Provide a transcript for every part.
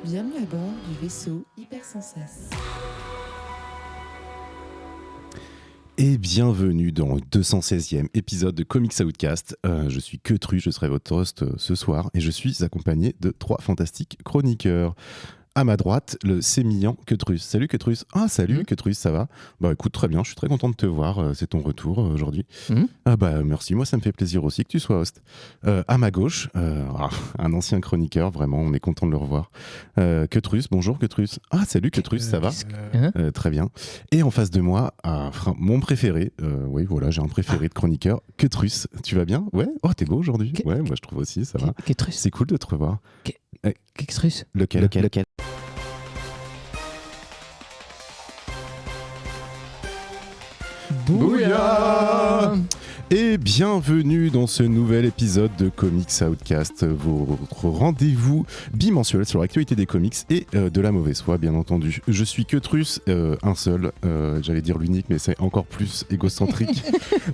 Bienvenue à bord du vaisseau Hypersensas. Et bienvenue dans le 216e épisode de Comics Outcast. Je suis Queutru, je serai votre host ce soir et je suis accompagné de 3 fantastiques chroniqueurs. À ma droite, le sémillant Queutrus. Salut Queutrus. Ah, salut Queutrus, ça va? Bah écoute, très bien, je suis très content de te voir. C'est ton retour aujourd'hui. Ah bah merci, moi ça me fait plaisir aussi que tu sois host. À ma gauche, un ancien chroniqueur, vraiment, on est content de le revoir. Queutrus, bonjour Queutrus. Ah, salut Queutrus, ça va? Très bien. Et en face de moi, mon préféré, oui voilà, j'ai un préféré de chroniqueur, Queutrus. Tu vas bien? Ouais? Oh, t'es beau aujourd'hui? Ouais, moi je trouve aussi, ça va. Queutrus. C'est cool de te revoir. Queutrus. Lequel? Bouya! Et bienvenue dans ce nouvel épisode de Comics Outcast, votre rendez-vous bimensuel sur l'actualité des comics et de la mauvaise foi, bien entendu. Je suis Queutrus, un seul, j'allais dire l'unique, mais c'est encore plus égocentrique.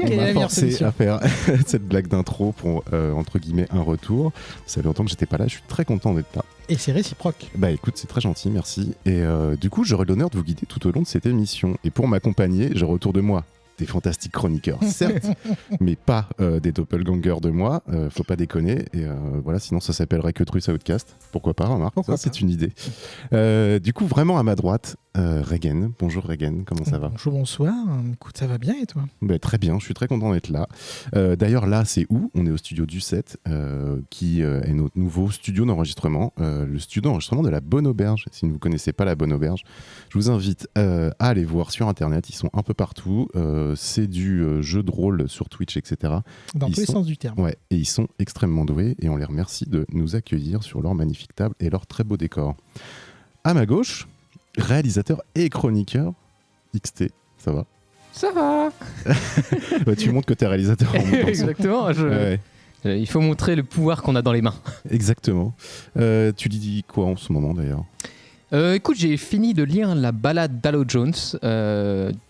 On m'a forcé à faire cette blague d'intro pour, entre guillemets, un retour. Ça fait longtemps que j'étais pas là, je suis très content d'être là. Et c'est réciproque. Bah écoute, c'est très gentil, merci. Et du coup, j'aurai l'honneur de vous guider tout au long de cette émission. Et pour m'accompagner, j'aurai autour de moi des fantastiques chroniqueurs, certes, mais pas des doppelgangers de moi, faut pas déconner. Et voilà, sinon ça s'appellerait Queutrus Outcast. Pourquoi pas, remarque, ça c'est une idée. Du coup, vraiment à ma droite, Regen. Bonjour Regen, comment ça va? Bonjour, bonsoir. Écoute, ça va bien et toi? Bah, très bien, je suis très content d'être là. D'ailleurs, là, c'est où? On est au studio du 7, qui est notre nouveau studio d'enregistrement, le studio d'enregistrement de la Bonne Auberge. Si vous ne connaissez pas la Bonne Auberge, je vous invite à aller voir sur Internet, ils sont un peu partout. C'est du jeu de rôle sur Twitch, etc. Dans tous les sens du terme. Ouais, et ils sont extrêmement doués et on les remercie de nous accueillir sur leur magnifique table et leur très beau décor. À ma gauche, réalisateur et chroniqueur, XT, ça va? Ça va. Bah, tu montres que t'es réalisateur en même temps. Exactement. Ouais. Il faut montrer le pouvoir qu'on a dans les mains. Exactement. Tu dis quoi en ce moment d'ailleurs? Écoute, j'ai fini de lire la balade d'Halo Jones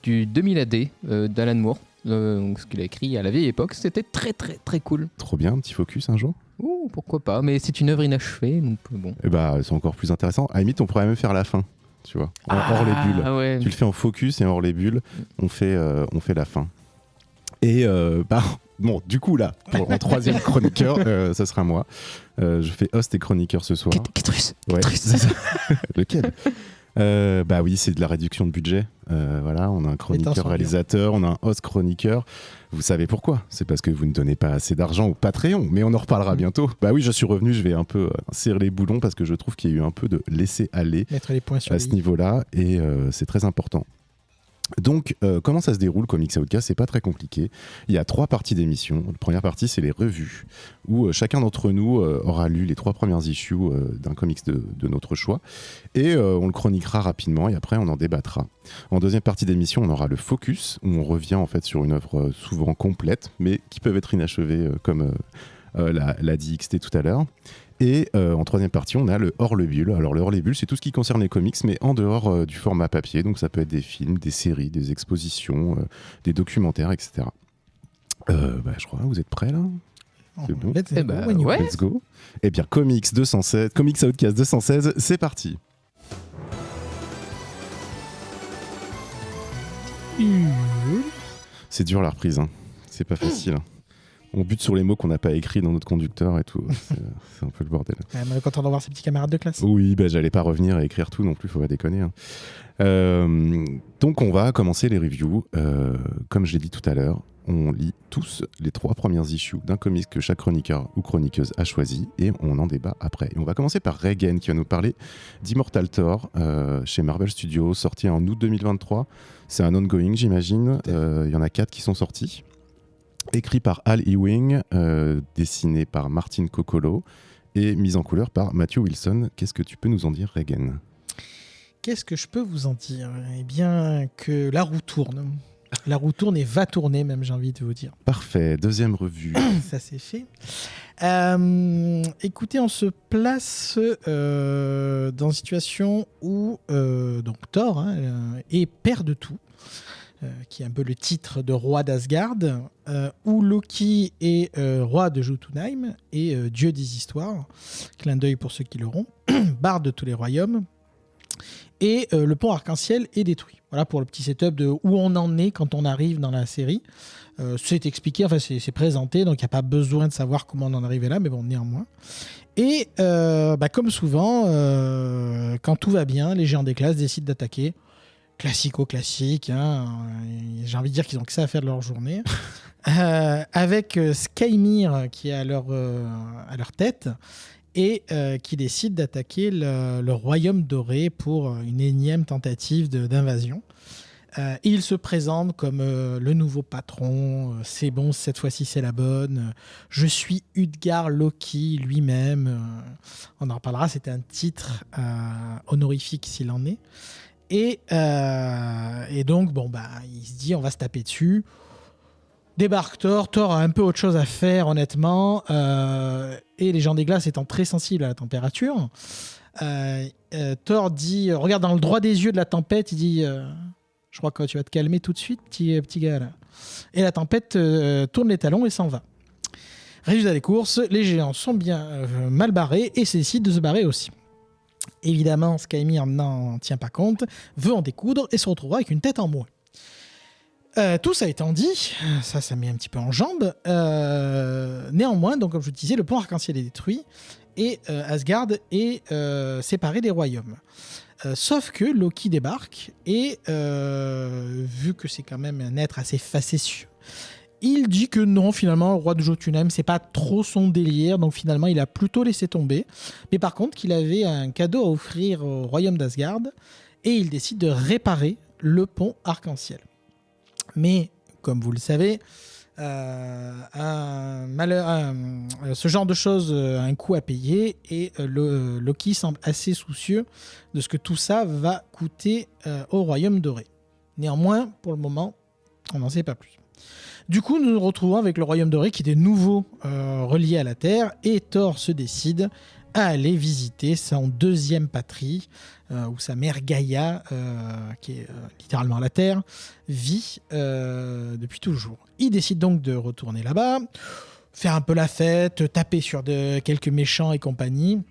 du 2000 AD d'Alan Moore. Donc, ce qu'il a écrit à la vieille époque, c'était très très très cool. Trop bien, un petit focus un jour? Ouh, pourquoi pas, mais c'est une œuvre inachevée, donc bon. Et bah, c'est encore plus intéressant. À la limite, on pourrait même faire la fin, tu vois, hors les bulles. Ouais. Tu le fais en focus et hors les bulles, on fait la fin. Et bon, du coup là, en troisième chroniqueur, ça sera moi. Je fais host et chroniqueur ce soir. Queutrus. Ouais, c'est ça. Lequel? Bah oui, c'est de la réduction de budget. Voilà, on a un chroniqueur réalisateur, on a un host chroniqueur. Vous savez pourquoi? C'est parce que vous ne donnez pas assez d'argent au Patreon, mais on en reparlera bientôt. Bah oui, je suis revenu, je vais un peu serrer les boulons parce que je trouve qu'il y a eu un peu de laisser-aller Mettre les points sur à ce niveau-là et c'est très important. Donc, comment ça se déroule Comics Outcast? C'est pas très compliqué. Il y a 3 parties d'émission. La première partie, c'est les revues, où chacun d'entre nous aura lu les 3 premières issues d'un comics de notre choix, et on le chroniquera rapidement, et après on en débattra. En deuxième partie d'émission, on aura le focus, où on revient en fait sur une œuvre souvent complète, mais qui peuvent être inachevées, comme l'a dit XT tout à l'heure. Et en troisième partie, on a le hors-le-bulle. Alors le hors-les-bulles, c'est tout ce qui concerne les comics, mais en dehors du format papier. Donc ça peut être des films, des séries, des expositions, des documentaires, etc. Je crois, vous êtes prêts là? C'est bon. Ouais. Let's go. Eh bien, Comics Outcast 216, c'est parti. C'est dur la reprise, hein. C'est pas facile. On bute sur les mots qu'on n'a pas écrits dans notre conducteur et tout. C'est un peu le bordel. On est content de voir ses petits camarades de classe. Oui, j'allais pas revenir et écrire tout non plus, faut pas déconner. Hein. Donc on va commencer les reviews. Comme je l'ai dit tout à l'heure, on lit tous les 3 premières issues d'un comics que chaque chroniqueur ou chroniqueuse a choisi et on en débat après. Et on va commencer par Regen qui va nous parler d'Immortal Thor chez Marvel Studios, sorti en août 2023. C'est un ongoing, j'imagine. Il y en a 4 qui sont sortis. Écrit par Al Ewing, dessiné par Martin Coccolo et mise en couleur par Matthew Wilson. Qu'est-ce que tu peux nous en dire, Regen? Qu'est-ce que je peux vous en dire? Eh bien, que la roue tourne. La roue tourne et va tourner, même, j'ai envie de vous dire. Parfait, deuxième revue. Ça, c'est fait. Écoutez, on se place dans une situation où donc Thor est père de tout. qui est un peu le titre de roi d'Asgard, où Loki est roi de Jotunheim et dieu des histoires, clin d'œil pour ceux qui l'auront, barde de tous les royaumes, et le pont arc-en-ciel est détruit. Voilà pour le petit setup de où on en est quand on arrive dans la série. C'est expliqué, enfin c'est présenté, donc il n'y a pas besoin de savoir comment on en est arrivé là, mais bon, néanmoins. Et comme souvent, quand tout va bien, les géants des glaces décident d'attaquer. Classico-classique, hein. J'ai envie de dire qu'ils ont que ça à faire de leur journée. Avec Skymir qui est à leur tête et qui décide d'attaquer le royaume doré pour une énième tentative d'invasion. Il se présente comme le nouveau patron, c'est bon, cette fois-ci c'est la bonne, je suis Utgard Loki lui-même, on en reparlera, c'est un titre honorifique s'il en est. Et donc, il se dit, on va se taper dessus. Débarque Thor. Thor a un peu autre chose à faire, honnêtement. Et les gens des glaces étant très sensibles à la température, Thor dit, regarde dans le droit des yeux de la tempête, il dit... je crois que tu vas te calmer tout de suite, petit gars là. Et la tempête tourne les talons et s'en va. Résultat des courses, les géants sont bien mal barrés et décident de se barrer aussi. Évidemment, Skymir n'en tient pas compte, veut en découdre et se retrouvera avec une tête en moins. Tout ça étant dit, ça met un petit peu en jambe. Néanmoins, donc, comme je vous disais, le pont arc-en-ciel est détruit et Asgard est séparé des royaumes. Sauf que Loki débarque et vu que c'est quand même un être assez facétieux, il dit que non, finalement, le roi de Jotunheim, c'est pas trop son délire, donc finalement, il a plutôt laissé tomber. Mais par contre, qu'il avait un cadeau à offrir au royaume d'Asgard et il décide de réparer le pont arc-en-ciel. Mais, comme vous le savez, ce genre de choses a un coût à payer et Loki semble assez soucieux de ce que tout ça va coûter au royaume doré. Néanmoins, pour le moment, on n'en sait pas plus. Du coup, nous nous retrouvons avec le royaume doré qui est de nouveau relié à la Terre et Thor se décide à aller visiter son deuxième patrie où sa mère Gaïa, qui est littéralement la Terre, vit depuis toujours. Il décide donc de retourner là-bas, faire un peu la fête, taper sur quelques méchants et compagnie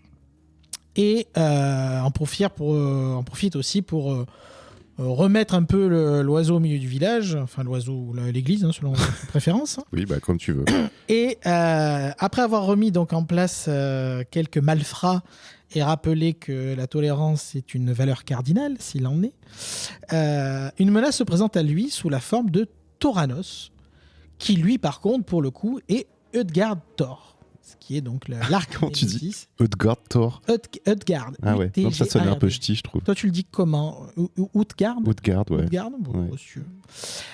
et en profite aussi pour remettre un peu l'oiseau au milieu du village, enfin l'oiseau ou l'église, hein, selon vos préférences. Oui, comme tu veux. Et après avoir remis donc en place quelques malfrats et rappelé que la tolérance est une valeur cardinale, s'il en est, une menace se présente à lui sous la forme de Thoranos, qui lui, par contre, pour le coup, est Utgard Thor. Ce qui est donc l'arc. Comment tu dis Utgard Thor. Utgard. Ah ouais, donc ça sonne un peu ch'ti, je trouve. Toi, tu le dis comment Utgard. Utgard, ouais. Utgard, bon, Ouais. monsieur.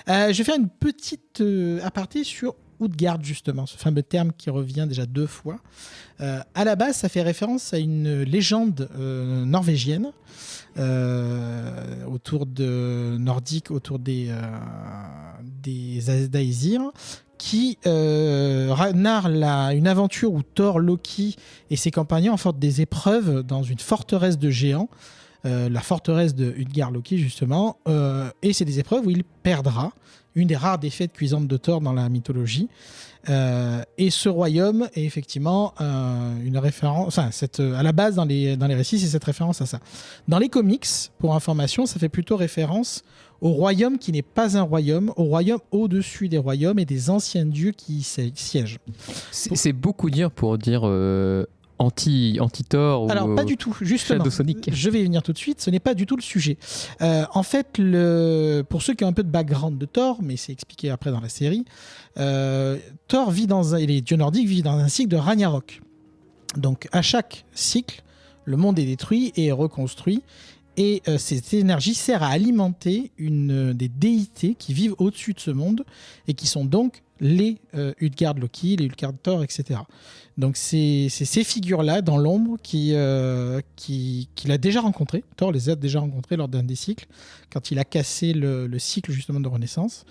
Je vais faire une petite aparté sur Utgard, justement, ce fameux terme qui revient déjà 2 fois. À la base, ça fait référence à une légende norvégienne autour des Aesir, qui narre une aventure où Thor, Loki et ses compagnons affrontent des épreuves dans une forteresse de géants, la forteresse de Utgard Loki justement, et c'est des épreuves où il perdra, une des rares défaites cuisantes de Thor dans la mythologie. Et ce royaume est effectivement une référence, à la base dans les récits, c'est cette référence à ça. Dans les comics, pour information, ça fait plutôt référence au royaume qui n'est pas un royaume, au royaume au-dessus des royaumes et des anciens dieux qui y siègent. C'est beaucoup dire pour dire anti-Thor. Alors, pas du tout, justement. Shadow Sonic. Je vais y venir tout de suite, ce n'est pas du tout le sujet. En fait, pour ceux qui ont un peu de background de Thor, mais c'est expliqué après dans la série, Thor vit et les dieux nordiques vivent dans un cycle de Ragnarok. Donc, à chaque cycle, le monde est détruit et reconstruit. Et cette énergie sert à alimenter des déités qui vivent au-dessus de ce monde et qui sont donc les Utgard Loki, les Utgard Thor, etc. Donc c'est ces figures-là dans l'ombre qu'il a déjà rencontrées. Thor les a déjà rencontrées lors d'un des cycles, quand il a cassé le cycle justement de Renaissance.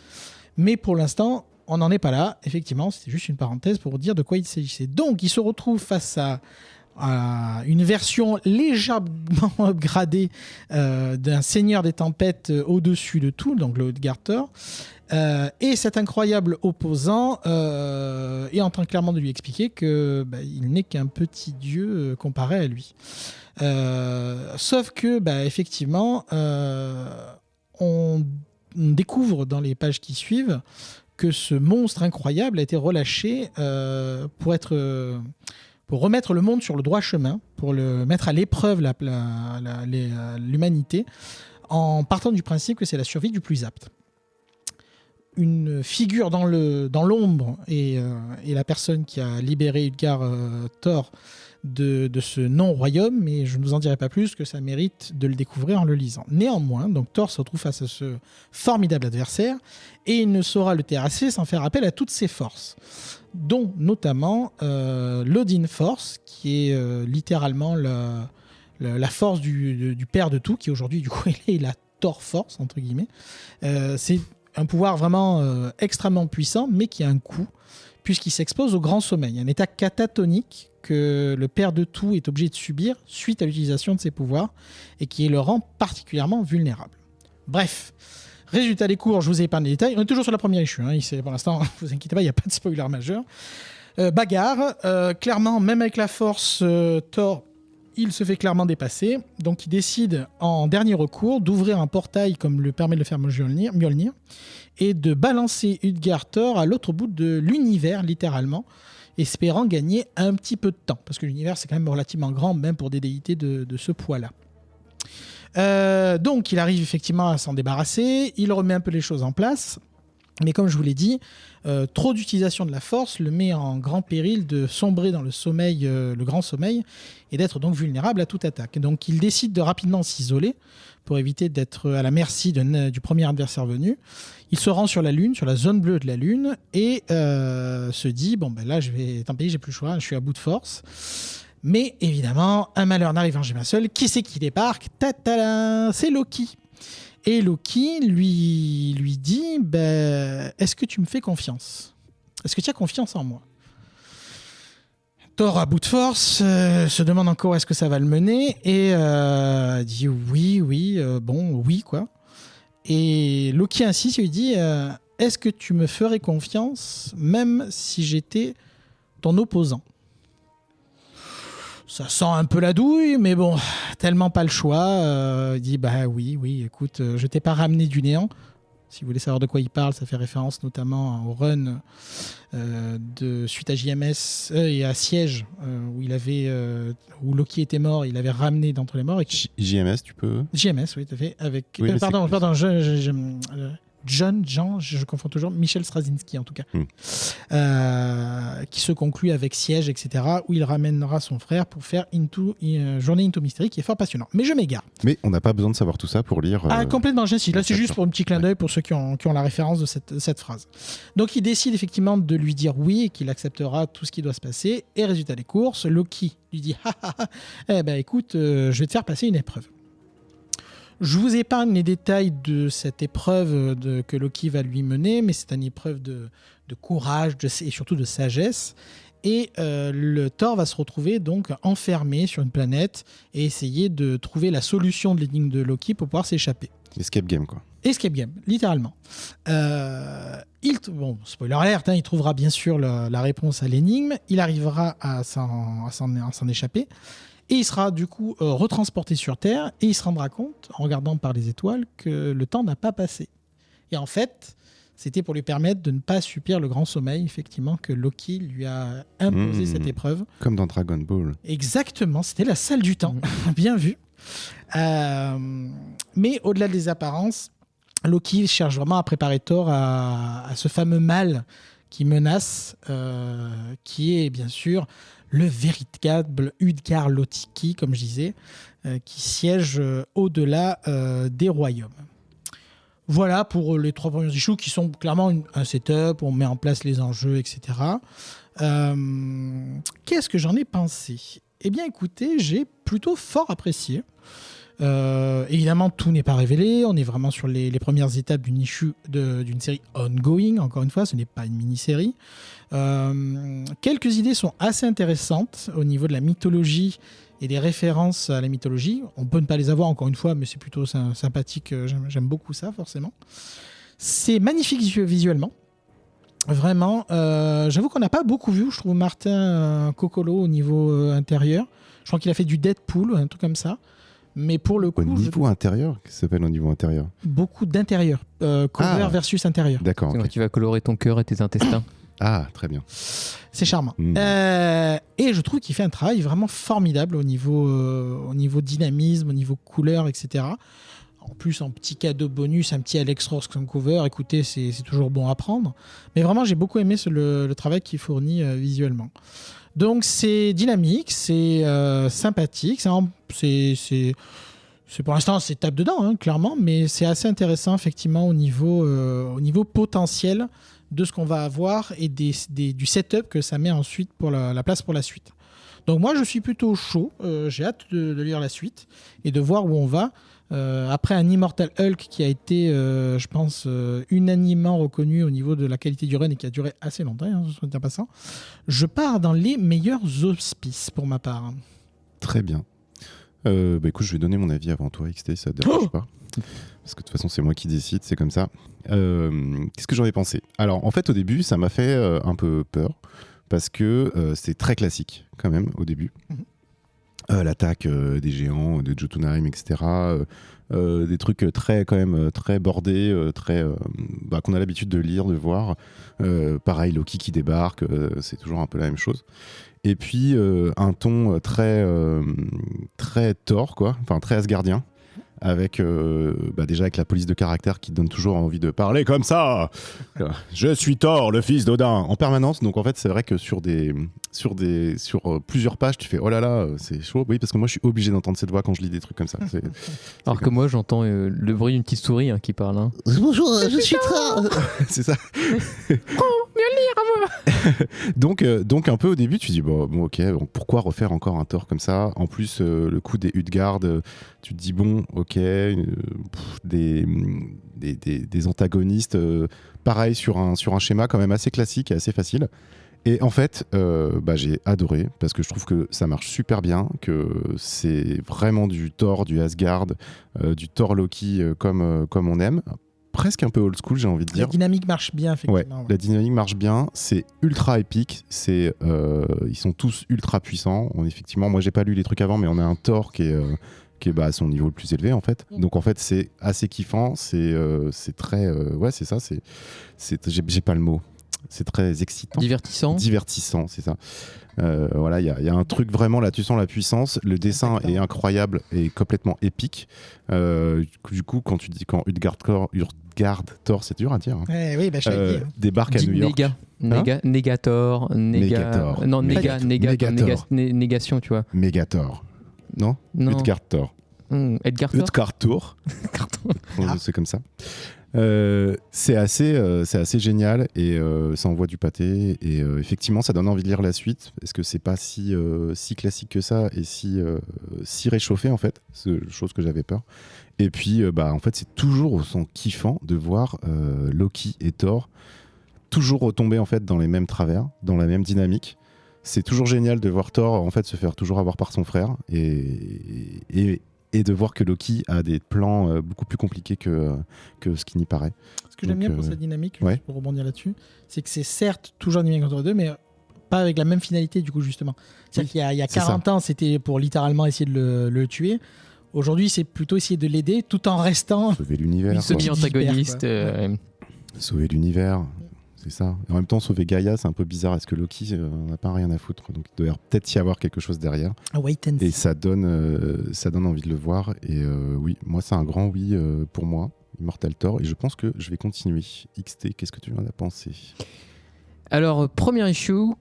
Mais pour l'instant, on n'en est pas là. Effectivement, c'était juste une parenthèse pour vous dire de quoi il s'agissait. Donc il se retrouve face à une version légèrement upgradée d'un seigneur des tempêtes au-dessus de tout, donc le Utgard Thor. Et cet incroyable opposant est en train clairement de lui expliquer que il n'est qu'un petit dieu comparé à lui. Sauf que effectivement, on découvre dans les pages qui suivent que ce monstre incroyable a été relâché pour remettre le monde sur le droit chemin, pour le mettre à l'épreuve l'humanité, en partant du principe que c'est la survie du plus apte. Une figure dans l'ombre et la personne qui a libéré Utgard Thor de ce non-royaume, mais je ne vous en dirai pas plus, que ça mérite de le découvrir en le lisant. Néanmoins, donc Thor se retrouve face à ce formidable adversaire et il ne saura le terrasser sans faire appel à toutes ses forces, dont notamment l'Odin Force, qui est littéralement la force du père de tout, qui aujourd'hui du coup est la Thor Force entre guillemets. C'est un pouvoir vraiment extrêmement puissant, mais qui a un coût, puisqu'il s'expose au grand sommeil, un état catatonique que le père de tout est obligé de subir suite à l'utilisation de ses pouvoirs, et qui le rend particulièrement vulnérable. Bref, résultat des cours, je vous ai épargné les détails. On est toujours sur la première issue, pour l'instant, ne vous inquiétez pas, il n'y a pas de spoiler majeur. Bagarre, clairement, même avec la force, Thor, il se fait clairement dépasser, donc il décide en dernier recours d'ouvrir un portail comme le permet de le faire Mjolnir et de balancer Utgard Thor à l'autre bout de l'univers, littéralement, espérant gagner un petit peu de temps, parce que l'univers c'est quand même relativement grand, même pour des déités de ce poids-là. Donc il arrive effectivement à s'en débarrasser, il remet un peu les choses en place, mais comme je vous l'ai dit, trop d'utilisation de la force le met en grand péril de sombrer dans le sommeil, le grand sommeil, et d'être donc vulnérable à toute attaque. Donc il décide de rapidement s'isoler pour éviter d'être à la merci du premier adversaire venu. Il se rend sur la Lune, sur la zone bleue de la Lune, et se dit, là, tant pis, j'ai plus le choix, je suis à bout de force. Mais évidemment, un malheur n'arrivant jamais seul, qui c'est qui débarque ? Ta-ta-da, c'est Loki. Et Loki lui dit, est-ce que tu me fais confiance ? Est-ce que tu as confiance en moi ? Thor, à bout de force, se demande encore où est-ce que ça va le mener, et dit oui, quoi. Et Loki insiste, il lui dit, est-ce que tu me ferais confiance même si j'étais ton opposant ? Ça sent un peu la douille, mais bon, tellement pas le choix. Il dit, oui, écoute, je t'ai pas ramené du néant. Si vous voulez savoir de quoi il parle, ça fait référence notamment au run suite à JMS et à Siège, où Loki était mort, il avait ramené d'entre les morts. JMS, tu peux JMS, oui, tout à fait. Avec, oui, pardon, je confonds toujours, Michel Straczynski en tout cas, qui se conclut avec Siège, etc., où il ramènera son frère pour faire Journée Into Mystery, qui est fort passionnant. Mais je m'égare. Mais on n'a pas besoin de savoir tout ça pour lire. Complètement, j'insiste. Là, c'est juste pour un petit clin d'œil pour ceux qui ont la référence de cette phrase. Donc, il décide effectivement de lui dire oui et qu'il acceptera tout ce qui doit se passer. Et résultat des courses, Loki lui dit écoute, je vais te faire passer une épreuve. Je vous épargne les détails de cette épreuve que Loki va lui mener, mais c'est une épreuve de courage et surtout de sagesse. Et le Thor va se retrouver donc enfermé sur une planète et essayer de trouver la solution de l'énigme de Loki pour pouvoir s'échapper. Escape game, quoi. Escape game, littéralement. Spoiler alert, il trouvera bien sûr la réponse à l'énigme. Il arrivera à s'en échapper. Et il sera du coup retransporté sur Terre et il se rendra compte, en regardant par les étoiles, que le temps n'a pas passé. Et en fait, c'était pour lui permettre de ne pas subir le grand sommeil, effectivement, que Loki lui a imposé cette épreuve. Comme dans Dragon Ball. Exactement, c'était la salle du temps. Bien vu. Mais au-delà des apparences, Loki cherche vraiment à préparer Thor à ce fameux mal qui menace, qui est bien sûr le véritable Utgard Loki, comme je disais, qui siège au-delà des royaumes. Voilà pour les 3 premiers issues qui sont clairement un setup, on met en place les enjeux, etc. Qu'est-ce que j'en ai pensé ? Eh bien écoutez, j'ai plutôt fort apprécié. Évidemment, tout n'est pas révélé. On est vraiment sur les premières étapes d'une série ongoing. Encore une fois, ce n'est pas une mini-série. Quelques idées sont assez intéressantes au niveau de la mythologie et des références à la mythologie. On peut ne pas les avoir, encore une fois, mais c'est plutôt sympathique. J'aime beaucoup ça, forcément. C'est magnifique visuellement. Vraiment. J'avoue qu'on n'a pas beaucoup vu, je trouve, Martin Coccolo au niveau intérieur. Je crois qu'il a fait du Deadpool, un truc comme ça. Mais pour le coup, Au niveau intérieur, qu'est-ce que ça s'appelle au niveau intérieur? beaucoup d'intérieur. Cover versus intérieur. D'accord. C'est ok. quand tu vas colorer ton cœur et tes intestins. Ah, très bien. C'est charmant. Et je trouve qu'il fait un travail vraiment formidable au niveau dynamisme, au niveau couleur, etc. En plus, en petit cadeau bonus, un petit Alex Ross comme cover, écoutez, c'est toujours bon à prendre. Mais vraiment, j'ai beaucoup aimé le travail qu'il fournit visuellement. Donc, c'est dynamique, c'est sympathique, c'est pour l'instant, c'est tape dedans, hein, clairement, mais c'est assez intéressant, effectivement, au niveau potentiel de ce qu'on va avoir et du setup que ça met ensuite pour la place pour la suite. Donc moi, je suis plutôt chaud. J'ai hâte de lire la suite et de voir où on va. Après un Immortal Hulk qui a été, je pense, unanimement reconnu au niveau de la qualité du run et qui a duré assez longtemps, hein, soit dit en passant, je pars dans les meilleurs auspices pour ma part. Très bien. Écoute, je vais donner mon avis avant toi, XT, ça te dérange pas. Parce que de toute façon, c'est moi qui décide, c'est comme ça. Qu'est-ce que j'en ai pensé? Alors, en fait, au début, ça m'a fait un peu peur. Parce que c'est très classique, quand même, au début. L'attaque des géants, de Jotunheim, etc. Des trucs très bordés, qu'on a l'habitude de lire, de voir. Pareil, Loki qui débarque, c'est toujours un peu la même chose. Et puis, un ton très Thor, quoi. Enfin, très asgardien. Avec déjà avec la police de caractère qui donne toujours envie de parler comme ça. Je suis Thor, le fils d'Odin, en permanence. Donc en fait, c'est vrai que sur plusieurs pages, tu fais oh là là, c'est chaud. Oui, parce que moi, je suis obligé d'entendre cette voix quand je lis des trucs comme ça. Alors que moi, j'entends le bruit d'une petite souris qui parle. Hein. Bonjour, je suis Thor. C'est ça. Donc un peu au début, tu te dis bon ok, donc pourquoi refaire encore un Thor comme ça? En plus, le coup des Utgard, tu te dis bon ok, des antagonistes, pareil sur un schéma quand même assez classique et assez facile. Et en fait, j'ai adoré parce que je trouve que ça marche super bien, que c'est vraiment du Thor, du Asgard, du Thor Loki comme on aime. Presque un peu old school, j'ai envie de dire. La dynamique marche bien, effectivement. Ouais. La dynamique marche bien, c'est ultra épique, ils sont tous ultra puissants. Effectivement, moi j'ai pas lu les trucs avant, mais on a un Thor qui est à son niveau le plus élevé en fait. Donc en fait c'est assez kiffant, c'est très... c'est ça, j'ai pas le mot. C'est très excitant. Divertissant, c'est ça. Il y a un truc vraiment là, tu sens la puissance. Le dessin est incroyable et complètement épique. Du coup, quand Utgard Thor, c'est dur à dire. Hein. Oui, je l'ai dit. Débarque à New York. Négator. Non, négation, tu vois. Mégator. Non. Utgard Thor. Utgard Thor. C'est comme ça. C'est assez génial et ça envoie du pâté et effectivement ça donne envie de lire la suite parce que c'est pas si classique que ça et si réchauffé en fait, c'est chose que j'avais peur. Et puis en fait c'est toujours au son kiffant de voir Loki et Thor toujours retomber en fait dans les mêmes travers, dans la même dynamique. C'est toujours génial de voir Thor en fait se faire toujours avoir par son frère et de voir que Loki a des plans beaucoup plus compliqués que ce qui n'y paraît. Ce que j'aime bien pour cette dynamique, juste pour rebondir là-dessus, c'est que c'est certes toujours une dynamique entre deux, mais pas avec la même finalité du coup justement. C'est-à-dire qu'il y a 40 ans, c'était pour littéralement essayer de le tuer. Aujourd'hui, c'est plutôt essayer de l'aider tout en restant... Sauver l'univers. Semi-antagoniste. Sauver l'univers. C'est ça. Et en même temps, sauver Gaïa, c'est un peu bizarre. Est-ce que Loki n'a pas rien à foutre? Donc, il doit peut-être y avoir quelque chose derrière. Et ça donne envie de le voir. Et oui, moi, c'est un grand oui pour moi, Immortal Thor. Et je pense que je vais continuer. XT, qu'est-ce que tu en as pensé? Alors, premier issue,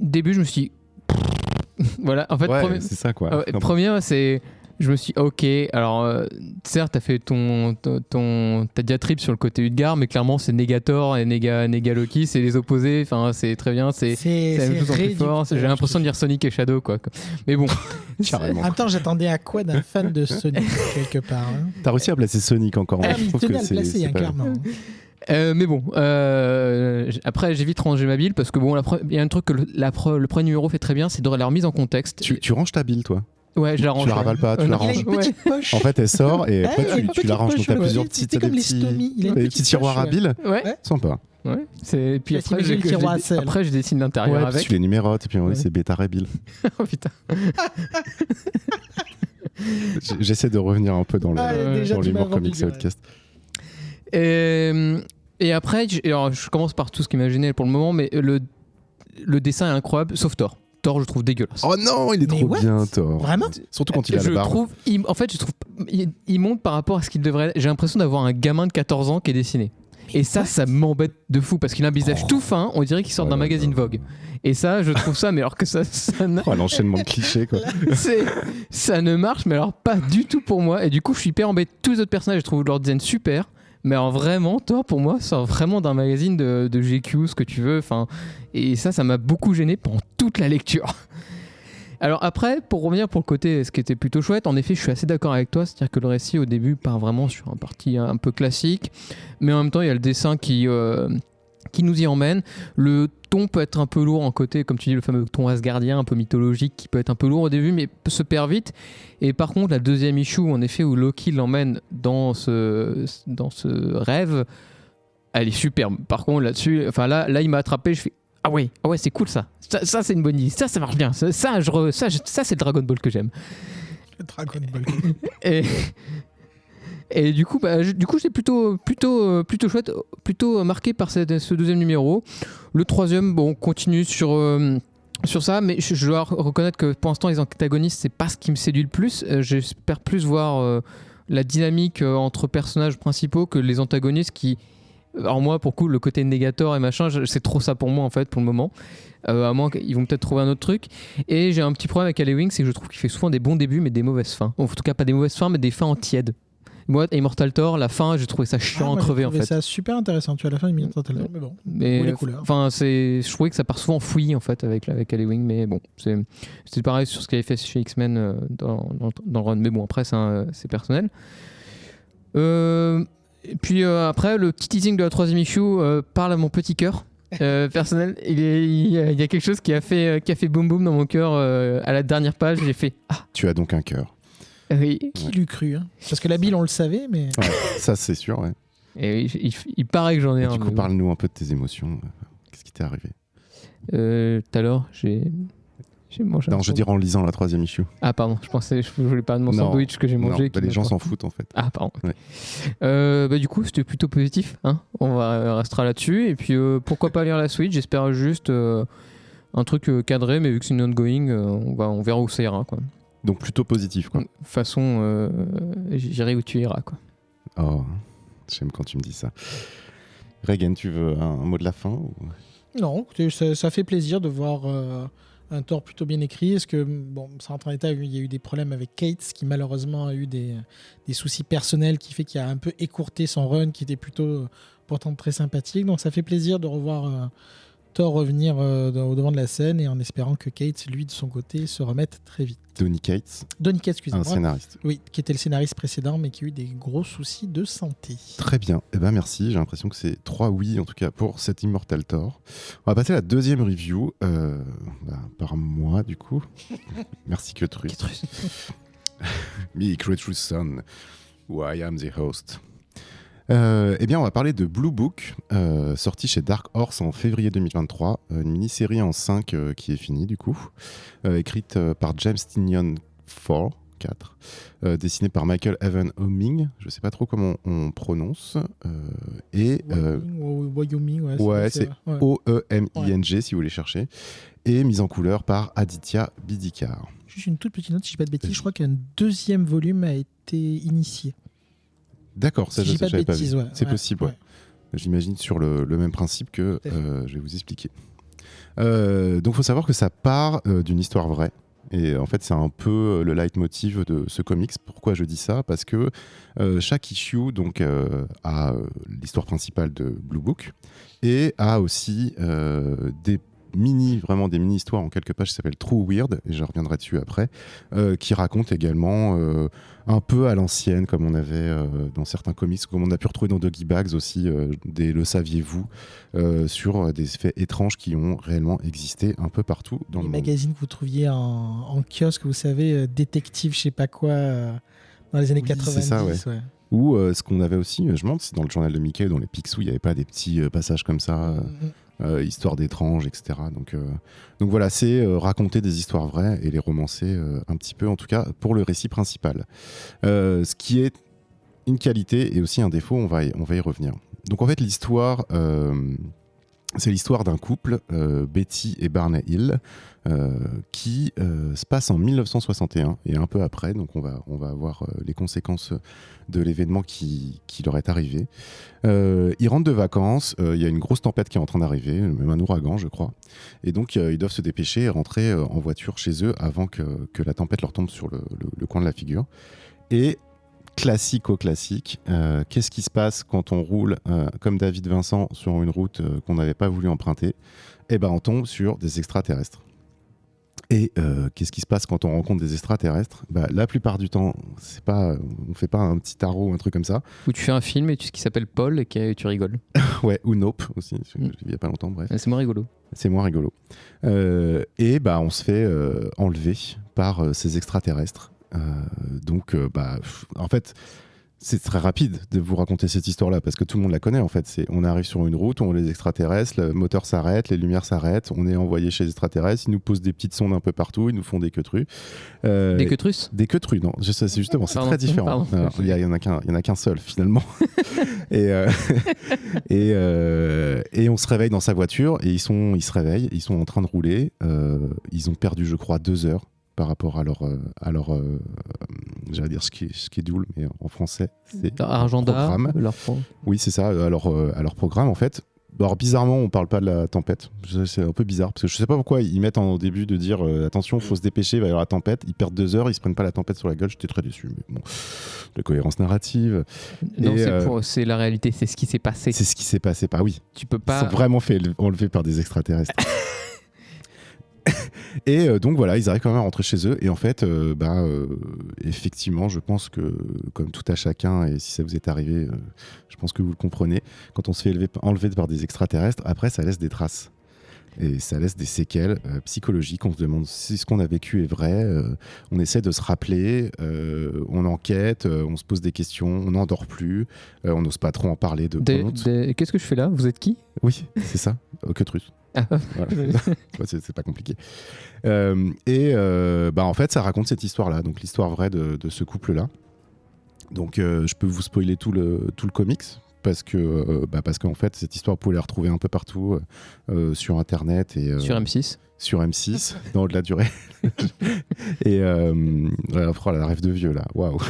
début, je me suis dit... voilà, en fait, c'est ça, quoi. Premier, c'est... je me suis ok, alors certes t'as fait ta diatribe sur le côté Utgard, mais clairement c'est Negator et Nega Loki, c'est les opposés, enfin c'est très bien, c'est la même chose en plus fort, j'ai l'impression de dire Sonic et Shadow quoi. Mais bon. Carrément. En même temps, j'attendais à quoi d'un fan de Sonic quelque part. Hein. T'as réussi à placer Sonic encore. Il tenait à le placer, hein, clairement. Mais bon, après j'ai vite rangé ma bille parce que bon, il y a un truc que le premier numéro fait très bien, c'est de la remise en contexte. Tu ranges ta bille, toi? Ouais, je la range. Tu la ravales pas, tu la Il a ranges. une petite poche. En fait, elle sort et après il a une tu la petite ranges. Donc poche, t'as ouais. plusieurs C'est petits, comme les Stomy, il a une des petite petits tiroirs poche, à billes. Ouais. Sympa. Ouais. Puis Ouais, après, t'imagines le tiroir à sel. après je dessine l'intérieur Ouais, avec. puis tu les numérotes et puis Ouais. c'est Beta Ray Bill. Oh putain. J'essaie de revenir un peu dans déjà, tu l'humour m'as comics vendu, ouais. podcast. Et après, alors, je commence par tout ce qui m'a gêné pour le moment, mais le dessin est incroyable, sauf Thor. Thor, je trouve dégueulasse. Oh non, il est Mais trop what? bien, Thor. Vraiment? Surtout quand il a je la barbe. trouve, en fait, je trouve, il monte par rapport à ce qu'il devrait être. J'ai l'impression d'avoir un gamin de 14 ans qui est dessiné. Et ça m'embête de fou parce qu'il a un visage tout fin, on dirait qu'il sort d'un magazine Vogue. Et ça, je trouve ça, mais alors que ça Oh, l'enchaînement de clichés, quoi. ça ne marche, mais alors pas du tout pour moi. Et du coup, je suis hyper embêté. Tous les autres personnages, je trouve leur design super. Mais alors vraiment, Thor, pour moi, sort vraiment d'un magazine de GQ, ce que tu veux. Et ça m'a beaucoup gêné pendant toute la lecture. Alors après, pour revenir pour le côté, ce qui était plutôt chouette, en effet, je suis assez d'accord avec toi, c'est-à-dire que le récit au début part vraiment sur un parti un peu classique, mais en même temps, il y a le dessin qui nous y emmène. Le ton peut être un peu lourd en côté, comme tu dis, le fameux ton asgardien, un peu mythologique, qui peut être un peu lourd au début, mais se perd vite. Et par contre, la deuxième issue, en effet, où Loki l'emmène dans ce rêve, elle est superbe. Par contre, là-dessus, là, il m'a attrapé, je fais ah ouais, c'est cool ça. Ça c'est une bonne idée. Ça marche bien. Ça c'est le Dragon Ball que j'aime. Le Dragon Ball. Et du coup, j'étais plutôt chouette, plutôt marqué par ce deuxième numéro. Le troisième, bon, continue sur ça, mais je dois reconnaître que pour l'instant, les antagonistes, c'est pas ce qui me séduit le plus. J'espère plus voir la dynamique entre personnages principaux que les antagonistes qui. Alors moi, pour coup, le côté Negator et machin, c'est trop ça pour moi en fait, pour le moment. À moins qu'ils vont peut-être trouver un autre truc. Et j'ai un petit problème avec Alewing, c'est que je trouve qu'il fait souvent des bons débuts, mais des mauvaises fins. En tout cas, pas des mauvaises fins, mais des fins en tiède. Moi, Immortal Thor, la fin, j'ai trouvé ça chiant à crever en fait. C'est super intéressant. Tu as la fin d'Immortal Thor, mais bon. Mais les couleurs. je trouvais que ça part souvent fouillis en fait avec Alewing, mais bon, c'est pareil sur ce qu'il avait fait chez X-Men dans le run. Mais bon, après, c'est personnel. Et puis après, le petit teasing de la troisième issue parle à mon petit cœur personnel. Il y a quelque chose qui a fait boum boum dans mon cœur à la dernière page. J'ai fait ah. Tu as donc un cœur. Oui. Qui l'eût cru hein. Parce que la bile, on le savait, mais. Ouais, ça, c'est sûr, ouais. Et il paraît que j'en ai Et un. du coup, mais parle-nous un peu de tes émotions. Qu'est-ce qui t'est arrivé? Tout à l'heure, j'ai mangé. Non, je veux dire en lisant la troisième issue. Ah pardon, je voulais parler de mon Non, sandwich que j'ai mangé. Non, les gens s'en foutent en fait. Ah pardon. Ouais. Du coup, c'était plutôt positif. Hein, on restera là-dessus. Et puis pourquoi pas lire la suite. J'espère juste un truc cadré, mais vu que c'est une ongoing, on verra où ça ira quoi. Donc plutôt positif quoi. De toute façon, j'irai où tu iras quoi. Oh, j'aime quand tu me dis ça. Regan, tu veux un mot de la fin ou... Non, écoutez, ça fait plaisir de voir un Thor plutôt bien écrit. Est-ce que, bon, ça rentre en état, il y a eu des problèmes avec Kate, qui malheureusement a eu des soucis personnels qui fait qu'il a un peu écourté son run, qui était plutôt pourtant très sympathique. Donc ça fait plaisir de revoir Thor revenir au devant de la scène et en espérant que Kate, lui, de son côté, se remette très vite. Donny Cates, Donny Cates, excusez-moi. un scénariste. Oui, qui était le scénariste précédent, mais qui a eu des gros soucis de santé. Très bien. Eh ben merci. J'ai l'impression que c'est 3 oui, en tout cas, pour cet Immortal Thor. On va passer à la deuxième review, par moi, du coup. Merci, Ketrus. Me, Ketrus Son, who I am the host. Eh bien, on va parler de Blue Book, sorti chez Dark Horse en février 2023, une mini-série en 5 qui est finie du coup, écrite par James Tynion 4, dessinée par Michael Evan Oming, je ne sais pas trop comment on prononce, et Wyoming, c'est O-E-M-I-N-G si vous voulez chercher, et mise en couleur par Aditya Bidikar. Juste une toute petite note, si je ne dis pas de bêtises, je crois qu'un deuxième volume a été initié. D'accord, ça si je ne savais pas. Ouais, c'est possible, ouais. J'imagine sur le même principe que je vais vous expliquer. Donc il faut savoir que ça part d'une histoire vraie Et en fait, c'est un peu le leitmotiv de ce comics. Pourquoi je dis ça ? Parce que chaque issue donc, a l'histoire principale de Blue Book et a aussi vraiment des mini-histoires en quelques pages qui s'appellent True Weird, et je reviendrai dessus après, qui racontent également un peu à l'ancienne, comme on avait dans certains comics, comme on a pu retrouver dans Doggy Bags aussi, des Le saviez-vous, sur des faits étranges qui ont réellement existé un peu partout dans Les le monde. magazines que vous trouviez en kiosque, vous savez, détective, je sais pas quoi, dans les années Oui, 90. c'est ça, ouais. Ouais. Ou ce qu'on avait aussi, je me demande si dans le journal de Mickey, dans les Picsou, il n'y avait pas des petits passages comme ça, histoires d'étranges, etc. Donc voilà, c'est raconter des histoires vraies et les romancer un petit peu, en tout cas pour le récit principal. Ce qui est une qualité et aussi un défaut, on va y revenir. Donc en fait, l'histoire, c'est l'histoire d'un couple, Betty et Barney Hill, qui se passe en 1961 et un peu après, donc on va avoir les conséquences de l'événement qui leur est arrivé. Ils rentrent de vacances, il y a une grosse tempête qui est en train d'arriver, même un ouragan je crois, et donc ils doivent se dépêcher et rentrer en voiture chez eux avant que la tempête leur tombe sur le coin de la figure. Et classique, qu'est-ce qui se passe quand on roule comme David Vincent sur une route qu'on n'avait pas voulu emprunter ? Eh ben on tombe sur des extraterrestres. Et qu'est-ce qui se passe quand on rencontre des extraterrestres ? La plupart du temps, on fait pas un petit tarot ou un truc comme ça. Où tu fais un film et qui s'appelle Paul et tu rigoles. Ouais, ou Nope aussi, je l'ai vu il y a pas longtemps, bref. C'est moins rigolo. C'est moins rigolo. Et on se fait enlever par ces extraterrestres. En fait, c'est très rapide de vous raconter cette histoire-là parce que tout le monde la connaît en fait. On arrive sur une route, on voit les extraterrestres, le moteur s'arrête, les lumières s'arrêtent, on est envoyé chez les extraterrestres, ils nous posent des petites sondes un peu partout, ils nous font des queutrus. Des queutrus ? Des queutrus, non, c'est justement, c'est Pardon, très différent. pardon. Il y en a qu'un seul finalement. et on se réveille dans sa voiture et ils se réveillent, ils sont en train de rouler, ils ont perdu je crois 2 heures par rapport à leur j'allais dire schedule, mais en français c'est agenda, programme. Oui, c'est ça, à leur programme en fait. Alors bizarrement, on parle pas de la tempête. C'est un peu bizarre parce que je sais pas pourquoi ils mettent au début de dire attention, faut se dépêcher, il va y avoir la tempête. Ils perdent 2 heures, ils se prennent pas la tempête sur la gueule. J'étais très déçu, mais bon, la cohérence narrative. Non, c'est la réalité, c'est ce qui s'est passé. C'est ce qui s'est passé, oui. Tu peux pas. Ils sont vraiment fait enlever par des extraterrestres. Et donc voilà, ils arrivent quand même à rentrer chez eux. Et en fait, effectivement, je pense que comme tout à chacun, et si ça vous est arrivé, je pense que vous le comprenez, quand on se fait enlever par des extraterrestres, après ça laisse des traces. Et ça laisse des séquelles psychologiques. On se demande si ce qu'on a vécu est vrai. On essaie de se rappeler. On enquête. On se pose des questions. On n'endort plus. On n'ose pas trop en parler de honte. Qu'est-ce que je fais là ? Vous êtes qui ? Oui, c'est ça. Queutrus. Ah. Voilà. C'est pas compliqué. En fait, ça raconte cette histoire-là. Donc l'histoire vraie de ce couple-là. Donc je peux vous spoiler tout le comics. Parce qu'en fait, cette histoire, vous pouvez la retrouver un peu partout sur Internet. Et, sur M6. Sur M6, dans de la durée. Et la rêve de vieux, là. Waouh.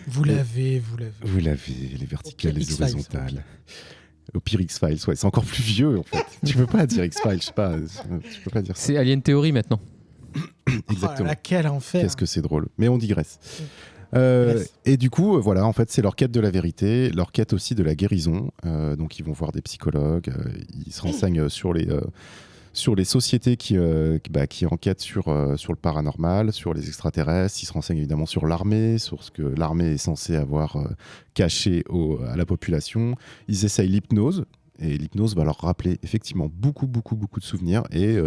Vous l'avez. Vous l'avez, les verticales, les horizontales. Au pire, X-Files, ouais. C'est encore plus vieux, en fait. Tu peux pas dire X-Files, je sais pas. Tu peux pas dire ça. C'est Alien Theory maintenant. Exactement. Quel enfer. Qu'est-ce que c'est drôle. Mais on digresse. Et du coup, voilà, en fait, c'est leur quête de la vérité, leur quête aussi de la guérison. Donc, ils vont voir des psychologues, ils se renseignent sur les sociétés qui enquêtent sur le paranormal, sur les extraterrestres. Ils se renseignent évidemment sur l'armée, sur ce que l'armée est censée avoir caché à la population. Ils essayent l'hypnose. Et l'hypnose va leur rappeler effectivement beaucoup de souvenirs. Et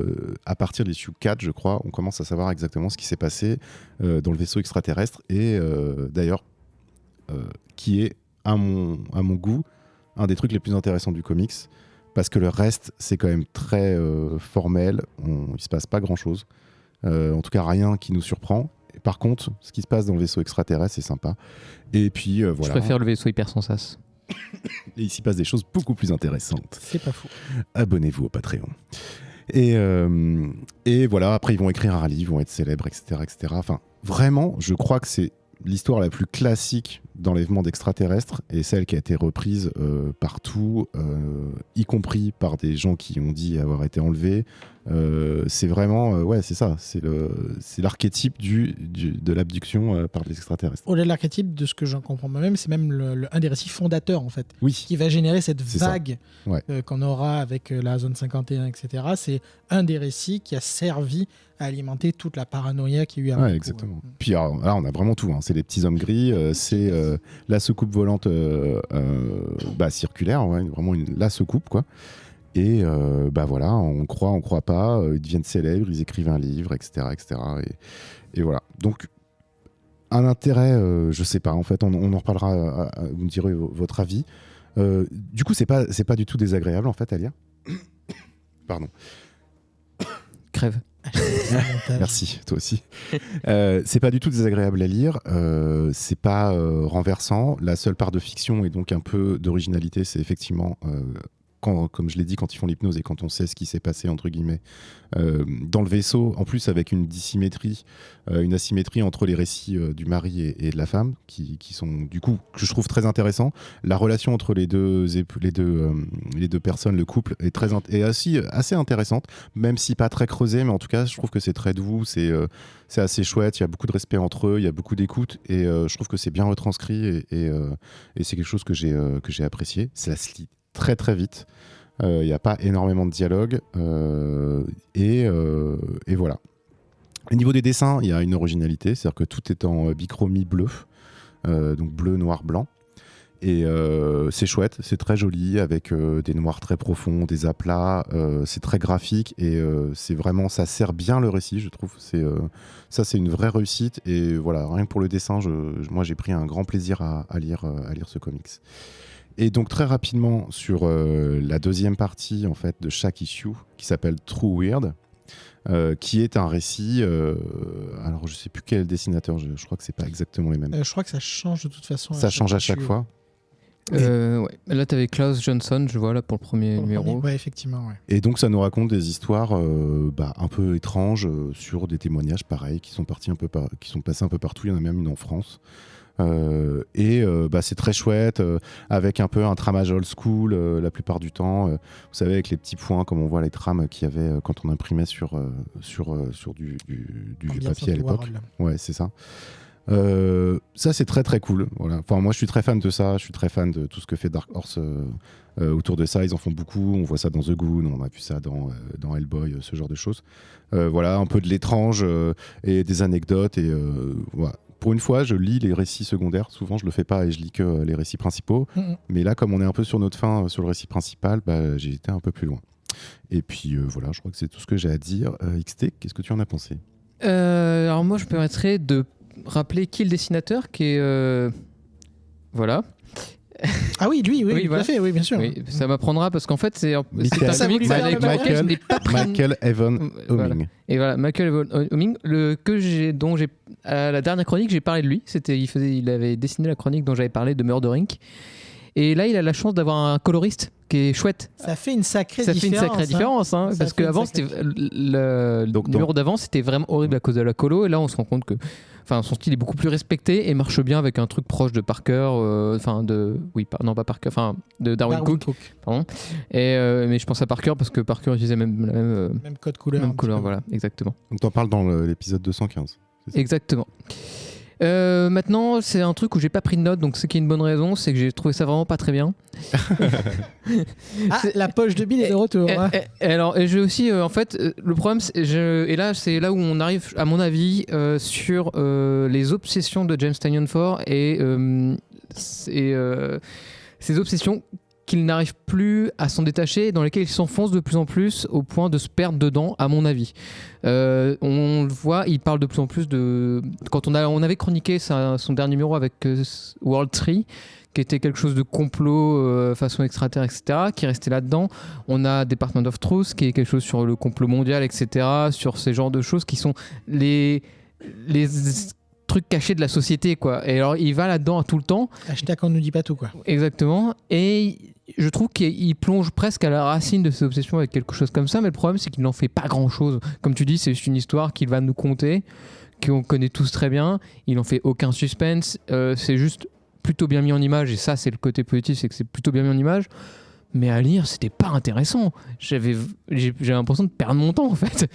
à partir de l'issue 4, je crois, on commence à savoir exactement ce qui s'est passé dans le vaisseau extraterrestre. Et d'ailleurs, qui est, à mon goût, un des trucs les plus intéressants du comics. Parce que le reste, c'est quand même très formel. Il ne se passe pas grand-chose. En tout cas, rien qui nous surprend. Et par contre, ce qui se passe dans le vaisseau extraterrestre, c'est sympa. Et puis, voilà. Je préfère le vaisseau hypersensas. Et il s'y passe des choses beaucoup plus intéressantes. C'est pas fou. Abonnez-vous au Patreon. Et voilà, après ils vont écrire un livre, ils vont être célèbres, etc. Enfin, vraiment, je crois que c'est l'histoire la plus classique d'enlèvement d'extraterrestres et celle qui a été reprise partout, y compris par des gens qui ont dit avoir été enlevés. C'est vraiment, c'est ça, c'est l'archétype de l'abduction par les extraterrestres. Au-delà de l'archétype, de ce que j'en comprends moi-même, c'est même un des récits fondateurs, en fait, Oui, qui va générer cette C'est vague ça. Ouais. qu'on aura avec la zone 51, etc. C'est un des récits qui a servi à alimenter toute la paranoïa qu'il y a eu avant. ouais, exactement. Puis alors, là, on a vraiment tout. Hein. C'est les petits hommes gris, c'est la soucoupe volante circulaire, ouais, vraiment la soucoupe, quoi. Et voilà, on croit pas, ils deviennent célèbres, ils écrivent un livre, etc. etc. Et voilà. Donc, un intérêt, je sais pas, en fait, on en reparlera, vous me direz votre avis. Du coup, c'est pas du tout désagréable, en fait, à lire. Pardon. Crève. Merci, toi aussi. C'est pas du tout désagréable à lire, c'est pas renversant. La seule part de fiction et donc un peu d'originalité, c'est effectivement, comme je l'ai dit, quand ils font l'hypnose et quand on sait ce qui s'est passé, entre guillemets, dans le vaisseau, en plus avec une dissymétrie, une asymétrie entre les récits du mari et de la femme, qui sont du coup, que je trouve très intéressant. La relation entre les deux personnes, le couple, est assez intéressante, même si pas très creusée, mais en tout cas, je trouve que c'est très doux, c'est assez chouette, il y a beaucoup de respect entre eux, il y a beaucoup d'écoute, et je trouve que c'est bien retranscrit, et c'est quelque chose que j'ai apprécié. Ça se lit très très vite. Il n'y a pas énormément de dialogue, et voilà. Au niveau des dessins, il y a une originalité, c'est-à-dire que tout est en bichromie bleu, donc bleu, noir, blanc. Et c'est chouette, c'est très joli, avec des noirs très profonds, des aplats, c'est très graphique, et c'est vraiment, ça sert bien le récit, je trouve. Ça, c'est une vraie réussite, et voilà, rien que pour le dessin, moi j'ai pris un grand plaisir à lire ce comics. Et donc très rapidement sur la deuxième partie en fait de chaque issue, qui s'appelle True Weird, qui est un récit. Alors je sais plus quel est le dessinateur, je crois que c'est pas exactement les mêmes. Je crois que ça change de toute façon. Ça change à chaque fois. Ouais. Là, t'avais Klaus Johnson, je vois, là, pour le premier numéro. Ouais, effectivement, ouais. Et donc ça nous raconte des histoires un peu étranges sur des témoignages pareils qui sont passés un peu partout. Il y en a même une en France. C'est très chouette, avec un peu un tramage old school la plupart du temps. Vous savez, avec les petits points, comme on voit les trames qu'il y avait quand on imprimait sur du papier à l'époque. Ouais, c'est ça. Ça, c'est très très cool. Voilà. Enfin, moi, je suis très fan de ça. Je suis très fan de tout ce que fait Dark Horse autour de ça. Ils en font beaucoup. On voit ça dans The Goon, on a vu ça dans Hellboy, ce genre de choses. Voilà, un peu de l'étrange et des anecdotes. Et voilà. Pour une fois, je lis les récits secondaires. Souvent, je le fais pas et je lis que les récits principaux. Mais là, comme on est un peu sur notre fin, sur le récit principal, j'ai été un peu plus loin. Et puis voilà, je crois que c'est tout ce que j'ai à dire. XT, qu'est-ce que tu en as pensé ? Alors moi, je me permettrais de rappeler qui est le dessinateur, qui est... Voilà. Ah oui, lui, oui, tout voilà. à fait, oui, bien sûr. Oui, ça m'apprendra parce qu'en fait, c'est un comic Michael Evan Homing. Et voilà, Michael Evan Homing, à la dernière chronique, j'ai parlé de lui. Il avait dessiné la chronique dont j'avais parlé de Murder Inc. Et là, il a la chance d'avoir un coloriste qui est chouette. Ça fait une sacrée différence. Hein, parce qu'avant, le numéro d'avant, c'était vraiment horrible à cause de la colo. Et là, on se rend compte que son style est beaucoup plus respecté et marche bien avec un truc proche de Parker. De Darwin Cook. Pardon. Mais je pense à Parker parce que Parker utilisait même code couleur. Même couleur, voilà, exactement. Donc, t'en parles dans l'épisode 215. Exactement. Maintenant, c'est un truc où j'ai pas pris de notes, donc c'est qui est une bonne raison, c'est que j'ai trouvé ça vraiment pas très bien. La poche de Bill est de retour. Et j'ai aussi, le problème, c'est là où on arrive, à mon avis, sur les obsessions de James Tynion Ford et ces obsessions qu'il n'arrive plus à s'en détacher, dans lesquelles il s'enfonce de plus en plus au point de se perdre dedans, à mon avis. On le voit, il parle de plus en plus de... Quand on avait chroniqué son dernier numéro avec World Tree, qui était quelque chose de complot façon extraterrestre, etc., qui restait là-dedans. On a Department of Truth, qui est quelque chose sur le complot mondial, etc., sur ces genres de choses qui sont les trucs cachés de la société, quoi. Et alors, il va là-dedans à tout le temps. Hashtag on nous dit pas tout, quoi. Exactement. Et je trouve qu'il plonge presque à la racine de ses obsessions avec quelque chose comme ça, mais le problème, c'est qu'il n'en fait pas grand-chose. Comme tu dis, c'est juste une histoire qu'il va nous conter, qu'on connaît tous très bien. Ils n'ont fait aucun suspense. C'est juste plutôt bien mis en image. Et ça, c'est le côté positif, c'est que c'est plutôt bien mis en image. Mais à lire, c'était pas intéressant. J'ai l'impression de perdre mon temps, en fait.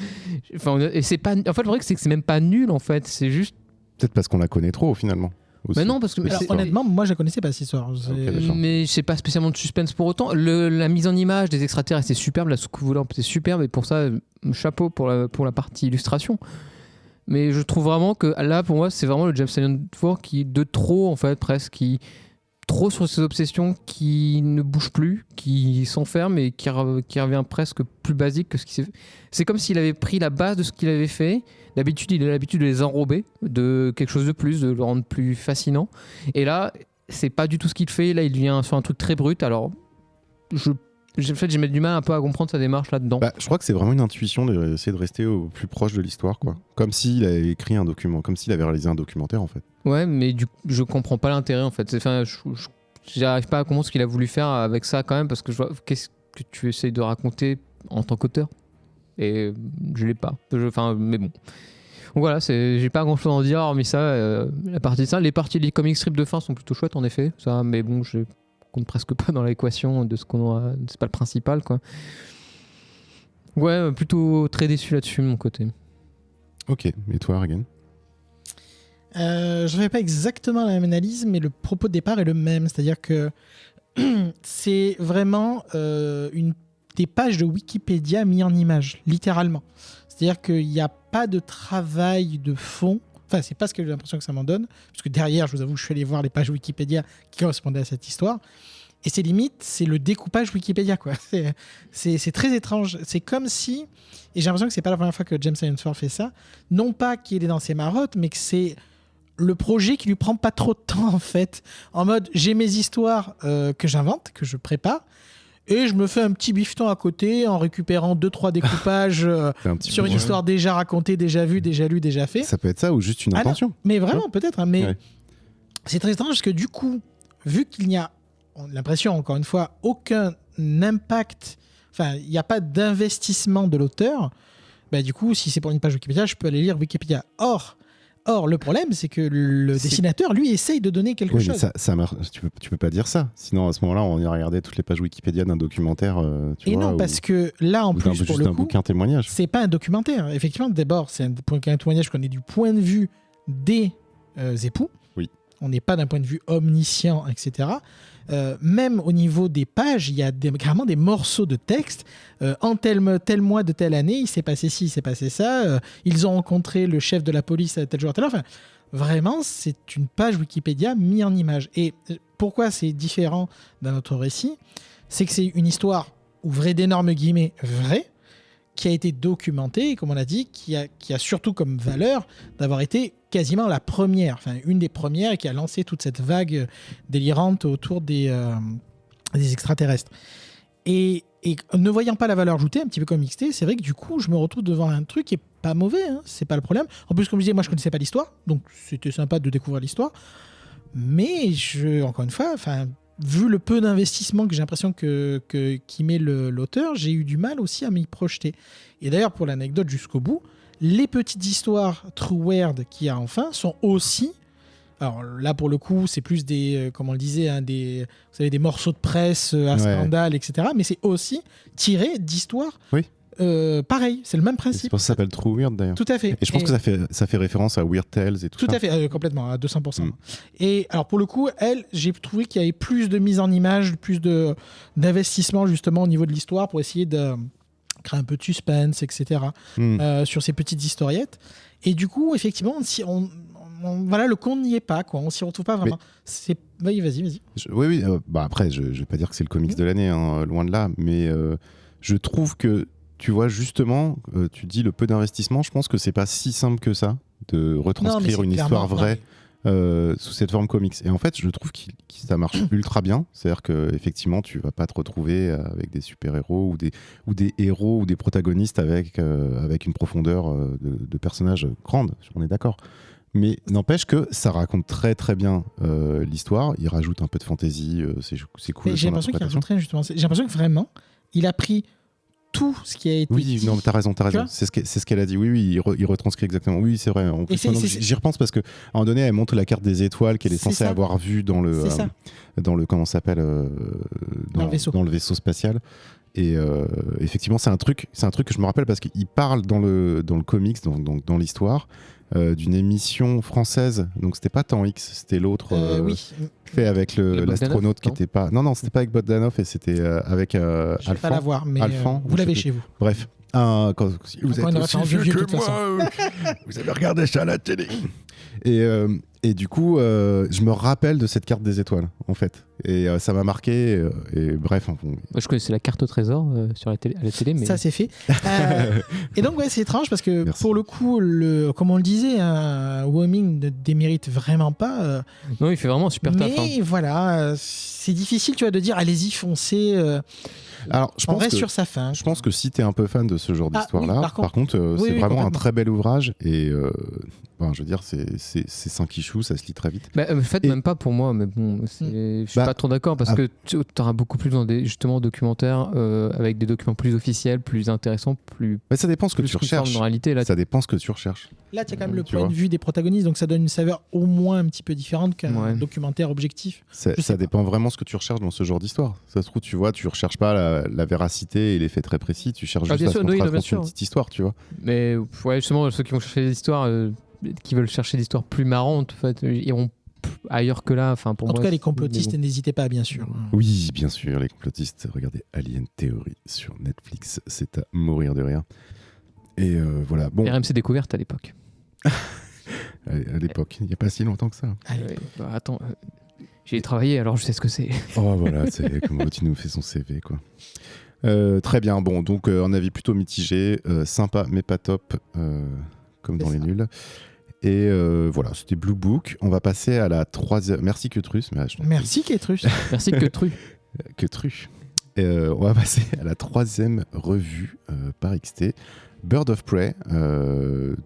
Enfin, et c'est pas... En fait, le vrai, c'est que c'est même pas nul, en fait. C'est juste... Peut-être parce qu'on la connaît trop, finalement. Aussi. Mais non, parce que... Alors, honnêtement, moi, je la connaissais pas cette histoire. Mais c'est pas spécialement de suspense pour autant. La mise en image des extraterrestres, c'est superbe. La soucoupe-volante, c'est superbe. Et pour ça, chapeau pour la partie illustration. Mais je trouve vraiment que là, pour moi, c'est vraiment le James Tynion IV qui de trop, en fait, presque, qui trop sur ses obsessions, qui ne bouge plus, qui s'enferme et qui revient presque plus basique que ce qui s'est fait. C'est comme s'il avait pris la base de ce qu'il avait fait. D'habitude, il a l'habitude de les enrober, de quelque chose de plus, de le rendre plus fascinant. Et là, c'est pas du tout ce qu'il fait. Là, il vient sur un truc très brut. Alors, j'ai du mal un peu à comprendre sa démarche là-dedans. Je crois que c'est vraiment une intuition d'essayer de rester au plus proche de l'histoire, quoi. Comme s'il avait écrit un document, comme s'il avait réalisé un documentaire, en fait. Ouais, mais je comprends pas l'intérêt, en fait. Enfin, j'arrive pas à comprendre ce qu'il a voulu faire avec ça, quand même, parce que je vois qu'est-ce que tu essayes de raconter en tant qu'auteur. Et je l'ai pas. Mais bon. Donc voilà, j'ai pas grand chose à en dire, hormis ça. La partie de ça, les parties des comic strips de fin sont plutôt chouettes, en effet. Ça, mais bon, je compte presque pas dans l'équation de ce qu'on a. C'est pas le principal, quoi. Ouais, plutôt très déçu là-dessus, de mon côté. Ok, et toi, Regan? Je ne fais pas exactement la même analyse, mais le propos de départ est le même. C'est-à-dire que c'est vraiment des pages de Wikipédia mis en image, littéralement. C'est-à-dire qu'il n'y a pas de travail de fond. Enfin, c'est pas ce que j'ai l'impression que ça m'en donne. Parce que derrière, je vous avoue, je suis allé voir les pages Wikipédia qui correspondaient à cette histoire. Et c'est limite, c'est le découpage Wikipédia, quoi. C'est très étrange. C'est comme si, et j'ai l'impression que c'est pas la première fois que James Tynion IV fait ça, non pas qu'il est dans ses marottes, mais que c'est le projet qui lui prend pas trop de temps, en fait. En mode, j'ai mes histoires que j'invente, que je prépare, et je me fais un petit bifton à côté en récupérant 2-3 découpages sur une histoire déjà racontée, déjà vue, déjà lue, déjà fait. Ça peut être ça ou juste une intention. Non, mais vraiment, peut-être. Hein, mais c'est très étrange parce que du coup, vu qu'il n'y a, on a l'impression, encore une fois, aucun impact, enfin, il n'y a pas d'investissement de l'auteur, bah, du coup, si c'est pour une page Wikipédia, je peux aller lire Wikipédia. Or, le problème, c'est que le dessinateur, lui, essaye de donner quelque chose. Mais ça marche. Tu peux pas dire ça. Sinon, à ce moment-là, on irait regarder toutes les pages Wikipédia d'un documentaire. Parce que là, en plus, pour le coup, bouquin témoignage. C'est pas un documentaire. Effectivement, d'abord, c'est un témoignage qu'on est du point de vue des époux. Oui. On n'est pas d'un point de vue omniscient, etc. Même au niveau des pages, il y a carrément des morceaux de texte. En tel mois de telle année, il s'est passé ci, il s'est passé ça. Ils ont rencontré le chef de la police à tel jour, à tel heure. Enfin, vraiment, c'est une page Wikipédia mise en image. Et pourquoi c'est différent d'un autre récit? C'est que c'est une histoire, ouvrez d'énormes guillemets, vraie, qui a été documentée, comme on l'a dit, qui a surtout comme valeur d'avoir été quasiment la première, enfin une des premières, et qui a lancé toute cette vague délirante autour des extraterrestres. Et ne voyant pas la valeur ajoutée, un petit peu comme XT, c'est vrai que du coup, je me retrouve devant un truc qui est pas mauvais, hein, c'est pas le problème. En plus, comme je disais, moi je connaissais pas l'histoire, donc c'était sympa de découvrir l'histoire. Mais encore une fois, vu le peu d'investissement que j'ai l'impression qu'y met l'auteur, j'ai eu du mal aussi à m'y projeter. Et d'ailleurs, pour l'anecdote jusqu'au bout, les petites histoires True Weird qu'il y a enfin sont aussi... Alors là, pour le coup, c'est plus des, comme on le disait, hein, vous savez, des morceaux de presse à scandale, etc. Mais c'est aussi tiré d'histoires... Oui. Pareil, c'est le même principe. C'est pour ça que ça s'appelle True Weird d'ailleurs. Tout à fait. Et je pense que ça fait référence à Weird Tales et tout ça. Tout à fait, complètement, à 200%. Et alors pour le coup, j'ai trouvé qu'il y avait plus de mise en image, plus d'investissement justement au niveau de l'histoire pour essayer de créer un peu de suspense, etc. Sur ces petites historiettes. Et du coup, effectivement, voilà, le compte n'y est pas, quoi. On s'y retrouve pas vraiment. Vas-y. Oui. Après, je vais pas dire que c'est le comics de l'année, hein, loin de là, mais je trouve que, tu vois, justement, tu dis le peu d'investissement, je pense que c'est pas si simple que ça de retranscrire une histoire vraie sous cette forme comics. Et en fait, je trouve que ça marche ultra bien. C'est-à-dire qu'effectivement, tu vas pas te retrouver avec des super-héros ou des héros ou des protagonistes avec une profondeur de personnages grande, on est d'accord. Mais n'empêche que ça raconte très très bien l'histoire. Il rajoute un peu de fantaisie, c'est cool. J'ai l'impression qu'il rajoute rien, justement. J'ai l'impression que vraiment, il a pris tout ce qui a été Oui, dit. non, mais t'as raison. vois C'est ce qu'elle a dit. Oui, il retranscrit exactement. Oui, c'est vrai. En plus, c'est- maintenant que c'est- j'y repense parce qu'à un moment donné, elle montre la carte des étoiles qu'elle est C'est censée ça. avoir vue dans le, C'est ça. comment ça s'appelle, Dans le vaisseau. dans le vaisseau spatial. Et effectivement, c'est un truc que je me rappelle parce qu'il parle dans le comics, dans l'histoire, d'une émission française. Donc c'était pas Temps X, c'était l'autre. Oui, Fait avec Bogdanov, l'astronaute qui non était pas. Non, c'était pas avec Bogdanov et c'était avec je vais pas Alphan. la voir, mais Alphan, vous je l'avez sais chez vous. Bref. Vous Encore êtes une aussi référence vieux vieux, de que toute moi. Vous avez regardé ça à la télé. Et du coup, je me rappelle de cette carte des étoiles, en fait. Et ça m'a marqué. Et bref, Moi, je connaissais la carte au trésor sur à la télé, mais Ça, c'est fait. Et donc, ouais, c'est étrange parce que Merci. pour le coup, comme on le disait, Wyoming ne démérite vraiment pas. non, il fait vraiment un super taf. Mais voilà, c'est difficile, tu vois, de dire allez-y, foncez. alors, je On pense reste que sur sa fin. je pense que si t'es un peu fan de ce genre Ah, d'histoire-là, oui, par par contre, Oui, c'est oui, vraiment un complètement. très bel ouvrage. Et je veux dire, c'est 5 issues, ça se lit très vite. Bah, en fait, Et- même pas pour moi, mais bon, je suis Bah, pas trop d'accord parce que tu auras beaucoup plus dans des justement documentaires avec des documents plus officiels, plus intéressants, plus Mais ça dépend ce que plus tu conformes recherches. en réalité. Là, Ça dépend ce que tu recherches. Là, tu as quand même le Tu point vois. de vue des protagonistes, donc ça donne une saveur au moins un petit peu différente qu'un Ouais. documentaire objectif. Ça Je sais pas. dépend vraiment ce que tu recherches dans ce genre d'histoire. Ça se trouve, tu vois, tu recherches pas la véracité et les faits très précis, tu cherches Ah, juste bien à ce sûr, qu'on te oui, non, bien raconte sûr. une petite histoire, tu vois. mais ouais, justement, ceux qui vont chercher des histoires, qui veulent chercher des histoires plus marrantes, en fait, iront ailleurs que là. Enfin, pour En moi, tout cas, les c'est- complotistes, mais n'hésitez pas, bien sûr. Oui, bien sûr, les complotistes. Regardez Alien Theory sur Netflix, c'est à mourir de rire. Et voilà, bon, bon. RMC Découverte à l'époque. à l'époque, il n'y a pas si longtemps que ça. Allez. Ouais, bah, attends, j'y ai travaillé, alors je sais ce que c'est. Oh voilà, c'est comme tu nous fais son CV, quoi. Très bien, bon, donc un avis plutôt mitigé, sympa mais pas top, comme dans C'est les ça. nuls. Et voilà, c'était Blue Book. On va passer à la troisième. Merci Quetrus. Mais je t'en prie. Merci, Kétrus. Merci que Tru. Quetrus. On va passer à la troisième revue par XT. Bird of Prey,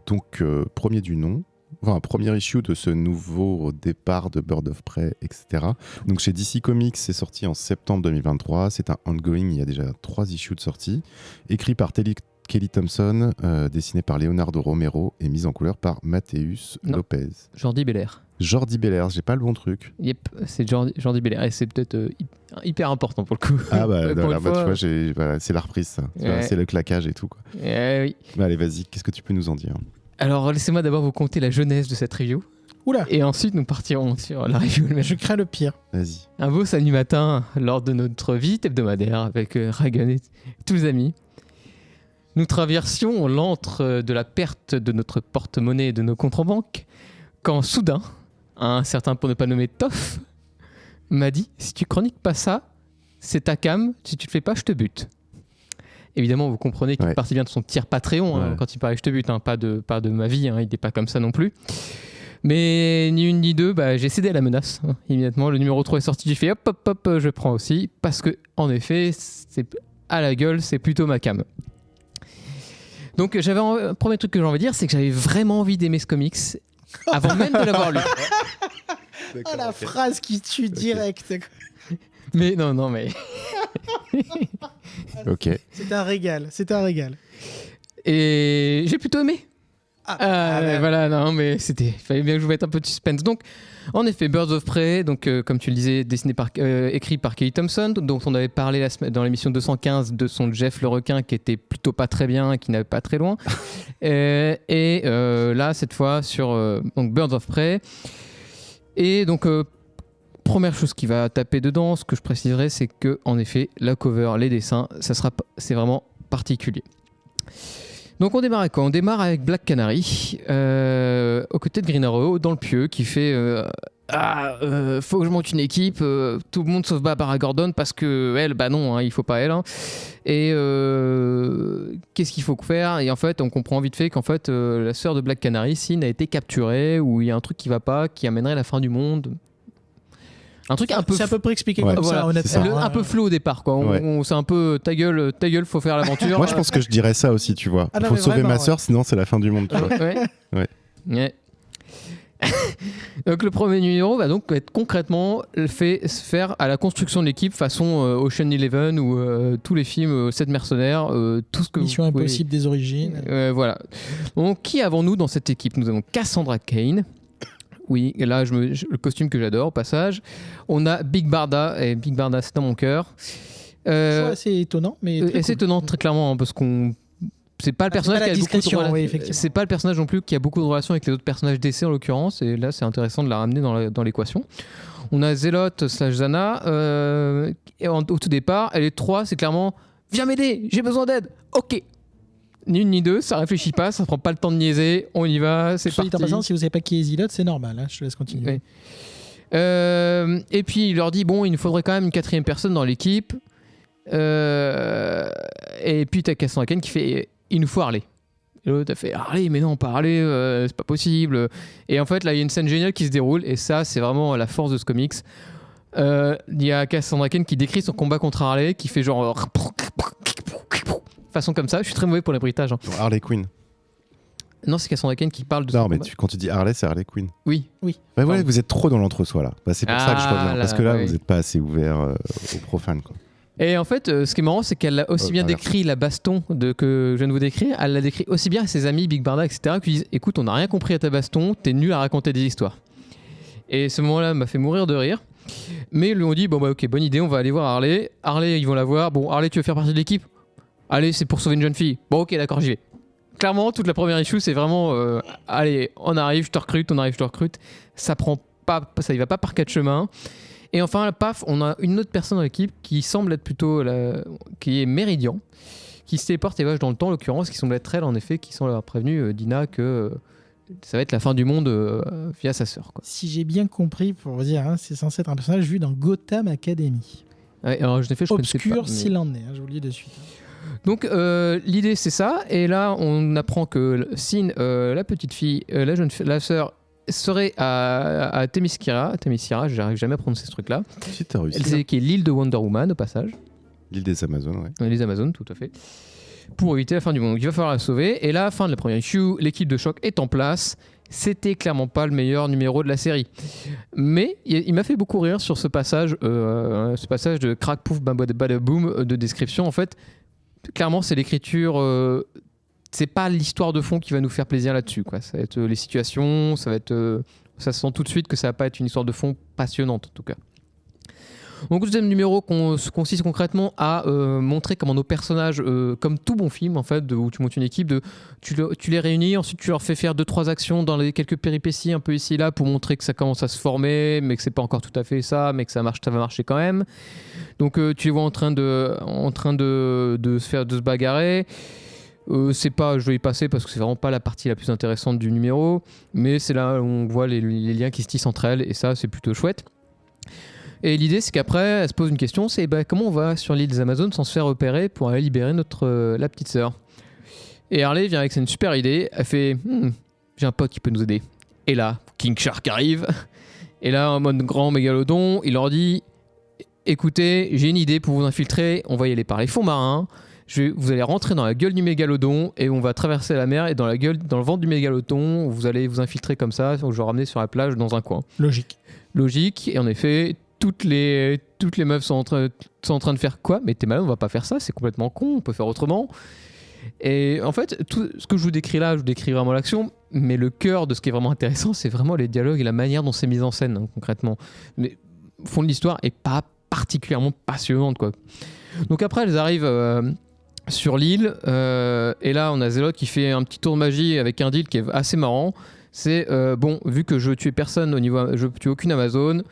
donc premier du nom. Enfin, premier issue de ce nouveau départ de Bird of Prey, etc. Donc chez DC Comics, c'est sorti en septembre 2023. C'est un ongoing, il y a déjà 3 issues de sortie. Écrit par Kelly Thompson, dessiné par Leonardo Romero et mise en couleur par Mathéus Non. Lopez. Jordi Belair. Jordi Belair, j'ai pas le bon truc. Yep, c'est Jordi Belair. Et c'est peut-être hyper important pour le coup. Ah bah, Pour voilà, une bah, tu fois. vois, voilà, c'est la reprise ça. Tu vois, Ouais. c'est le claquage et tout, quoi. Oui. Bah, allez, vas-y, qu'est-ce que tu peux nous en dire? Alors, laissez-moi d'abord vous conter la jeunesse de cette review. Oula, Et ensuite, nous partirons sur la review elle-même. je crains le pire. Vas-y. Un beau samedi matin, lors de notre visite hebdomadaire avec Ragan et tous les amis, nous traversions l'antre de la perte de notre porte-monnaie et de nos comptes en banque, quand soudain, un certain, pour ne pas nommer Toff, m'a dit « Si tu chroniques pas ça, c'est ta cam, si tu le fais pas, je te bute ». Évidemment, vous comprenez qu'il Ouais. partit bien de son tir Patreon Ouais. quand il parlait « je te bute », pas de ma vie, il n'est pas comme ça non plus. Mais ni une ni deux, j'ai cédé à la menace. Immédiatement, le numéro 3 est sorti, j'ai fait hop, hop, hop, je prends aussi. Parce que, en effet, c'est à la gueule, c'est plutôt ma cam. Donc, premier truc que j'ai envie de dire, c'est que j'avais vraiment envie d'aimer ce comics avant même de l'avoir lu. Oh, la phrase qui tue direct. Mais non, mais. Ok. C'est un régal, c'est un régal. Et j'ai plutôt aimé. Ah, Voilà, non, mais il fallait bien que je vous mette un peu de suspense. Donc, en effet, Birds of Prey, donc, comme tu le disais, écrit par Kelly Thompson, dont on avait parlé dans l'émission 215 de son Jeff le requin, qui était plutôt pas très bien, qui n'avait pas très loin. Et là, cette fois, sur donc Birds of Prey. Et donc, première chose qui va taper dedans, ce que je préciserai, c'est que, en effet, la cover, les dessins, c'est vraiment particulier. Donc on démarre avec quoi? On démarre avec Black Canary, aux côtés de Green Arrow, dans le pieu, qui fait faut que je monte une équipe, tout le monde sauf Barbara Gordon, parce que elle, non, il faut pas elle. Et qu'est-ce qu'il faut faire? Et en fait, on comprend vite fait qu'en fait, la sœur de Black Canary, Sin, a été capturée, ou il y a un truc qui va pas, qui amènerait la fin du monde. Un truc un peu C'est à peu près expliqué Ouais. comme voilà, ça, honnêtement. c'est ça. un peu flou au départ, quoi. Ouais. C'est un peu ta gueule, faut faire l'aventure. Moi, je pense que je dirais ça aussi, tu vois. Ah non, Faut mais sauver vraiment, ma sœur, sinon c'est la fin du monde, tu vois. Ouais. Ouais. Ouais. Donc le premier numéro va donc être concrètement faire à la construction de l'équipe façon Ocean Eleven ou tous les films 7 mercenaires, tout ce que Mission vous pouvez... Impossible des origines. Voilà. Donc qui avons-nous dans cette équipe? Nous avons Cassandra Cain. Oui, et là le costume que j'adore au passage. On a Big Barda, et Big Barda c'est dans mon cœur. C'est assez étonnant, mais très C'est cool. étonnant très clairement hein, parce qu'on c'est pas le personnage c'est pas la qui a beaucoup de discrétion, oui, effectivement. c'est pas le personnage non plus qui a beaucoup de relations avec les autres personnages d'essai en l'occurrence, et là c'est intéressant de la ramener dans l'équation. On a Zelote / Zana et au tout départ elle est 3, c'est clairement viens m'aider, j'ai besoin d'aide. Ok, ni une ni deux, ça réfléchit pas, ça prend pas le temps de niaiser, on y va, c'est Soit dit en parti. passant, si vous savez pas qui est Zilote, c'est normal, hein, je te laisse continuer. Oui. Et puis il leur dit bon, il nous faudrait quand même une 4e personne dans l'équipe. Et puis t'as Cassandra Cain qui fait il nous faut Harley. Et l'autre a fait Harley, mais non, pas Harley, c'est pas possible. Et en fait là il y a une scène géniale qui se déroule, et ça c'est vraiment la force de ce comics. Il y a Cassandra Cain qui décrit son combat contre Harley, qui fait genre façon comme ça. Je suis très mauvais pour les bruitages hein. Harley Quinn. Non, c'est Cassandra Cain qui parle de Non, son mais combat. quand tu dis Harley, c'est Harley Quinn. Oui. Ouais, Pardon. vous êtes trop dans l'entre-soi là. Bah, c'est pour ça que je reviens. là, Parce que là, oui. vous n'êtes pas assez ouvert aux profanes. Quoi. Et en fait, ce qui est marrant, c'est qu'elle a aussi bien inverse. décrit la baston que je viens de vous décrire, elle l'a décrit aussi bien à ses amis, Big Barda, etc., qui disent écoute, on n'a rien compris à ta baston, t'es nul à raconter des histoires. Et ce moment-là m'a fait mourir de rire. Mais ils lui ont dit bon, bah ok, bonne idée, on va aller voir Harley. Harley, ils vont la voir. Bon, Harley, tu veux faire partie de l'équipe? Allez, c'est pour sauver une jeune fille. Bon, ok, d'accord, j'y vais. Clairement, toute la première issue, c'est vraiment allez, on arrive, je te recrute, on arrive, je te recrute. Ça y va pas par 4 chemins. Et enfin, paf, on a une autre personne dans l'équipe qui semble être plutôt qui est Méridian, qui se téléporte et voyage dans le temps, en l'occurrence, qui semble être elle, en effet, qui semble avoir prévenu Dina que ça va être la fin du monde via sa sœur. Quoi. Si j'ai bien compris, pour vous dire, hein, c'est censé être un personnage vu dans Gotham Academy. Ouais, alors, je connaissais pas. Obscur s'il en est, hein, je vous le dis de suite. Donc l'idée c'est ça, et là on apprend que Sin, la petite fille, la sœur, serait à Themyscira, j'arrive jamais à prononcer ce truc là. Si t'as réussi. Elle sait qui est l'île de Wonder Woman au passage. L'île des Amazones, ouais. Les Amazones, tout à fait. Pour éviter la fin du monde. Donc, il va falloir la sauver. Et là, fin de la première issue, l'équipe de choc est en place. C'était clairement pas le meilleur numéro de la série. Mais il m'a fait beaucoup rire sur ce passage de crack, pouf, bada boom de description. En fait, clairement, c'est l'écriture. C'est pas l'histoire de fond qui va nous faire plaisir là-dessus. Quoi. Ça va être les situations, ça se sent tout de suite que ça va pas être une histoire de fond passionnante, en tout cas. Donc le deuxième numéro consiste concrètement à montrer comment nos personnages, comme tout bon film en fait, où tu montes une équipe, tu les réunis, ensuite tu leur fais faire 2-3 actions dans quelques péripéties un peu ici et là pour montrer que ça commence à se former, mais que c'est pas encore tout à fait ça, mais que ça va marcher quand même. Donc tu les vois en train de se bagarrer. C'est pas, je vais y passer parce que c'est vraiment pas la partie la plus intéressante du numéro, mais c'est là où on voit les liens qui se tissent entre elles, et ça c'est plutôt chouette. Et l'idée c'est qu'après elle se pose une question, c'est comment on va sur l'île des Amazones sans se faire repérer pour aller libérer la petite sœur. Et Harley vient avec une super idée, elle fait j'ai un pote qui peut nous aider. Et là King Shark arrive, et là en mode grand mégalodon il leur dit écoutez, j'ai une idée pour vous infiltrer, on va y aller par les fonds marins. Vous allez rentrer dans la gueule du mégalodon et on va traverser la mer, et dans le ventre du mégalodon vous allez vous infiltrer comme ça, je vais ramener sur la plage dans un coin. Logique. Et en effet toutes les meufs sont en train de faire quoi? Mais t'es malade, on va pas faire ça, c'est complètement con, on peut faire autrement. Et en fait tout ce que je vous décris là, je vous décris vraiment l'action, mais le cœur de ce qui est vraiment intéressant c'est vraiment les dialogues et la manière dont c'est mis en scène hein, concrètement. Mais le fond de l'histoire est pas particulièrement passionnante quoi. Donc après elles arrivent sur l'île, et là on a Zelote qui fait un petit tour de magie avec un deal qui est assez marrant. C'est vu que je tuais personne je tue aucune Amazone,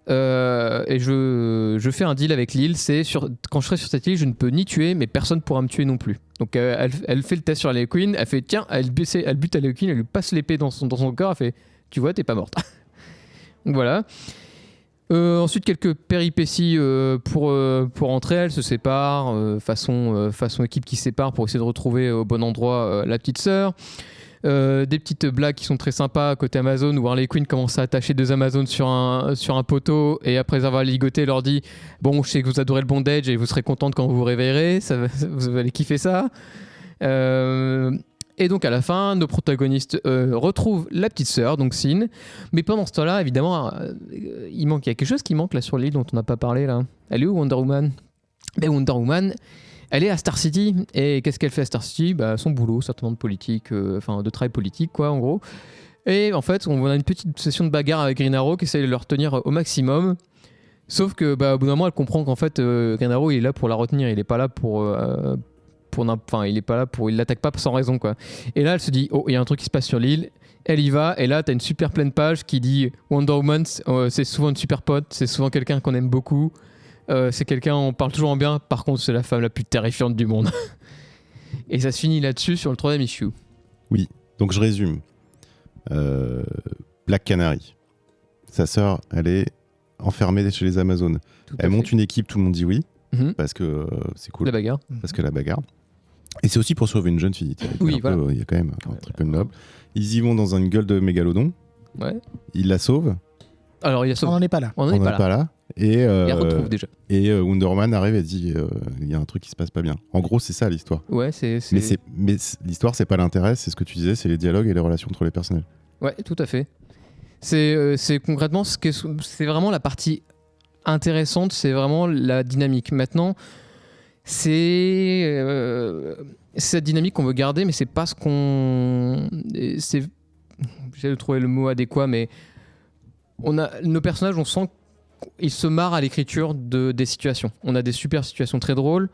et je fais un deal avec l'île, c'est quand je serai sur cette île je ne peux ni tuer mais personne pourra me tuer non plus. Donc elle fait le test sur Harley Quinn, elle fait tiens, elle bute Harley Quinn, elle lui passe l'épée dans son corps, elle fait tu vois t'es pas morte. Donc voilà. Ensuite quelques péripéties pour entrer, elles se séparent, façon équipe qui se sépare pour essayer de retrouver au bon endroit la petite sœur. Des petites blagues qui sont très sympas côté Amazon où Harley Quinn commence à attacher 2 Amazones sur un poteau, et après avoir ligoté leur dit bon je sais que vous adorez le bondage et vous serez contente quand vous vous réveillerez, vous allez kiffer ça. Et donc à la fin, nos protagonistes retrouvent la petite sœur, donc Sin. Mais pendant ce temps-là, évidemment, il y a quelque chose qui manque là sur l'île dont on n'a pas parlé là. Elle est où Wonder Woman ? Ben, Wonder Woman, elle est à Star City. Et qu'est-ce qu'elle fait à Star City ? Son boulot, certainement de politique, de travail politique quoi en gros. Et en fait, on a une petite session de bagarre avec Green Arrow qui essaie de le retenir au maximum. Sauf que, au bout d'un moment, elle comprend qu'en fait, Green Arrow, il est là pour la retenir. Il est pas là il l'attaque pas sans raison, quoi. Et là, elle se dit, oh, il y a un truc qui se passe sur l'île. Elle y va. Et là, t'as une super pleine page qui dit Wonder Woman, c'est souvent une super pote. C'est souvent quelqu'un qu'on aime beaucoup. C'est quelqu'un, on parle toujours en bien. Par contre, c'est la femme la plus terrifiante du monde. Et ça se finit là-dessus sur le 3e issue. Oui, donc je résume. Black Canary. Sa sœur, elle est enfermée chez les Amazones. Elle monte une équipe, tout le monde dit oui, parce que c'est cool. La bagarre. Parce que la bagarre. Et c'est aussi pour sauver une jeune fille. Oui, voilà. Il y a quand même un truc de noble. Ils y vont dans une gueule de mégalodon. Ouais. Ils la sauvent. Alors, il y a On n'en est pas là. On n'en est pas là. Et Il la retrouve déjà. Et Wonder Woman arrive et dit il y a un truc qui se passe pas bien. En gros, c'est ça l'histoire. Ouais, Mais l'histoire, c'est pas l'intérêt, c'est ce que tu disais, c'est les dialogues et les relations entre les personnages. Ouais, tout à fait. C'est concrètement c'est vraiment la partie intéressante, c'est vraiment la dynamique. Maintenant, c'est cette dynamique qu'on veut garder, mais c'est pas ce qu'on. J'essaie de trouver le mot adéquat, mais nos personnages, on sent qu'ils se marrent à l'écriture des situations. On a des super situations très drôles.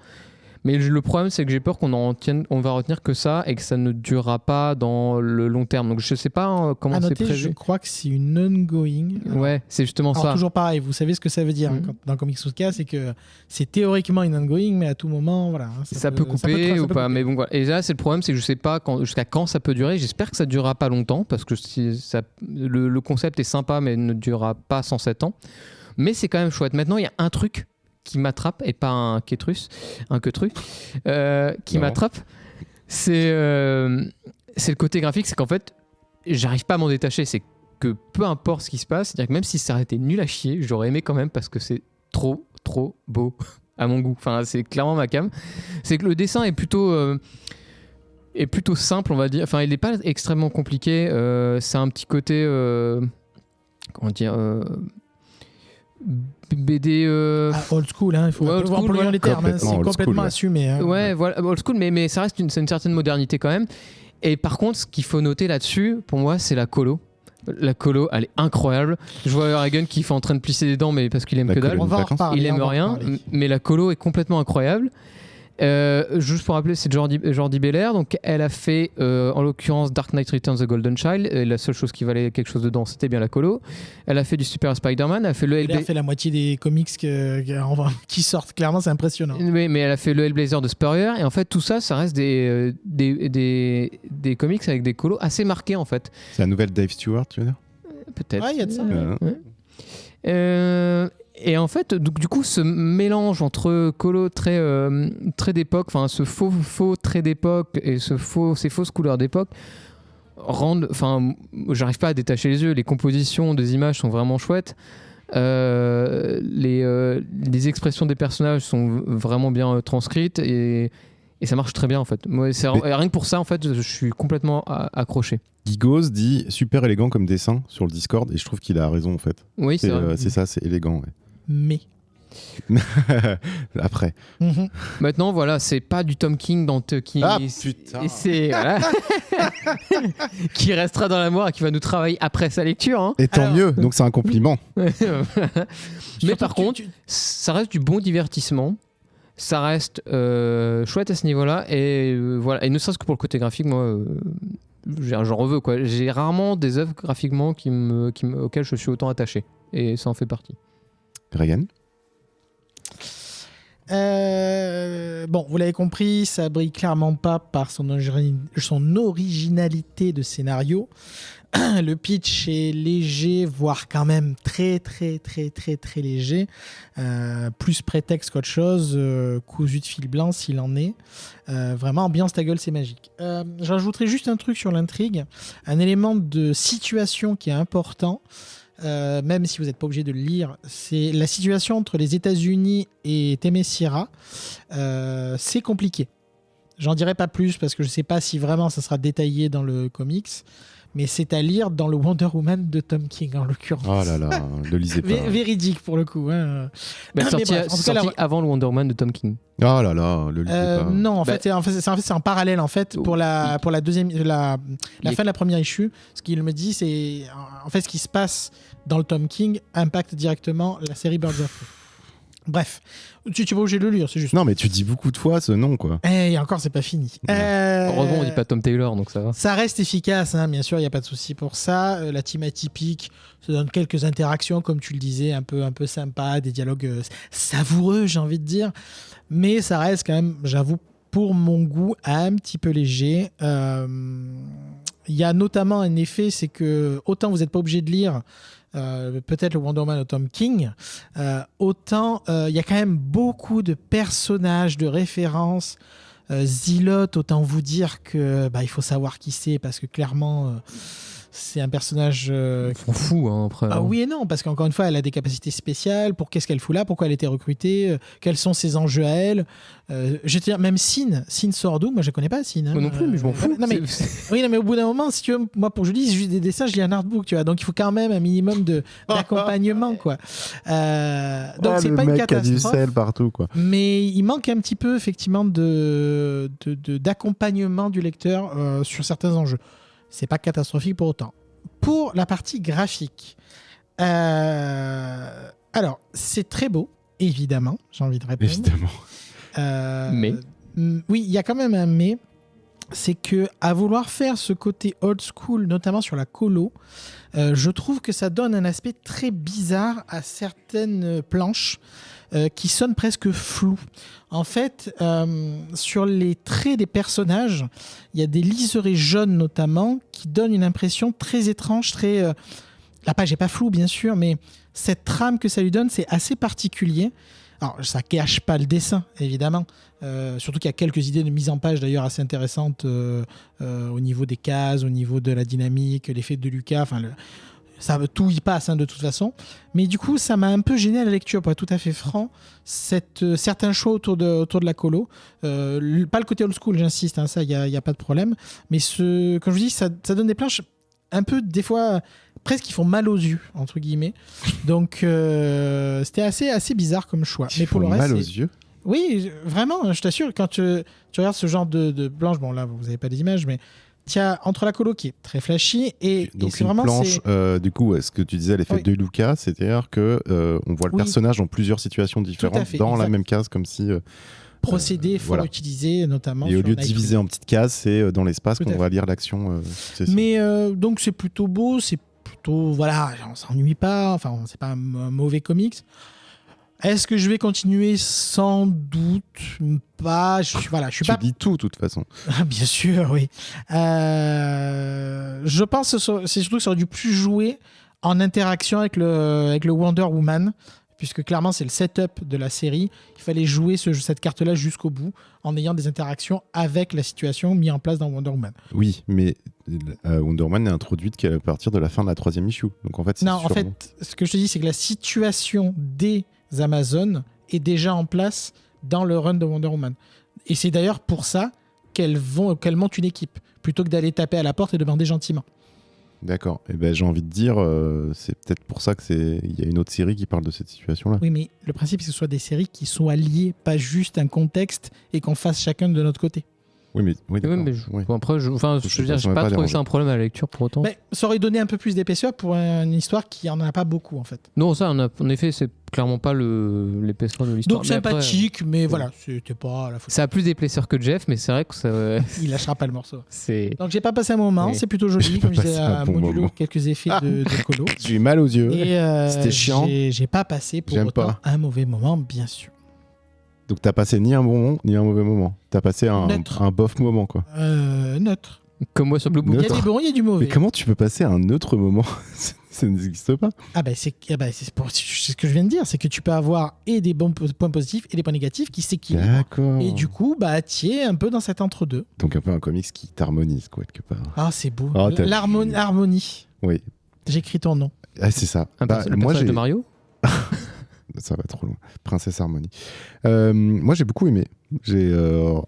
Mais le problème, c'est que j'ai peur on va retenir que ça et que ça ne durera pas dans le long terme. Donc je sais pas comment c'est prévu. Je crois que c'est une ongoing. Ouais, c'est justement ça. Toujours pareil, vous savez ce que ça veut dire dans Comics Souska, c'est que c'est théoriquement une ongoing, mais à tout moment, voilà. Ça peut couper ou pas. Mais bon, voilà. Et là, c'est le problème, c'est que je sais pas jusqu'à quand ça peut durer. J'espère que ça durera pas longtemps parce que le concept est sympa, mais ne durera pas 107 ans. Mais c'est quand même chouette. Maintenant, il y a un truc qui m'attrape, et pas un quetrus, qui m'attrape, c'est le côté graphique, c'est qu'en fait, j'arrive pas à m'en détacher, c'est que peu importe ce qui se passe, c'est-à-dire que même si ça aurait été nul à chier, j'aurais aimé quand même parce que c'est trop beau à mon goût, enfin c'est clairement ma came, c'est que le dessin est plutôt simple, on va dire, enfin il n'est pas extrêmement compliqué, c'est un petit côté, comment dire... BD old school, il faut voir employer les termes, c'est complètement assumé. Ouais, voilà, old school, mais ça reste une certaine modernité quand même. Et par contre, ce qu'il faut noter là-dessus, pour moi, c'est la colo. La colo, elle est incroyable. Je vois Reagan qui fait en train de plisser des dents, mais parce qu'il aime que dalle. Il aime rien, mais la colo est complètement incroyable. Juste pour rappeler, c'est Jordi Belair, donc elle a fait en l'occurrence Dark Knight Returns The Golden Child, et la seule chose qui valait quelque chose dedans c'était bien la colo. Elle a fait du Super Spider-Man, elle a fait elle a fait la moitié des comics qui sortent, clairement c'est impressionnant. Oui, mais elle a fait le Hellblazer de Spurrier, et en fait tout ça reste des comics avec des colos assez marqués en fait. C'est la nouvelle Dave Stewart, tu veux dire? Peut-être. Ouais, il y a de ça. Et en fait, du coup, ce mélange entre colo très d'époque, enfin ce faux trait d'époque et ces fausses couleurs d'époque rendent, enfin, j'arrive pas à détacher les yeux. Les compositions des images sont vraiment chouettes. Les expressions des personnages sont vraiment bien transcrites et ça marche très bien en fait. Moi, rien que pour ça, en fait, je suis complètement accroché. Gigos dit super élégant comme dessin sur le Discord et je trouve qu'il a raison en fait. Oui, c'est vrai. C'est ça, c'est élégant. Ouais. Mais après. Maintenant, voilà, c'est pas du Tom King Ah putain. C'est voilà. qui restera dans la mémoire et qui va nous travailler après sa lecture. Hein. Et tant mieux, donc c'est un compliment. Mais par contre, ça reste du bon divertissement. Ça reste chouette à ce niveau-là et voilà. Et ne serait-ce que pour le côté graphique, moi, j'en reveux quoi. J'ai rarement des œuvres graphiquement auxquelles je suis autant attaché et ça en fait partie. Ryan. Bon, vous l'avez compris, ça brille clairement pas par son originalité de scénario. Le pitch est léger, voire quand même très léger. Plus prétexte qu'autre chose, cousu de fil blanc s'il en est. Vraiment, ambiance ta gueule, c'est magique. J'ajouterai juste un truc sur l'intrigue, un élément de situation qui est important. Même si vous n'êtes pas obligé de le lire, c'est la situation entre les États-Unis et Themyscira. C'est compliqué. J'en dirai pas plus parce que je sais pas si vraiment ça sera détaillé dans le comics, mais c'est à lire dans le Wonder Woman de Tom King en l'occurrence. Oh là là, ne lisez pas. Véridique pour le coup. Hein. Mais Mais sorti, bref, en tout cas, sorti la- avant le Wonder Woman de Tom King. Oh là là, le lisez pas. Non, en Bah- fait, c'est en parallèle en fait pour la deuxième la Il- fin de la première issue. Ce qu'il me dit, c'est en fait ce qui se passe dans le Tom King impacte directement la série Birds of Prey. Bref, tu es pas obligé de le lire, c'est juste. Non, mais tu dis beaucoup de fois ce nom, quoi. Et encore, c'est pas fini. Heureusement, on dit pas Tom Taylor, donc ça va. Ça reste efficace, hein, bien sûr, il n'y a pas de souci pour ça. La team atypique se donne quelques interactions, comme tu le disais, un peu sympa, des dialogues savoureux, j'ai envie de dire. Mais ça reste quand même, j'avoue, pour mon goût, un petit peu léger. Il y a notamment un effet, c'est que autant vous n'êtes pas obligé de lire peut-être le Wonder Woman de Tom King, autant il y a quand même beaucoup de personnages, de références. Zilote, autant vous dire que il faut savoir qui c'est parce que clairement c'est un personnage On fout, hein, après. ah oui et non, parce qu'encore une fois elle a des capacités spéciales. Pour qu'est-ce qu'elle fout là, pourquoi elle a été recrutée, quels sont ses enjeux à elle. Je veux dire, même Sin sort d'où? Moi je connais pas Sin, hein. Moi non plus, mais je m'en fous. non, mais, oui, non, mais au bout d'un moment, si tu veux, moi pour je lis juste des dessins, je lis un artbook, tu vois, donc il faut quand même un minimum d'accompagnement, quoi. Donc c'est le pas une mec a du catastrophe. sel partout, quoi. Mais il manque un petit peu effectivement d'accompagnement du lecteur sur certains enjeux. C'est pas catastrophique pour autant. Pour la partie graphique, alors c'est très beau, évidemment, j'ai envie de répondre. Évidemment. Mais oui, il y a quand même un mais. C'est que à vouloir faire ce côté old school, notamment sur la colo, je trouve que ça donne un aspect très bizarre à certaines planches qui sonnent presque floues. En fait, sur les traits des personnages, il y a des liserés jaunes notamment qui donnent une impression très étrange, très... la page n'est pas floue bien sûr, mais cette trame que ça lui donne, c'est assez particulier. Alors, ça ne cache pas le dessin, évidemment. Surtout qu'il y a quelques idées de mise en page, d'ailleurs, assez intéressantes au niveau des cases, au niveau de la dynamique, l'effet de Lucas. Enfin, tout y passe, hein, de toute façon. Mais du coup, ça m'a un peu gêné à la lecture, pour être tout à fait franc. Certains choix autour de la colo. Pas le côté old school, j'insiste, hein, ça, il n'y a pas de problème. Mais comme je vous dis, ça donne des planches un peu, des fois... presque qui font mal aux yeux, entre guillemets. Donc, c'était assez bizarre comme choix. Qui Mais pour le font reste, mal aux c'est- yeux. Oui, vraiment, je t'assure, quand tu regardes ce genre de planche, bon là, vous n'avez pas les images, mais tu as entre la colo qui est très flashy et Donc c'est une vraiment... planche, du coup, ce que tu disais, l'effet Oui. de Lucas, c'est-à-dire que on voit le Oui. personnage dans plusieurs situations différentes, fait, dans la exact. même case, comme si... procédé fort voilà. utilisé, notamment et au sur lieu de Nightwing. diviser en petites cases, c'est dans l'espace Tout à qu'on fait. va lire l'action. C'est ça. Mais donc c'est plutôt beau, c'est plutôt... Voilà, on s'ennuie pas, enfin, c'est pas un mauvais comics. Est-ce que je vais continuer? Sans doute pas. Je suis Tu pas... lis tout, de toute façon. Bien sûr, oui. Je pense que c'est surtout que ça aurait dû plus jouer en interaction avec le Wonder Woman, puisque clairement c'est le setup de la série. Il fallait jouer cette carte-là jusqu'au bout en ayant des interactions avec la situation mise en place dans Wonder Woman. Oui, mais Wonder Woman n'est introduite qu'à partir de la fin de la 3e issue. Donc en fait, c'est Non, en sûrement- fait, ce que je te dis, c'est que la situation des Amazones est déjà en place dans le run de Wonder Woman. Et c'est d'ailleurs pour ça qu'elles montent une équipe, plutôt que d'aller taper à la porte et demander gentiment. D'accord. Et ben j'ai envie de dire, c'est peut-être pour ça il y a une autre série qui parle de cette situation-là. Oui, mais le principe, c'est que ce soit des séries qui sont alliées, pas juste un contexte, et qu'on fasse chacun de notre côté. Oui, Oui, d'accord. mais Oui. bon, après, je veux dire, Ça j'ai m'a pas pas trouvé dérangé. ça un problème à la lecture pour autant. Mais ça aurait donné un peu plus d'épaisseur pour une histoire qui en a pas beaucoup, en fait. Non, ça, en effet, c'est clairement pas l'épaisseur de l'histoire. Donc Mais après, sympathique, mais voilà, c'était pas la faute. ça a plus d'épaisseur que Jeff, mais c'est vrai que ça, Il lâchera pas le morceau. c'est. Donc j'ai pas passé un moment, Oui. c'est plutôt joli, comme je disais passé un à bon Modulo, moment. quelques effets de colo. J'ai eu mal aux yeux. Et C'était chiant. J'ai pas passé pour J'aime autant pas. un mauvais moment, bien sûr. Donc t'as passé ni un bon moment, ni un mauvais moment. T'as passé Neutre. un bof moment, quoi. Neutre. Comme moi sur Blue Book. Il y a Neutre. des bons, il y a du mauvais. Mais comment tu peux passer un neutre moment? Ça n'existe pas. C'est ce que je viens de dire, c'est que tu peux avoir et des bons points positifs et des points négatifs qui s'équilibrent. D'accord. Et du coup, tu es un peu dans cet entre-deux. Donc un peu un comics qui t'harmonise, quoi, quelque part. Ah, c'est beau. Ah, t'as- L'harmonie. Oui. J'écris ton nom. Ah, c'est ça. Un Bah, personnage moi, de Mario. ça va trop loin. Princesse Harmonie. Moi, j'ai beaucoup aimé.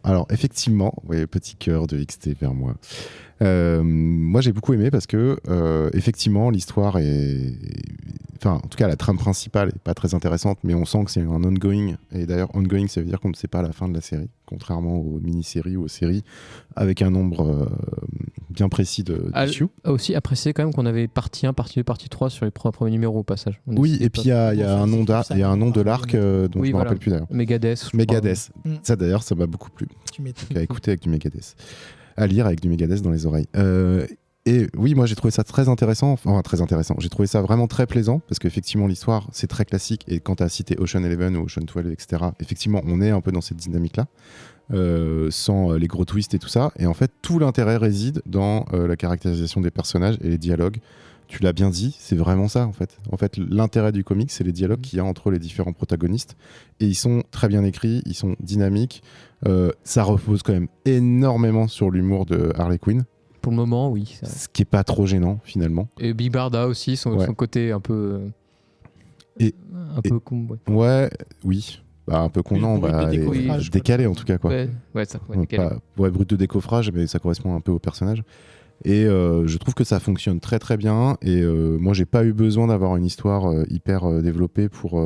Alors, effectivement, vous voyez, petit cœur de XT vers moi. Moi, j'ai beaucoup aimé parce que, effectivement, l'histoire est... Enfin, en tout cas, la trame principale est pas très intéressante, mais on sent que c'est un ongoing. Et d'ailleurs, ongoing, ça veut dire qu'on ne sait pas la fin de la série, contrairement aux mini-séries ou aux séries, avec un nombre bien précis d'issues. Aussi apprécié quand même qu'on avait partie 1, partie 2, partie 3 sur les premiers numéros au passage. Oui, et puis il y a un nom de l'arc dont je me rappelle plus d'ailleurs. Megadeth. Megadeth. Ça d'ailleurs, ça m'a beaucoup plu. Tu m'étonnes. À écouter avec du Megadeth. À lire avec du Megadeth dans les oreilles. Et oui, moi j'ai trouvé ça très intéressant. Enfin, très intéressant. J'ai trouvé ça vraiment très plaisant parce qu'effectivement, l'histoire, c'est très classique. Et quand tu as cité Ocean 11 ou Ocean 12, etc., effectivement, on est un peu dans cette dynamique-là. Sans les gros twists et tout ça. Et en fait, tout l'intérêt réside dans la caractérisation des personnages et les dialogues. Tu l'as bien dit, c'est vraiment ça en fait. En fait, l'intérêt du comic, c'est les dialogues qu'il y a entre les différents protagonistes. Et ils sont très bien écrits, ils sont dynamiques. Ça repose quand même énormément sur l'humour de Harley Quinn. Pour le moment, oui. Ça... Ce qui est pas trop gênant finalement. Et Big Barda aussi, son côté un peu... peu con. Ouais, oui. Bah, un peu content, décalé en tout cas. Quoi. Ouais, ça, décalé. Brut de décoffrage, mais ça correspond un peu au personnage. Et je trouve que ça fonctionne très très bien. Et moi, j'ai pas eu besoin d'avoir une histoire hyper développée pour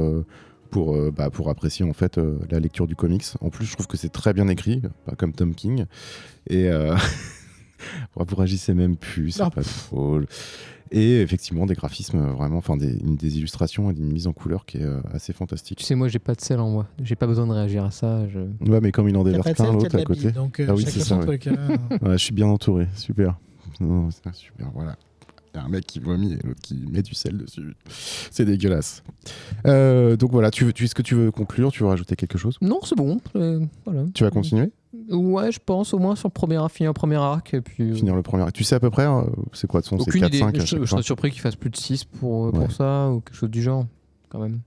apprécier en fait la lecture du comics. En plus, je trouve que c'est très bien écrit, pas comme Tom King. Et vous réagissez même plus, c'est pas drôle. Et effectivement, des graphismes vraiment, enfin des illustrations et une mise en couleur qui est assez fantastique. Tu sais, moi, j'ai pas de sel en moi. J'ai pas besoin de réagir à ça. Ouais, mais comme il en déverse plein l'autre à côté. Donc, ah oui, c'est ça. Ouais. Ouais, je suis bien entouré, super. Non, c'est super, voilà. Il y a un mec qui vomit et l'autre qui met du sel dessus. C'est dégueulasse. Donc voilà, est-ce que tu veux conclure? Tu veux rajouter quelque chose? Non, c'est bon. Voilà. Tu vas continuer? Ouais, je pense, au moins sur finir le premier arc. Et puis, finir le premier arc. Tu sais à peu près, c'est quoi de son? C'est 4-5 Je serais surpris qu'il fasse plus de 6 pour ça, ou quelque chose du genre, quand même.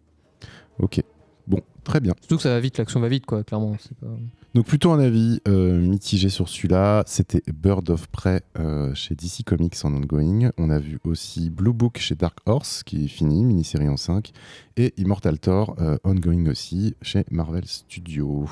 Ok. Bon, très bien. Surtout que ça va vite, l'action va vite, quoi, clairement. C'est pas... Donc plutôt un avis mitigé sur celui-là. C'était Bird of Prey chez DC Comics en ongoing. On a vu aussi Blue Book chez Dark Horse qui est fini, mini-série en 5. Et Immortal Thor ongoing aussi chez Marvel Studios.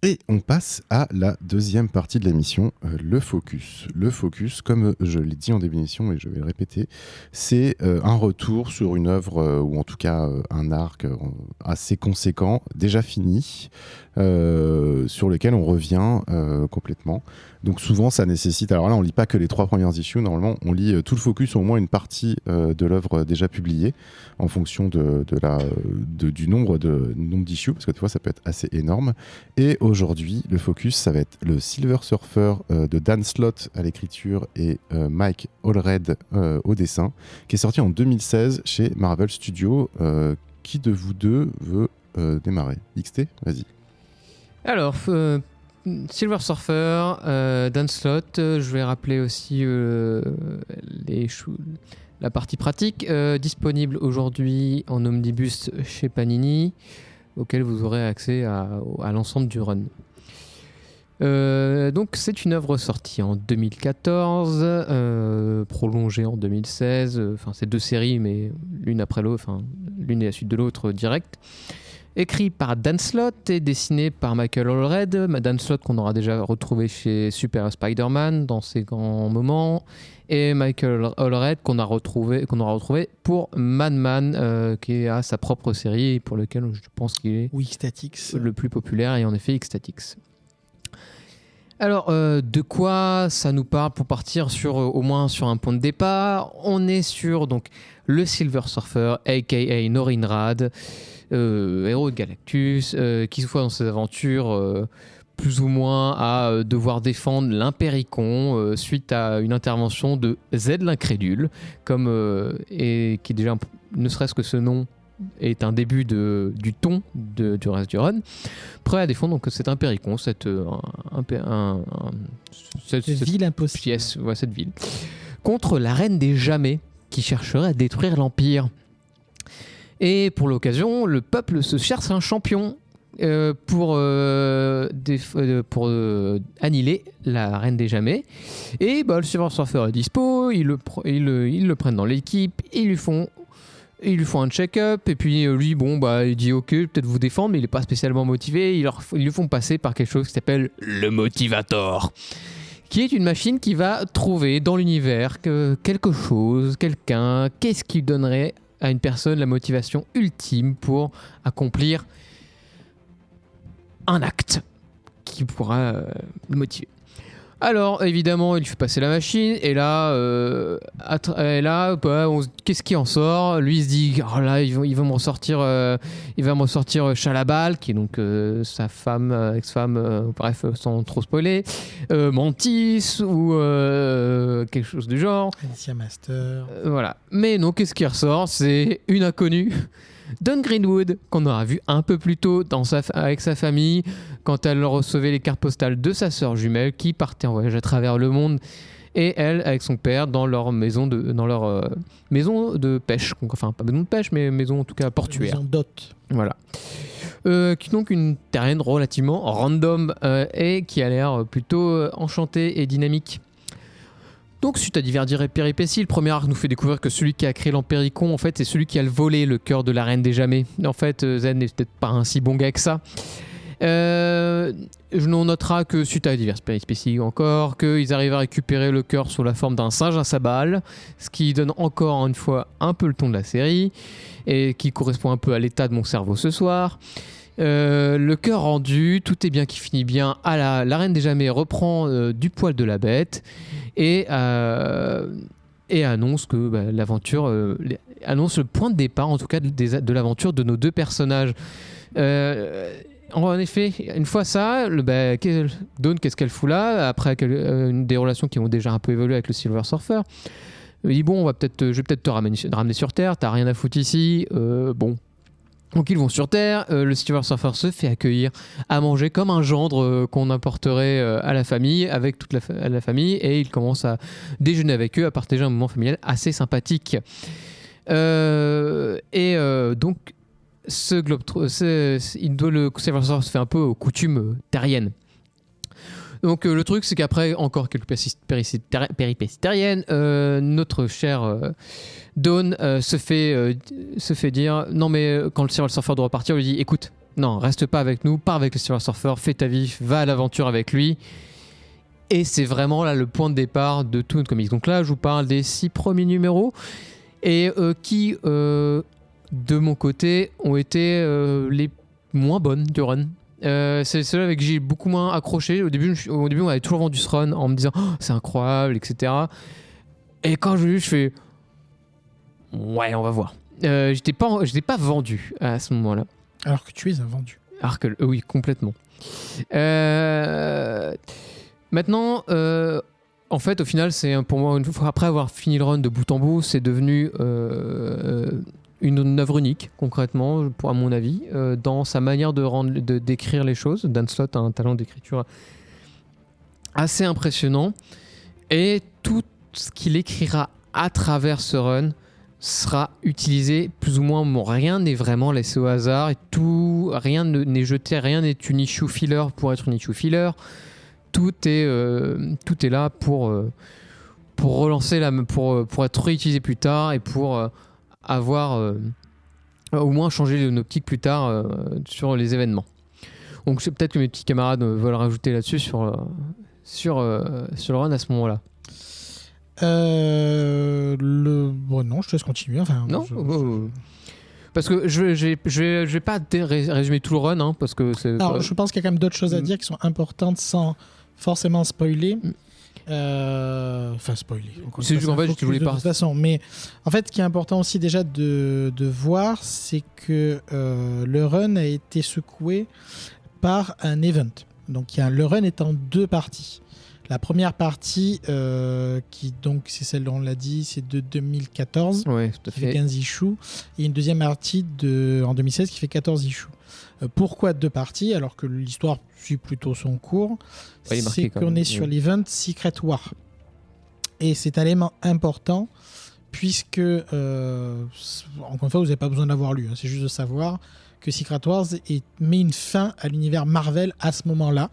Et on passe à la deuxième partie de l'émission, le focus. Le focus, comme je l'ai dit en début d'émission, et je vais le répéter, c'est un retour sur une œuvre, ou en tout cas un arc assez conséquent, déjà fini, sur lequel on revient complètement. Donc souvent, ça nécessite... Alors là, on ne lit pas que les 3 premières issues. Normalement, on lit tout le focus, au moins une partie de l'œuvre déjà publiée, en fonction du nombre d'issues, parce que des fois, ça peut être assez énorme. Et aujourd'hui, le focus, ça va être le Silver Surfer de Dan Slott à l'écriture et Mike Allred au dessin, qui est sorti en 2016 chez Marvel Studios. Qui de vous deux veut démarrer? XT, vas-y. Alors... Silver Surfer, Dan Slott, je vais rappeler aussi la partie pratique, disponible aujourd'hui en omnibus chez Panini, auquel vous aurez accès à l'ensemble du run. Donc c'est une œuvre sortie en 2014, prolongée en 2016, enfin c'est 2 séries mais l'une après l'autre, enfin l'une est la suite de l'autre direct. Écrit par Dan Slott et dessiné par Michael Allred. Dan Slott qu'on aura déjà retrouvé chez Super Spider-Man dans ses grands moments. Et Michael Allred qu'on aura retrouvé pour Madman, qui a sa propre série pour lequel je pense qu'il est le plus populaire, et en effet Ecstatix. Alors, de quoi ça nous parle pour partir au moins sur un point de départ? On est sur donc, le Silver Surfer, a.k.a. Norinrad, héros de Galactus, qui se voit dans ses aventures plus ou moins à devoir défendre l'Impéricon suite à une intervention de Z l'Incrédule, et qui déjà, ne serait-ce que ce nom, est un début du ton du reste du run, prêt à défendre donc cet Impéricon, cette ville impossible, pièce, cette ville, contre la Reine des Jamais, qui chercherait à détruire l'Empire. Et pour l'occasion, le peuple se cherche un champion. pour annihiler la Reine des Jamais. Et le Silver Surfer est dispo, ils le prennent dans l'équipe, ils lui font un check-up, et puis lui, il dit ok, peut-être vous défendre, mais il n'est pas spécialement motivé. Ils lui font passer par quelque chose qui s'appelle le Motivator, qui est une machine qui va trouver dans l'univers quelque chose, quelqu'un, qu'est-ce qui donnerait à une personne la motivation ultime pour accomplir un acte qui pourra le motiver. Alors, évidemment, il fait passer la machine, et là, qu'est-ce qui en sort ? Lui, il se dit, oh là, il va me ressortir Chalabal, qui est donc sa femme, ex-femme, bref, sans trop spoiler, Mantis, ou quelque chose du genre. Alicia Master. Voilà. Mais non, qu'est-ce qui ressort ? C'est une inconnue. Don Greenwood, qu'on aura vu un peu plus tôt avec sa famille, quand elle recevait les cartes postales de sa sœur jumelle qui partait en voyage à travers le monde, et elle avec son père dans leur maison de pêche, enfin pas maison de pêche mais maison en tout cas portuaire. Maison d'hôte. Voilà. Qui est donc une terrienne relativement random et qui a l'air plutôt enchantée et dynamique. Donc, suite à divers péripéties, le premier arc nous fait découvrir que celui qui a créé l'Empéricon, en fait, c'est celui qui a volé le cœur de la Reine des Jamais. En fait, Zen n'est peut-être pas un si bon gars que ça. On notera que suite à divers péripéties encore, qu'ils arrivent à récupérer le cœur sous la forme d'un singe à sabal, ce qui donne encore une fois un peu le ton de la série, et qui correspond un peu à l'état de mon cerveau ce soir. Le cœur rendu, tout est bien qui finit bien. La Reine des Jamais reprend du poil de la bête et annonce que l'aventure annonce le point de départ en tout cas de l'aventure de nos deux personnages. En effet, une fois ça, Dawn, qu'est-ce qu'elle fout là après des relations qui ont déjà un peu évolué avec le Silver Surfer. Il dit je vais peut-être te ramener sur Terre, t'as rien à foutre ici, bon. Donc ils vont sur Terre, le Silver Surfer se fait accueillir à manger comme un gendre qu'on apporterait à la famille, avec toute la famille, et il commence à déjeuner avec eux, à partager un moment familial assez sympathique. Donc le Silver Surfer se fait un peu aux coutumes terriennes. Donc le truc, c'est qu'après encore quelques péripéties terriennes, notre cher Dawn se fait dire non, mais quand le Silver Surfer doit repartir, on lui dit écoute, non, reste pas avec nous, pars avec le Silver Surfer, fais ta vie, va à l'aventure avec lui. Et c'est vraiment là le point de départ de tout notre comics. Donc là, je vous parle des 6 premiers numéros et qui, de mon côté, ont été les moins bonnes du run. C'est ceux avec qui j'ai beaucoup moins accroché. Au début, on avait toujours vendu ce run en me disant oh, c'est incroyable, etc. Et quand je l'ai lu, je fais ouais, on va voir. J'étais pas vendu à ce moment-là. Alors que tu es un vendu. Oui, complètement. Maintenant, en fait, au final, c'est pour moi, une fois après avoir fini le run de bout en bout, c'est devenu une œuvre unique, concrètement, à mon avis, dans sa manière de décrire les choses. Dan Slott a un talent d'écriture assez impressionnant. Et tout ce qu'il écrira à travers ce run sera utilisé plus ou moins. Bon, rien n'est vraiment laissé au hasard. Et rien n'est jeté, rien n'est une issue filler pour être une issue filler. Tout est là pour relancer pour être réutilisé plus tard et pour avoir au moins changé une optique plus tard sur les événements. Donc c'est peut-être que mes petits camarades veulent rajouter là-dessus sur le run à ce moment-là. Non, je te laisse continuer. Enfin, non. Parce que je vais pas résumer tout le run, hein, parce que c'est. Alors, je pense qu'il y a quand même d'autres choses à dire qui sont importantes sans forcément spoiler. Enfin, spoiler. C'est juste qu'en fait, je voulais pas. De toute façon, mais en fait, ce qui est important aussi déjà de voir, c'est que le run a été secoué par un event. Donc, le run est en 2 parties. La première partie, qui donc c'est celle dont on l'a dit, c'est de 2014, ouais, tout à qui fait 15 issues, et une deuxième partie en 2016 qui fait 14 issues. Pourquoi 2 parties alors que l'histoire suit plutôt son cours? C'est qu'on est sur l'event Secret War. Et c'est un élément important puisque, encore une fois, vous n'avez pas besoin de l'avoir lu, hein, c'est juste de savoir que Secret Wars met une fin à l'univers Marvel à ce moment-là,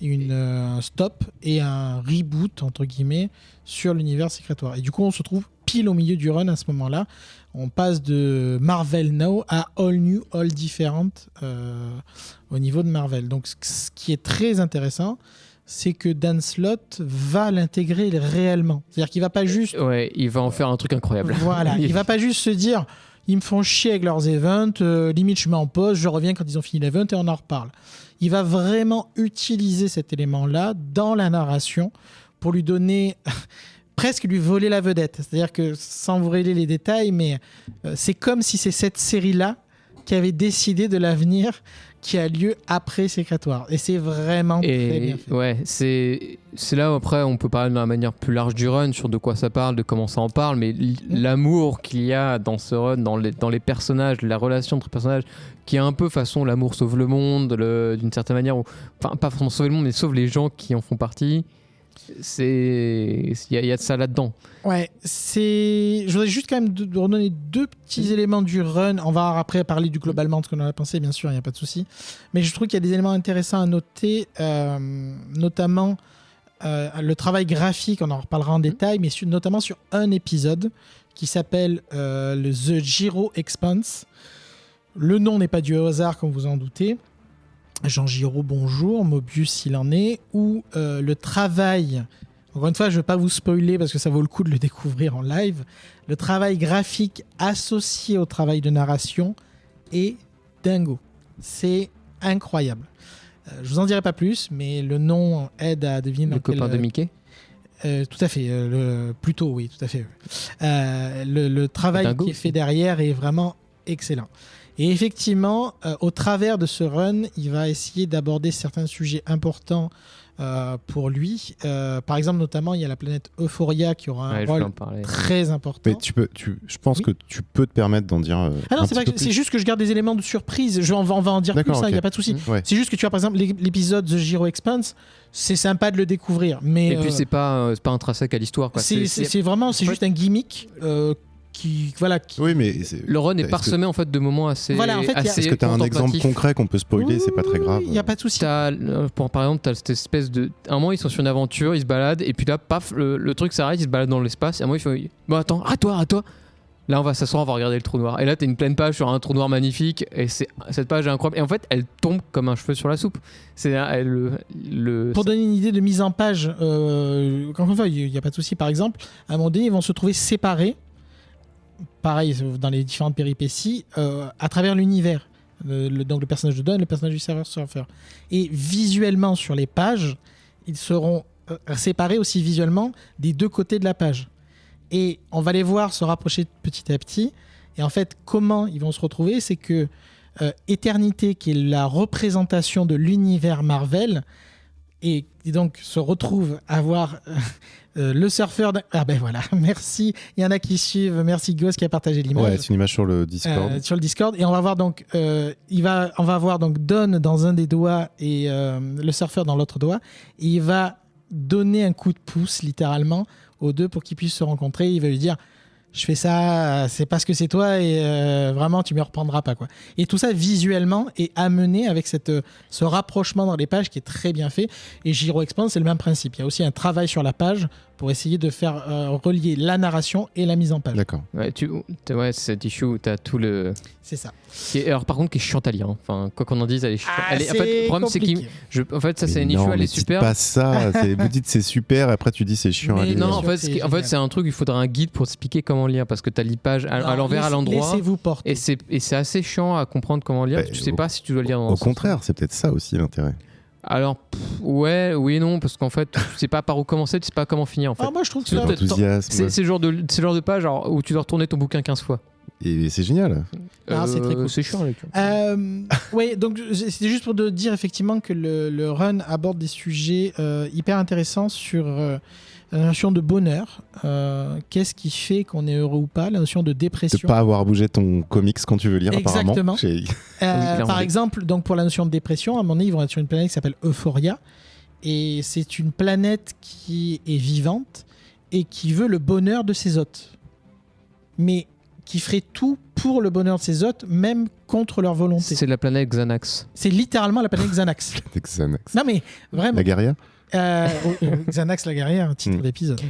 un stop et un reboot entre guillemets sur l'univers Secret Wars. Et du coup, on se trouve pile au milieu du run à ce moment-là. On passe de Marvel Now à All New, All Different au niveau de Marvel. Donc, ce qui est très intéressant, c'est que Dan Slott va l'intégrer réellement. C'est-à-dire qu'il va pas juste... Ouais, il va en faire un truc incroyable. Voilà, il va pas juste se dire ils me font chier avec leurs events, limite je mets en pause, je reviens quand ils ont fini l'event et on en reparle. Il va vraiment utiliser cet élément-là dans la narration pour lui donner... presque lui voler la vedette. C'est-à-dire que, sans vous révéler les détails, mais c'est comme si c'est cette série-là qui avait décidé de l'avenir qui a lieu après Secret Wars. Et c'est vraiment très bien fait. Ouais, c'est là où après on peut parler de la manière plus large du run, sur de quoi ça parle, de comment ça en parle, mais l'amour qu'il y a dans ce run, dans les personnages, la relation entre personnages, qui est un peu façon l'amour sauve le monde, d'une certaine manière, enfin pas forcément sauver le monde, mais sauve les gens qui en font partie. Il y a de ça là-dedans. Ouais, je voudrais juste quand même de redonner deux petits éléments du run. On va après parler du globalement de ce qu'on en a pensé, bien sûr, il n'y a pas de souci. Mais je trouve qu'il y a des éléments intéressants à noter, notamment le travail graphique, on en reparlera en détail, mais notamment sur un épisode qui s'appelle le The Giro Expanse. Le nom n'est pas du hasard, comme vous en doutez. Jean Giraud, bonjour, Mobius s'il en est, ou le travail, encore une fois je ne vais pas vous spoiler parce que ça vaut le coup de le découvrir en live, le travail graphique associé au travail de narration est dingo, c'est incroyable. Je vous en dirai pas plus, mais le nom aide à deviner le copain de Mickey. Tout à fait, plutôt oui, tout à fait. Le travail dingo qui est fait derrière est vraiment excellent. Et effectivement, au travers de ce run, il va essayer d'aborder certains sujets importants pour lui. Par exemple, notamment, il y a la planète Euphoria qui aura un rôle très important. Mais je pense que tu peux te permettre d'en dire. Ah non, c'est juste que je garde des éléments de surprise. On va en dire plus, il n'y a pas de souci. Ouais. C'est juste que tu vois, par exemple, l'épisode The Giro Expanse, c'est sympa de le découvrir. Mais, et puis, c'est pas intrinsèque à l'histoire. C'est juste un gimmick. Oui, mais le run est parsemé en fait de moments assez. Voilà, en fait, est-ce que tu as un exemple concret qu'on peut spoiler? C'est pas très grave. Il n'y a pas de souci. Par exemple, tu as cette espèce de. À un moment, ils sont sur une aventure, ils se baladent, et puis là, paf, le truc s'arrête, ils se baladent dans l'espace. Et à un moment, il faut. Bon, attends, à toi. Là, on va s'asseoir, on va regarder le trou noir. Et là, tu as une pleine page sur un trou noir magnifique, et cette page est incroyable. Et en fait, elle tombe comme un cheveu sur la soupe. Pour donner une idée de mise en page, encore une fois, il n'y a pas de souci. Par exemple, à un moment donné, ils vont se trouver séparés. Pareil, dans les différentes péripéties, à travers l'univers. Donc le personnage de Don, le personnage du serveur surfer. Et visuellement, sur les pages, ils seront séparés aussi visuellement des deux côtés de la page. Et on va les voir se rapprocher petit à petit. Et en fait, comment ils vont se retrouver, c'est que Éternité, qui est la représentation de l'univers Marvel, et donc se retrouve à voir le surfeur. Ah ben voilà, merci. Il y en a qui suivent. Merci Ghost qui a partagé l'image. Ouais, c'est une image sur le Discord. Sur le Discord. Et on va voir donc, on va voir donc Don dans un des doigts et le surfeur dans l'autre doigt. Et il va donner un coup de pouce littéralement aux deux pour qu'ils puissent se rencontrer. Il va lui dire: je fais ça, c'est parce que c'est toi et vraiment tu me reprendras pas, quoi. Et tout ça visuellement est amené avec ce rapprochement dans les pages qui est très bien fait. Et Giro Expanse, c'est le même principe. Il y a aussi un travail sur la page pour essayer de faire relier la narration et la mise en page. D'accord. Ouais, cet issue, t'as tout le. C'est ça. Alors par contre, qui est chiante à lire. Hein. Enfin, quoi qu'on en dise, elle est chiante. En fait, le problème, c'est compliqué. en fait, ça, c'est une issue, elle est super. Pas ça. Vous dites c'est super, et après tu dis c'est chiant à lire. Non, en fait, c'est un truc. Il faudra un guide pour t'expliquer comment lire, parce que t'as l'image à l'envers, à l'endroit. Laissez-vous porter. Et c'est assez chiant à comprendre comment lire. Tu sais pas si tu dois lire dans Au contraire, c'est peut-être ça aussi l'intérêt. Alors, oui et non, parce qu'en fait, tu sais pas par où commencer, tu sais pas comment finir. En fait. Moi, je trouve que c'est le genre de page où tu dois retourner ton bouquin 15 fois. Et c'est génial. C'est très cool. C'est chiant, oui, donc c'était juste pour te dire effectivement que le run aborde des sujets hyper intéressants sur la notion de bonheur. Qu'est-ce qui fait qu'on est heureux ou pas? La notion de dépression. De pas avoir bougé ton comics quand tu veux lire, Exactement. apparemment. Par exemple, donc pour la notion de dépression, à un moment donné, ils vont être sur une planète qui s'appelle Euphoria. Et c'est une planète qui est vivante et qui veut le bonheur de ses hôtes. Mais qui ferait tout pour le bonheur de ses hôtes, même contre leur volonté. C'est la planète Xanax. C'est littéralement la planète Xanax. Xanax. Non mais vraiment. La guerrière. Xanax la guerrière, un titre d'épisode.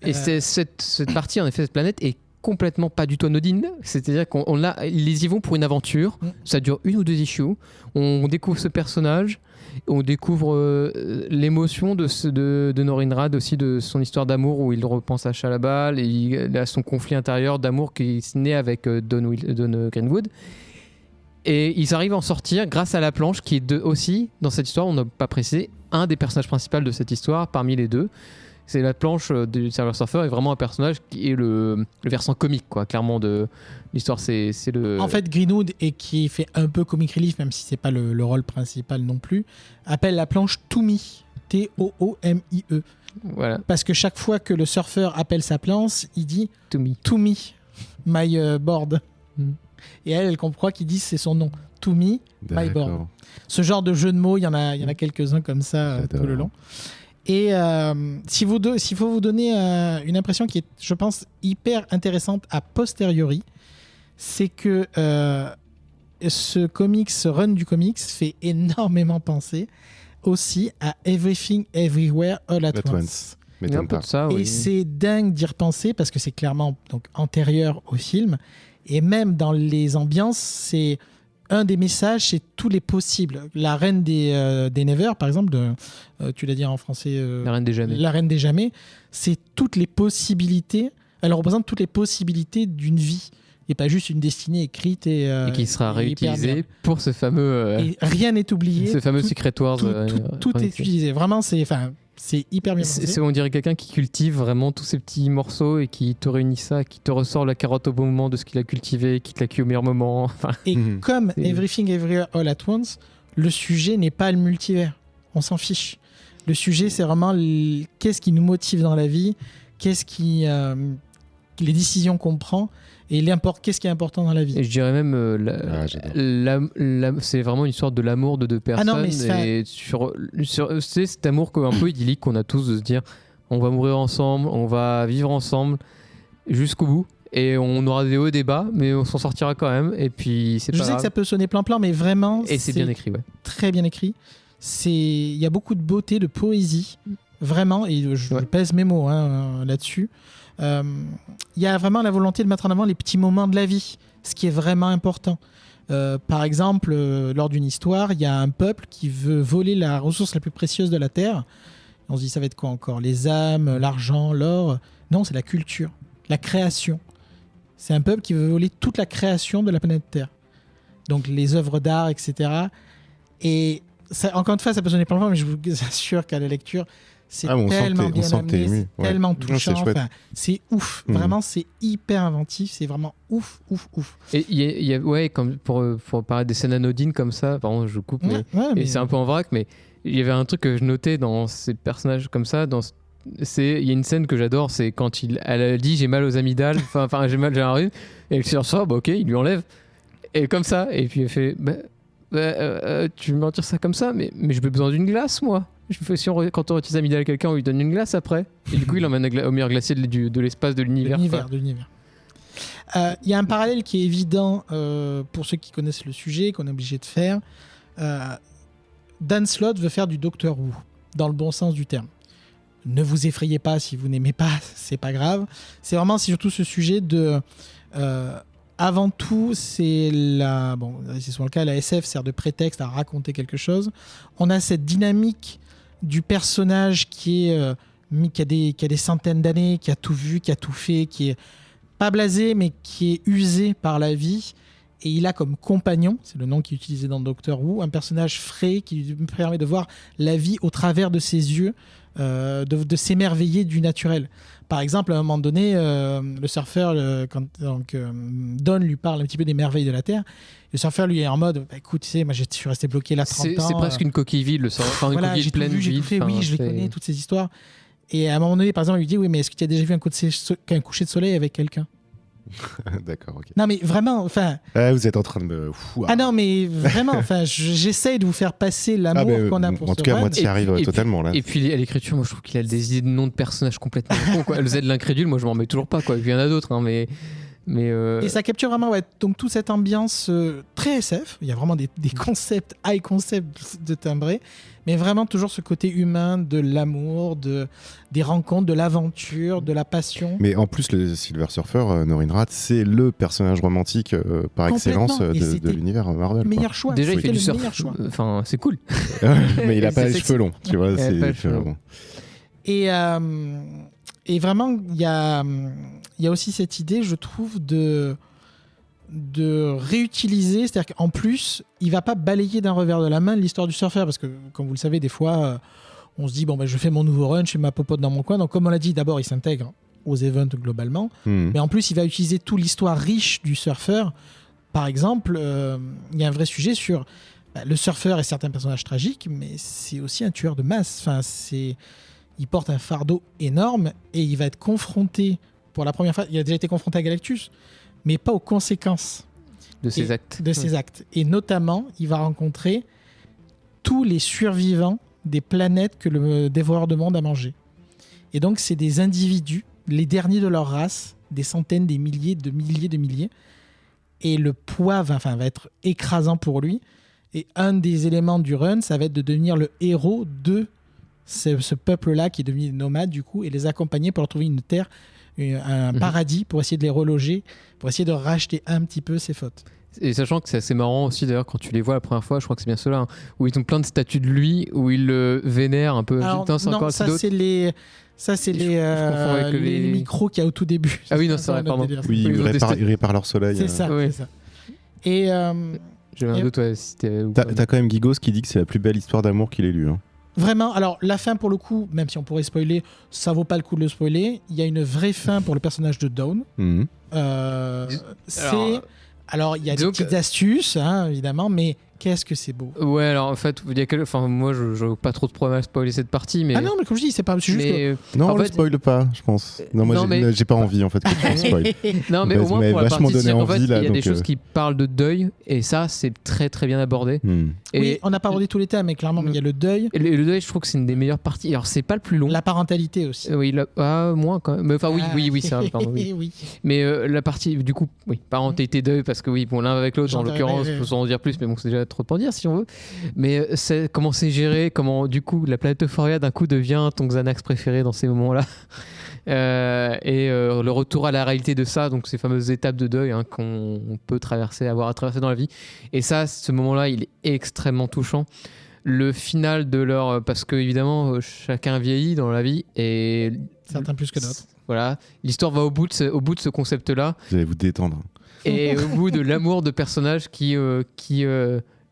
Et cette partie, en effet, cette planète est complètement pas du tout anodine. C'est-à-dire ils y vont pour une aventure. Ça dure 1 ou 2 issues. On découvre ce personnage. On découvre l'émotion de Norinrad aussi, de son histoire d'amour où il repense à Shalabal et il a son conflit intérieur d'amour qui est né avec Don Greenwood. Et ils arrivent à en sortir grâce à la planche qui est aussi, dans cette histoire, on n'a pas précisé, un des personnages principaux de cette histoire parmi les deux. C'est la planche du Silver Surfer est vraiment un personnage qui est le versant comique, quoi, clairement, de l'histoire. C'est le... En fait, Greenwood, et qui fait un peu comic relief, même si c'est pas le rôle principal non plus, appelle la planche Toomie. T-O-O-M-I-E. Voilà. Parce que chaque fois que le surfeur appelle sa planche, il dit Toomie. Toomie, my board. Et elle comprend qu'il dit c'est son nom. Toomie, my board. Ce genre de jeu de mots, il y en a quelques-uns comme ça tout le long. Et s'il faut vous donner une impression qui est, je pense, hyper intéressante a posteriori, c'est que ce run du comics fait énormément penser aussi à Everything Everywhere All at Once. Il y a un peu de ça, oui. Et c'est dingue d'y repenser parce que c'est clairement donc, antérieur au film. Et même dans les ambiances, c'est un des messages, c'est tous les possibles. La reine des Never, par exemple, tu l'as dit en français. La reine des jamais. La reine des jamais, c'est toutes les possibilités. Elle représente toutes les possibilités d'une vie. Et pas juste une destinée écrite et qui sera réutilisée pour ce fameux. Et rien n'est oublié. Ce fameux Secret Wars. Tout est utilisé. Vraiment, c'est hyper bien pensé. On dirait quelqu'un qui cultive vraiment tous ces petits morceaux et qui te réunit ça, qui te ressort la carotte au bon moment de ce qu'il a cultivé, qui te la cuit au meilleur moment. Enfin, et comme Everything Everywhere All at Once, le sujet n'est pas le multivers. On s'en fiche. Le sujet, c'est vraiment qu'est-ce qui nous motive dans la vie, les décisions qu'on prend et qu'est-ce qui est important dans la vie. Et je dirais même c'est vraiment une histoire de l'amour de deux personnes. Ah non, mais et c'est cet amour un peu idyllique qu'on a tous de se dire on va mourir ensemble, on va vivre ensemble jusqu'au bout. Et on aura des hauts et des bas, mais on s'en sortira quand même. Et puis c'est pas grave. Je sais que ça peut sonner plan-plan, mais vraiment, et c'est bien écrit, ouais. Très bien écrit. Il y a beaucoup de beauté, de poésie, vraiment. Et je pèse mes mots là-dessus. Il y a vraiment la volonté de mettre en avant les petits moments de la vie, ce qui est vraiment important. Par exemple, lors d'une histoire, il y a un peuple qui veut voler la ressource la plus précieuse de la Terre. On se dit, ça va être quoi encore? Les âmes, l'argent, l'or? Non, c'est la culture, la création. C'est un peuple qui veut voler toute la création de la planète Terre. Donc les œuvres d'art, etc. Et ça, encore une fois, ça peut sonner plein de fois, mais je vous assure qu'à la lecture, c'est tellement bien amené, c'est tellement touchant. Enfin, c'est ouf. Vraiment, c'est hyper inventif. C'est vraiment ouf. Et il y a comme pour parler des scènes anodines comme ça, pardon, je coupe, mais c'est un peu en vrac, mais il y avait un truc que je notais dans ces personnages comme ça, il y a une scène que j'adore, c'est quand elle a dit j'ai mal aux amygdales, enfin j'ai un rhume, et le surfeur, ok, il lui enlève, et comme ça, et puis elle fait tu veux m'en dire ça comme ça, mais j'ai besoin d'une glace, moi. Je fais quand on utilise amygdale à quelqu'un, on lui donne une glace après, et du coup il l'emmène au meilleur glacier de l'espace, de l'univers. De l'univers. Il y a un parallèle qui est évident pour ceux qui connaissent le sujet, qu'on est obligé de faire. Dan Slott veut faire du Doctor Who, dans le bon sens du terme. Ne vous effrayez pas si vous n'aimez pas, c'est pas grave. C'est vraiment surtout ce sujet de... avant tout, c'est souvent le cas, la SF sert de prétexte à raconter quelque chose. On a cette dynamique du personnage qui a des centaines d'années, qui a tout vu, qui a tout fait, qui est pas blasé, mais qui est usé par la vie. Et il a comme compagnon, c'est le nom qui est utilisé dans Doctor Who, un personnage frais qui lui permet de voir la vie au travers de ses yeux, de s'émerveiller du naturel. Par exemple, à un moment donné, le surfeur, quand Don lui parle un petit peu des merveilles de la Terre, le surfeur lui est en mode écoute, tu sais, moi je suis resté bloqué là 30 ans. C'est presque une coquille vide, le surfeur. Une coquille pleine de vide. Oui, je les connais, toutes ces histoires. Et à un moment donné, par exemple, il lui dit oui, mais est-ce que tu as déjà vu un coucher de soleil avec quelqu'un? D'accord, ok. Non, mais vraiment, enfin. Vous êtes en train de me. Ah non, mais vraiment, enfin, j'essaye de vous faire passer l'amour qu'on a pour en tout cas, moi, tu y arrives totalement là. Et puis à l'écriture, moi, je trouve qu'il a des idées de noms de personnages complètement cons, quoi. Le Z de l'incrédule, moi, je m'en remets toujours pas, quoi. Il y en a d'autres, hein, mais Mais Et ça capture vraiment donc toute cette ambiance très SF. Il y a vraiment des concepts, high concepts de timbré, mais vraiment toujours ce côté humain de l'amour, des rencontres, de l'aventure, de la passion. Mais en plus, le Silver Surfer, Norinrad, c'est le personnage romantique par excellence Complètement. Et de c'était l'univers Marvel. quoi. Meilleur choix. déjà, il C'était fait du le surf. meilleur choix. Enfin, c'est cool. Mais il a pas C'est les sexy. cheveux longs, tu vois. Il a pas les cheveux longs. bon. Et vraiment, il y a aussi cette idée, je trouve, de réutiliser, c'est-à-dire qu'en plus, il va pas balayer d'un revers de la main l'histoire du surfeur, parce que, comme vous le savez, des fois, on se dit, bon, ben, je fais mon nouveau run, je fais ma popote dans mon coin, donc comme on l'a dit, d'abord, il s'intègre aux events globalement, mais en plus, il va utiliser toute l'histoire riche du surfeur. Par exemple, il y a un vrai sujet sur le surfeur et certains personnages tragiques, mais c'est aussi un tueur de masse. Enfin, il porte un fardeau énorme et il va être confronté pour la première fois. Il a déjà été confronté à Galactus, mais pas aux conséquences De ses actes. de ses actes. Et notamment, il va rencontrer tous les survivants des planètes que le dévoreur de monde a mangé. Et donc, c'est des individus, les derniers de leur race, des centaines, des milliers, de milliers. Et le poids va être écrasant pour lui. Et un des éléments du run, ça va être de devenir le héros de ce peuple-là qui est devenu nomade, du coup, et les accompagner pour leur trouver une terre, un paradis, pour essayer de les reloger, pour essayer de racheter un petit peu ses fautes. Et sachant que c'est assez marrant aussi, d'ailleurs, quand tu les vois la première fois, je crois que c'est bien ceux-là, hein, où ils ont plein de statues de lui, où ils le vénèrent un peu. Alors, Putain, c'est non, encore ça, d'autres. c'est les... Ça, c'est Je confonds avec les micros qu'il y a au tout début. Ah oui, non, c'est encore vrai, un autre pardon. délire. Oui, Ils ont testé. ils réparent leur soleil. C'est ça, Ouais. c'est ça. Et J'avais un Et- doute, ouais, si c'était. ou pas. T'as quand même Gigos qui dit que c'est la plus belle histoire d'amour qu'il ait lue. Hein. vraiment, alors la fin pour le coup, même si on pourrait spoiler, ça vaut pas le coup de le spoiler. Il y a une vraie fin pour le personnage de Dawn. Mhm. Alors, il y a des disons petites que- astuces, hein, évidemment, mais qu'est-ce que c'est beau. Ouais, alors en fait, il y a enfin, moi, je n'ai pas trop de problème à spoiler cette partie, mais. Ah non, mais comme je dis, c'est juste mais, Non, en on le fait- spoil pas, je pense. Non, moi, Non, mais- j'ai pas envie en fait que tu le spoil. non, mais Vous au moins m'avez pour la vachement partie, donné c'est-à-dire qu'en envie, fait, là, il y a des donc, choses qui parlent de deuil, et ça, c'est très très bien abordé. Et, Oui, on n'a pas abordé tous les thèmes, mais clairement, il y a le deuil, et le deuil, je trouve que c'est une des meilleures parties. Alors, c'est pas le plus long. la parentalité aussi. Oui, moins quand même. Mais, enfin, oui, c'est vrai, pardon, oui. oui. Mais la partie, du coup, oui, parentalité deuil, parce que oui, bon, l'un avec l'autre, en J'entends, l'occurrence, ouais. faut en dire plus, mais bon, c'est déjà trop pour dire si on veut. Mais comment c'est géré, comment du coup la planète Euphoria d'un coup devient ton Xanax préféré dans ces moments-là. Le retour à la réalité de ça, donc ces fameuses étapes de deuil, hein, qu'on peut avoir à traverser dans la vie. Et ça, ce moment-là, il est extrêmement touchant. Le final de leur, parce que évidemment, chacun vieillit dans la vie et Certains plus que d'autres. voilà, l'histoire va au bout de ce concept-là. Vous allez vous détendre. Et au bout de l'amour de personnages qui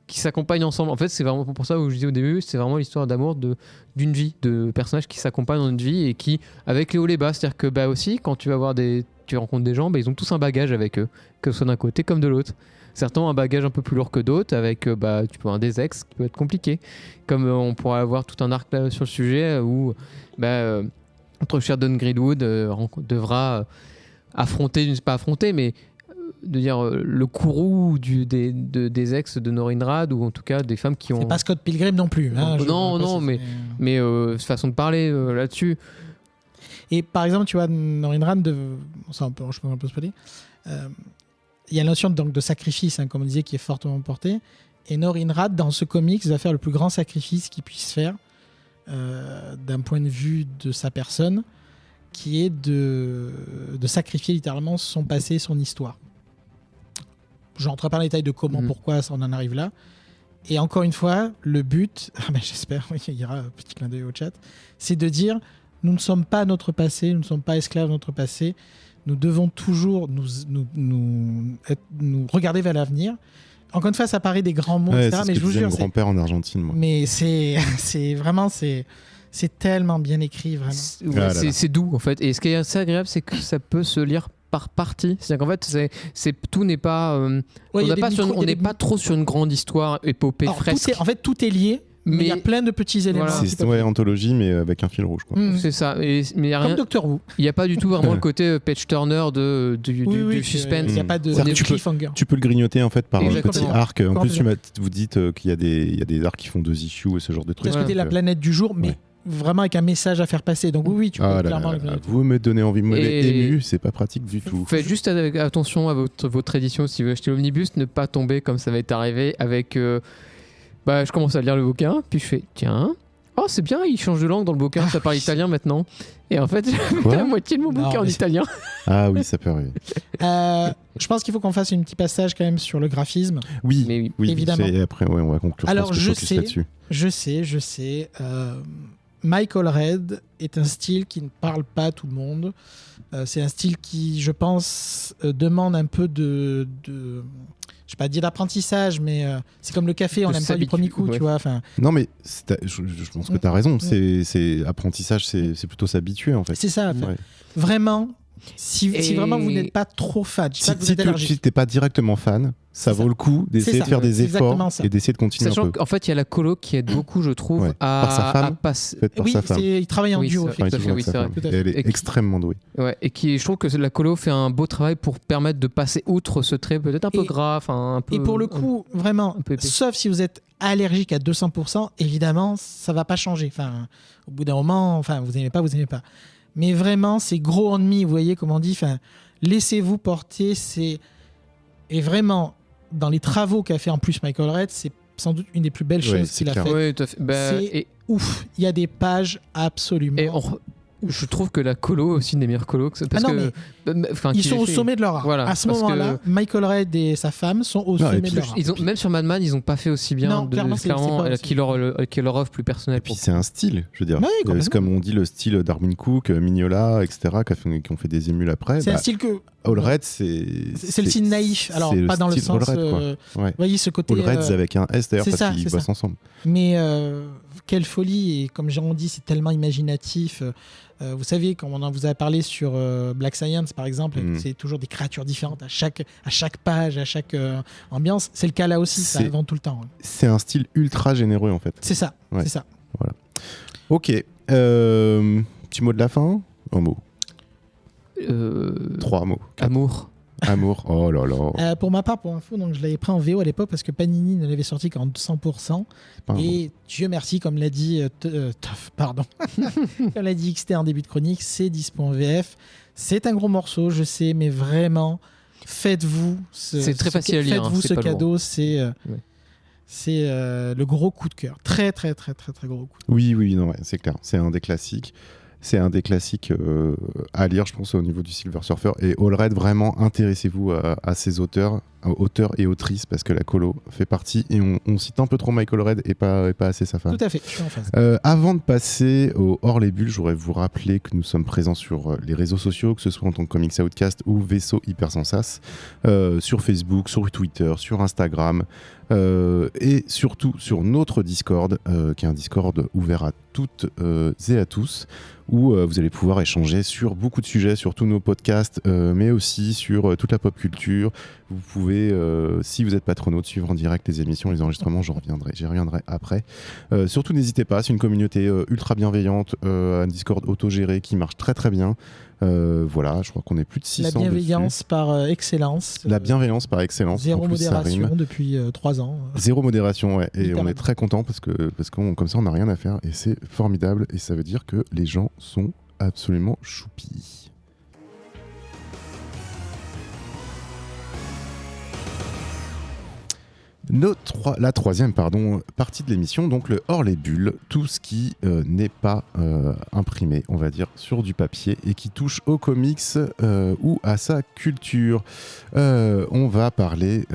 s'accompagnent ensemble. En fait, c'est vraiment pour ça que je disais au début, c'est vraiment l'histoire d'amour d'une vie, de personnages qui s'accompagnent dans une vie et qui, avec les hauts et les bas, c'est-à-dire que bah aussi, quand tu rencontres des gens, bah, ils ont tous un bagage avec eux, que ce soit d'un côté comme de l'autre. Certains ont un bagage un peu plus lourd que d'autres, avec tu peux avoir des ex qui peut être compliqué. Comme on pourrait avoir tout un arc là, sur le sujet où entre Sheldon Greenwood devra affronter, pas affronter, mais de dire le courroux des ex de Norinrad, ou en tout cas des femmes qui ont... C'est pas Scott Pilgrim non plus. Hein, Non, non, mais façon de parler là-dessus. Et par exemple, tu vois, Norinrad, je peux un peu spoiler, il y a la notion donc, de sacrifice, hein, comme on disait, qui est fortement portée. Et Norinrad, dans ce comics, va faire le plus grand sacrifice qu'il puisse faire d'un point de vue de sa personne, qui est de sacrifier littéralement son passé, son histoire. Je n'entre pas dans les détails de comment, pourquoi on en arrive là. Et encore une fois, le but, j'espère, il y aura un petit clin d'œil au chat, c'est de dire, nous ne sommes pas notre passé, nous ne sommes pas esclaves de notre passé, nous devons toujours nous regarder vers l'avenir. Encore une fois, ça paraît des grands mots, Ouais, etc. c'est Mais ce je que vous disait jure, mon grand-père en Argentine, moi. mais c'est vraiment, c'est tellement bien écrit, vraiment. C'est doux, en fait. Et ce qui est assez agréable, c'est que ça peut se lire par partie. C'est-à-dire qu'en fait, tout n'est pas... Ouais, il y a on n'est pas trop sur une grande histoire épopée Alors, fresque. en fait, tout est lié, mais il y a plein de petits éléments. Voilà. un petit C'est peu. anthologie, mais avec un fil rouge. Quoi. Mm. C'est ça. Mais il n'y a Comme rien... Doctor Who. Il n'y a pas du tout vraiment le côté page turner du suspense. Il n'y a pas de C'est-à-dire que cliffhanger. Tu peux le grignoter en fait par un Exactement. petit arc. En plus, Complètement. vous dites qu'il y a des arcs qui font 2 issues et ce genre de Il y trucs. a ce côté de la planète du jour, mais Ouais. vraiment avec un message à faire passer. Donc oui, tu peux Ah là clairement... là là, vous me donnez envie, vous m'avez Et- ému, c'est pas pratique du tout. Faites juste attention à votre édition si vous achetez l'omnibus, ne pas tomber comme ça va être arrivé avec. Je commence à lire le bouquin, puis je fais tiens. Oh, c'est bien, il change de langue dans le bouquin, ça parle italien maintenant. Et en fait, j'ai Quoi la moitié de mon Non, bouquin en mais- italien. Ah oui, ça peut arriver. Je pense qu'il faut qu'on fasse un petit passage quand même sur le graphisme. Oui, Mais oui. oui, Évidemment. Et après, ouais, on va conclure. Alors, pense, le je focus sais- là-dessus. Je sais. Michael Red est un style qui ne parle pas à tout le monde. C'est un style qui, je pense, demande un peu de je sais pas dire d'apprentissage, mais c'est comme le café, on De n'aime pas du premier coup, s'habituer, tu vois. Enfin, Non, mais je pense que tu as raison. C'est apprentissage, c'est plutôt s'habituer en fait. c'est ça. Enfin, Ouais. Vraiment, si Et- vraiment vous n'êtes pas trop fan, je sais pas que vous Si êtes tu allergique. n'es pas directement fan, ça C'est vaut ça. le coup d'essayer ça. de faire des C'est exactement efforts ça. et d'essayer de continuer Sachant un peu. qu'en fait, il y a la colo qui aide beaucoup, je trouve, Ouais. Par sa à femme. passer. Faites par Oui, sa femme. il travaille en Oui, duo. c'est vrai. Enfin, tout à il fait, joue oui, avec sa c'est vrai. femme. Tout à Et elle fait. est Et qui- extrêmement douée. Ouais, et qui, je trouve que la colo fait un beau travail pour permettre de passer outre ce trait peut-être un peu Et- gras, enfin un peu. Et pour le coup, vraiment, un peu épais. sauf si vous êtes allergique à 200%, évidemment, ça va pas changer. Enfin, au bout d'un moment, enfin, vous aimez pas, vous aimez pas. Mais vraiment, c'est gros ennemi, vous voyez, comme on dit. Enfin, laissez-vous porter. Et vraiment, dans les travaux qu'a fait en plus Michael Red, c'est sans doute une des plus belles Ouais, choses c'est qu'il a clair. fait. Ouais, tout à fait. C'est Et, Ouf, il y a des pages absolument. et je trouve que la colo aussi une des meilleures colos. Parce non, que, enfin, Ils qui sont j'ai au fait- sommet de leur art. Voilà, à ce parce moment-là, Michael Red et sa femme sont au Non, et sommet puis de leur art. Ils ont, même sur Mad Men, ils n'ont pas fait aussi bien. Non, clairement, c'est pas aussi. Qui leur offre plus personnel. Et puis c'est un style, je veux dire. Ouais, C'est complètement. comme on dit le style Darwin Cook, Mignola, etc., qui ont fait des émules après. C'est un style que. All Red, c'est le style naïf. Alors, c'est pas dans le style sens. All Red, quoi. Ouais. Vous voyez ce côté. All Reds avec un S d'ailleurs c'est parce ça, qu'ils c'est bossent ça. ensemble. Mais quelle folie. Et comme Jean dit, c'est tellement imaginatif. Vous savez, quand on en vous a parlé sur Black Science, par exemple, c'est toujours des créatures différentes à chaque page, à chaque ambiance. C'est le cas là aussi, ça C'est- invente tout le temps. C'est un style ultra généreux en fait. C'est ça, Ouais. c'est ça. Ok. Petit mot de la fin. Un mot. 3 mots. Amour. Amour. Oh là là. Pour ma part, pour info, donc je l'avais pris en VO à l'époque parce que Panini ne l'avait sorti qu'en 100%. C'est pas un mot. Et Dieu merci, comme l'a dit Toff, pardon, comme l'a dit XT en début de chronique, c'est dispo en VF. C'est un gros morceau, je sais, mais vraiment, faites-vous C'est très facile à lire, Faites-vous hein, c'est ce pas lourd. cadeau, c'est le gros coup de cœur. Très, très, très, très, très gros coup. Oui, oui, non, ouais, c'est clair. C'est un des classiques. C'est un des classiques à lire, je pense, au niveau du Silver Surfer. Et All Red, vraiment, intéressez-vous à ces auteurs et autrices, parce que la colo fait partie. Et on cite un peu trop Michael Red et pas assez sa femme. Tout à fait, je suis en phase. Avant de passer au Hors les Bulles, je voudrais vous rappeler que nous sommes présents sur les réseaux sociaux, que ce soit en tant que Comics Outcast ou Vaisseau Hypersensas, sur Facebook, sur Twitter, sur Instagram, et surtout sur notre Discord, qui est un Discord ouvert à toutes et à tous, où vous allez pouvoir échanger sur beaucoup de sujets, sur tous nos podcasts, mais aussi sur toute la pop culture. Vous pouvez, si vous êtes patronaute, suivre en direct les émissions, les enregistrements, j'y reviendrai après. Surtout, n'hésitez pas, c'est une communauté ultra bienveillante, un Discord autogéré qui marche très très bien. Voilà, je crois qu'on est plus de 600 La bienveillance dessus. par excellence. La bienveillance par excellence. Zéro En plus, ça rime. modération depuis 3 ans. Zéro modération, ouais. Et Hyper on est bien. très content parce qu'on comme ça, on n'a rien à faire et c'est formidable. Et ça veut dire que les gens sont absolument choupis. La troisième partie de l'émission, donc le hors les bulles, tout ce qui n'est pas imprimé, on va dire, sur du papier et qui touche aux comics ou à sa culture. On va parler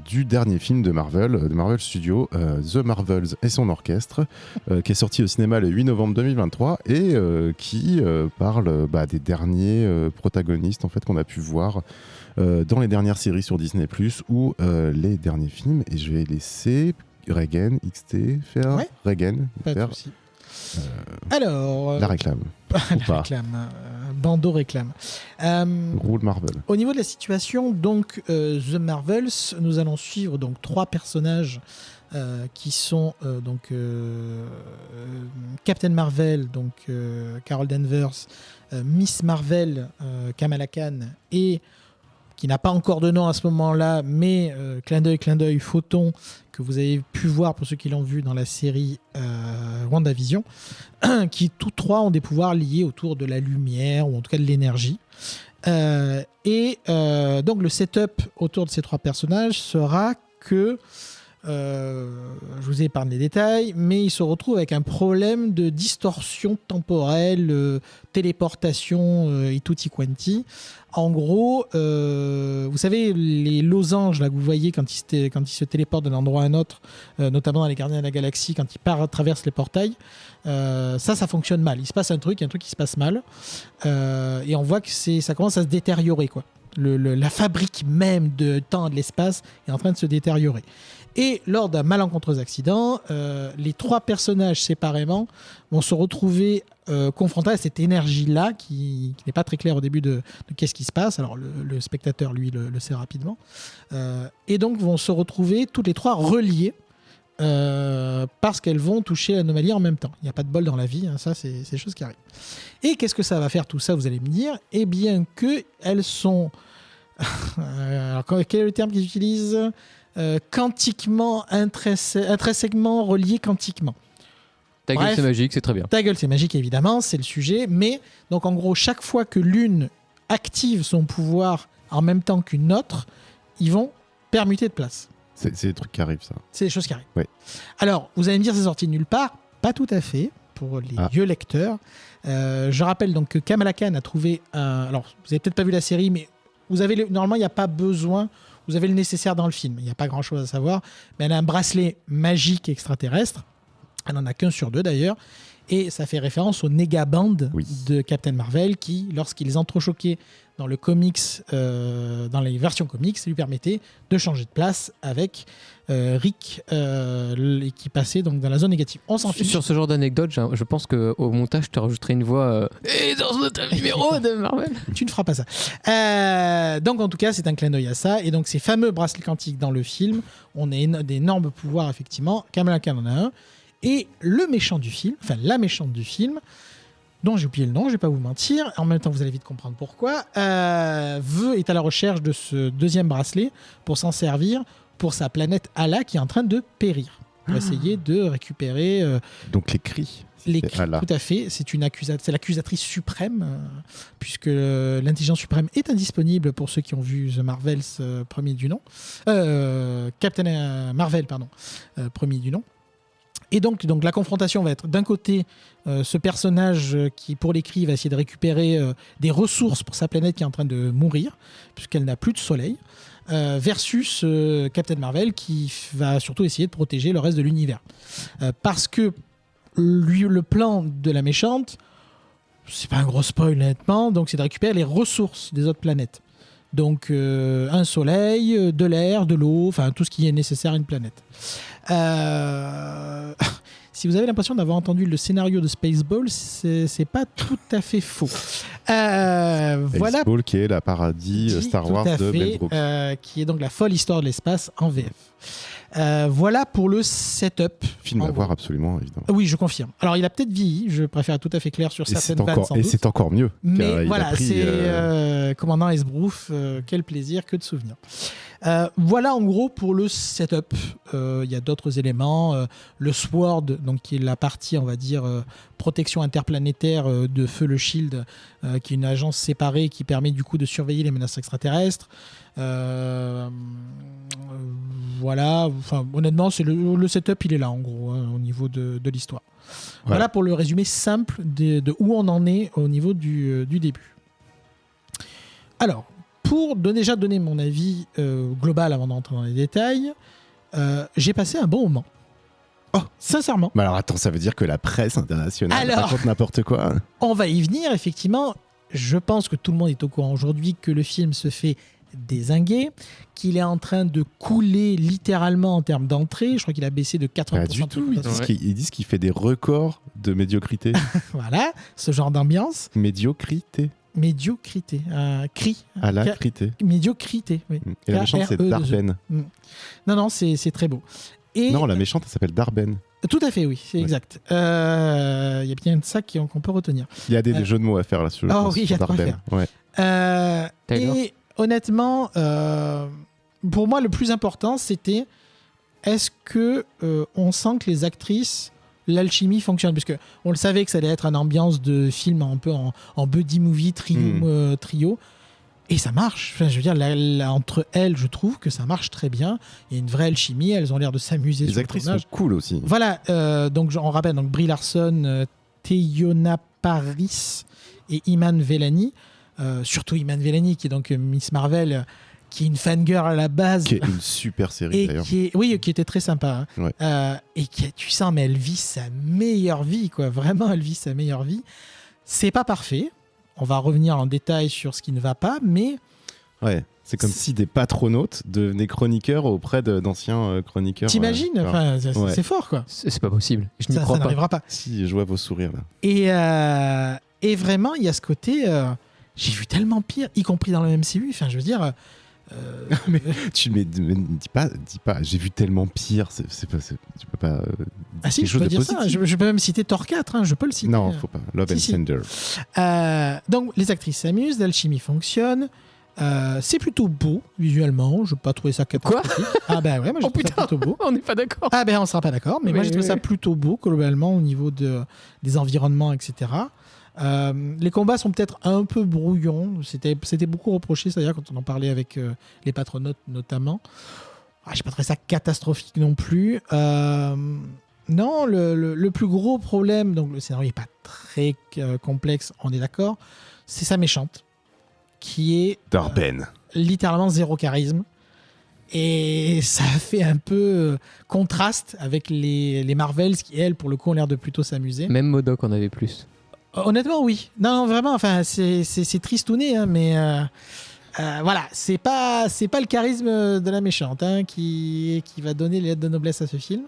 du dernier film de Marvel Studios, The Marvels et son orchestre, qui est sorti au cinéma le 8 novembre 2023 et qui parle des derniers protagonistes en fait qu'on a pu voir dans les dernières séries sur Disney+, ou les derniers films, et je vais laisser Regen, XT, faire Ouais. Regen, Pas de faire souci. Alors, la réclame. la ou pas. réclame. Bandeau réclame. Rule Marvel. Au niveau de la situation, donc The Marvels, nous allons suivre donc 3 personnages qui sont Captain Marvel, donc Carol Danvers, Miss Marvel, Kamala Khan, et qui n'a pas encore de nom à ce moment-là, mais clin d'œil, Photon, que vous avez pu voir pour ceux qui l'ont vu dans la série WandaVision, qui tous trois ont des pouvoirs liés autour de la lumière, ou en tout cas de l'énergie. Donc le setup autour de ces trois personnages sera que je vous ai épargné les détails, mais ils se retrouvent avec un problème de distorsion temporelle, téléportation et tutti quanti. En gros, vous savez, les losanges là, que vous voyez quand ils se téléportent d'un endroit à un autre, notamment dans les Gardiens de la Galaxie, quand ils traversent les portails, ça fonctionne mal. Il se passe un truc qui se passe mal, et on voit que ça commence à se détériorer, quoi. La fabrique même de temps et de l'espace est en train de se détériorer. Et lors d'un malencontreux accident, les trois personnages séparément vont se retrouver confrontés à cette énergie-là qui n'est pas très claire au début de qu'est-ce qui se passe. Alors le spectateur, lui, le sait rapidement. Et donc vont se retrouver toutes les trois reliées parce qu'elles vont toucher l'anomalie en même temps. Il n'y a pas de bol dans la vie, hein, ça c'est des choses qui arrivent. Et qu'est-ce que ça va faire tout ça, vous allez me dire ? Eh bien qu'elles sont... Alors quel est le terme qu'ils utilisent ? Quantiquement, intrinsèquement relié quantiquement. Ta gueule, c'est magique, c'est très bien. Ta gueule, c'est magique, évidemment, c'est le sujet. Mais, donc en gros, chaque fois que l'une active son pouvoir en même temps qu'une autre, ils vont permuter de place. C'est des trucs qui arrivent, ça. C'est des choses qui arrivent. Oui. Alors, vous allez me dire, c'est sorti de nulle part. Pas tout à fait, pour les vieux lecteurs. Je rappelle donc que Kamala Khan a trouvé un... Alors, vous avez peut-être pas vu la série, mais normalement, il n'y a pas besoin... Vous avez le nécessaire dans le film. Il n'y a pas grand-chose à savoir. Mais elle a un bracelet magique extraterrestre. Elle n'en a qu'un sur deux, d'ailleurs. Et ça fait référence au Negaband de Captain Marvel qui, lorsqu'ils entrechoquaient dans le comics, dans les versions comics, lui permettait de changer de place avec Rick qui passait donc dans la zone négative. On s'en fiche. Sur ce genre d'anecdote, je pense qu'au montage, je te rajouterai une voix et dans notre numéro de Marvel. Tu ne feras pas ça. Donc en tout cas, c'est un clin d'œil à ça. Et donc ces fameux bracelets quantiques dans le film, on a d'énormes pouvoirs, effectivement. Kamala Khan en a un. Et le méchant du film, enfin la méchante du film, dont j'ai oublié le nom, je vais pas vous mentir, en même temps vous allez vite comprendre pourquoi, est à la recherche de ce deuxième bracelet pour s'en servir pour sa planète Ala qui est en train de périr, pour essayer de récupérer... Donc les cris. Les cris, tout à fait. C'est l'accusatrice suprême, puisque l'intelligence suprême est indisponible pour ceux qui ont vu The Marvels premier du nom. Captain Marvel, pardon, premier du nom. Et donc la confrontation va être d'un côté ce personnage qui, pour les cris, va essayer de récupérer des ressources pour sa planète qui est en train de mourir, puisqu'elle n'a plus de soleil, versus Captain Marvel qui va surtout essayer de protéger le reste de l'univers. Parce que le plan de la méchante, c'est pas un gros spoil honnêtement, donc c'est de récupérer les ressources des autres planètes. Donc un soleil, de l'air, de l'eau, enfin tout ce qui est nécessaire à une planète. Si vous avez l'impression d'avoir entendu le scénario de Spaceball, c'est pas tout à fait faux. Voilà. Spaceball qui est la paradis Star Wars de Mel Brooks. Qui est donc la folle histoire de l'espace en VF. Voilà pour le setup. Film à voir absolument, évidemment. Oui, je confirme. Alors, il a peut-être vieilli, je préfère être tout à fait clair sur certaines vannes, sans doute. Et c'est encore mieux. Mais voilà, c'est Commandant Esbrouf, quel plaisir que de souvenirs. Voilà en gros pour le setup. Il y a d'autres éléments. Le SWORD, donc, qui est la partie, on va dire, protection interplanétaire de Feu le Shield, qui est une agence séparée qui permet du coup de surveiller les menaces extraterrestres. Voilà, enfin, honnêtement, c'est le setup, il est là en gros, hein, au niveau de l'histoire. Ouais. Voilà pour le résumé simple de où on en est au niveau du début. Alors, pour déjà donner mon avis global avant d'entrer dans les détails, j'ai passé un bon moment. Oh, sincèrement. Mais alors attends, ça veut dire que la presse internationale raconte n'importe quoi. On va y venir, effectivement. Je pense que tout le monde est au courant aujourd'hui que le film se fait dézinguer, qu'il est en train de couler littéralement en termes d'entrée. Je crois qu'il a baissé de 80%. Pas du tout. Ils disent qu'il fait des records de médiocrité. Voilà, ce genre d'ambiance. Médiocrité. Alacrité. Médiocrité, oui. Et la méchante, c'est Darben. Non, c'est très beau. Et non, la méchante, elle s'appelle Darben. Tout à fait, oui, c'est exact. Il y a bien de ça qu'on peut retenir. Il y a des jeux de mots à faire là sur oui, il y a de quoi faire. Ouais. Et honnêtement, pour moi, le plus important, c'était est-ce que on sent que les actrices, l'alchimie fonctionne, puisque on le savait que ça allait être une ambiance de film un peu en buddy movie, trio. Et ça marche. Enfin, je veux dire, entre elles, je trouve que ça marche très bien. Il y a une vraie alchimie. Elles ont l'air de s'amuser sur Les le actrices tournage. sont cool aussi. Voilà. Donc, on rappelle donc Brie Larson, Teyona Paris et Iman Vellani. Surtout Iman Vellani, qui est donc Miss Marvel, qui est une fangirl à la base. Qui est une super série Et d'ailleurs. qui était très sympa. Hein. Ouais. Et tu sens, mais elle vit sa meilleure vie, quoi. Vraiment, elle vit sa meilleure vie. C'est pas parfait. On va revenir en détail sur ce qui ne va pas, mais... Ouais, c'est comme si des patronautes devenaient chroniqueurs auprès d'anciens chroniqueurs. T'imagines Enfin, enfin, c'est fort, quoi. C'est pas possible. Je n'y Ça crois pas. n'arrivera pas. si, je vois vos sourires là. Et vraiment, il y a ce côté... j'ai vu tellement pire, y compris dans le MCU. Enfin, je veux dire... mais dis pas, j'ai vu tellement pire. Tu peux pas. Ah si, quelque je chose peux de dire ça. positif. Je peux même citer Thor 4, hein, je peux le citer. Non, faut pas. Love Si, and si. Thunder. Donc, les actrices s'amusent, l'alchimie fonctionne. C'est plutôt beau, visuellement. Je n'ai pas trouvé ça catastrophique. Ah ben ouais, moi j'ai Oh trouvé ça putain, plutôt beau. on n'est pas d'accord. Ah ben on sera pas d'accord, mais moi Oui, j'ai trouvé oui, ça oui. plutôt beau, globalement, au niveau des environnements, etc. Les combats sont peut-être un peu brouillons. C'était beaucoup reproché, c'est-à-dire quand on en parlait avec les patronautes notamment. J'ai pas trouvé ça catastrophique non plus. Non, le plus gros problème, donc le scénario n'est pas très complexe, on est d'accord, c'est sa méchante, qui est Darben. littéralement zéro charisme. Et ça fait un peu contraste avec les Marvels qui, elles, pour le coup, ont l'air de plutôt s'amuser. Même Modoc en avait plus. Honnêtement, oui. Non, vraiment, enfin, c'est tristouné, hein, mais voilà, c'est pas le charisme de la méchante hein, qui va donner les lettres de noblesse à ce film.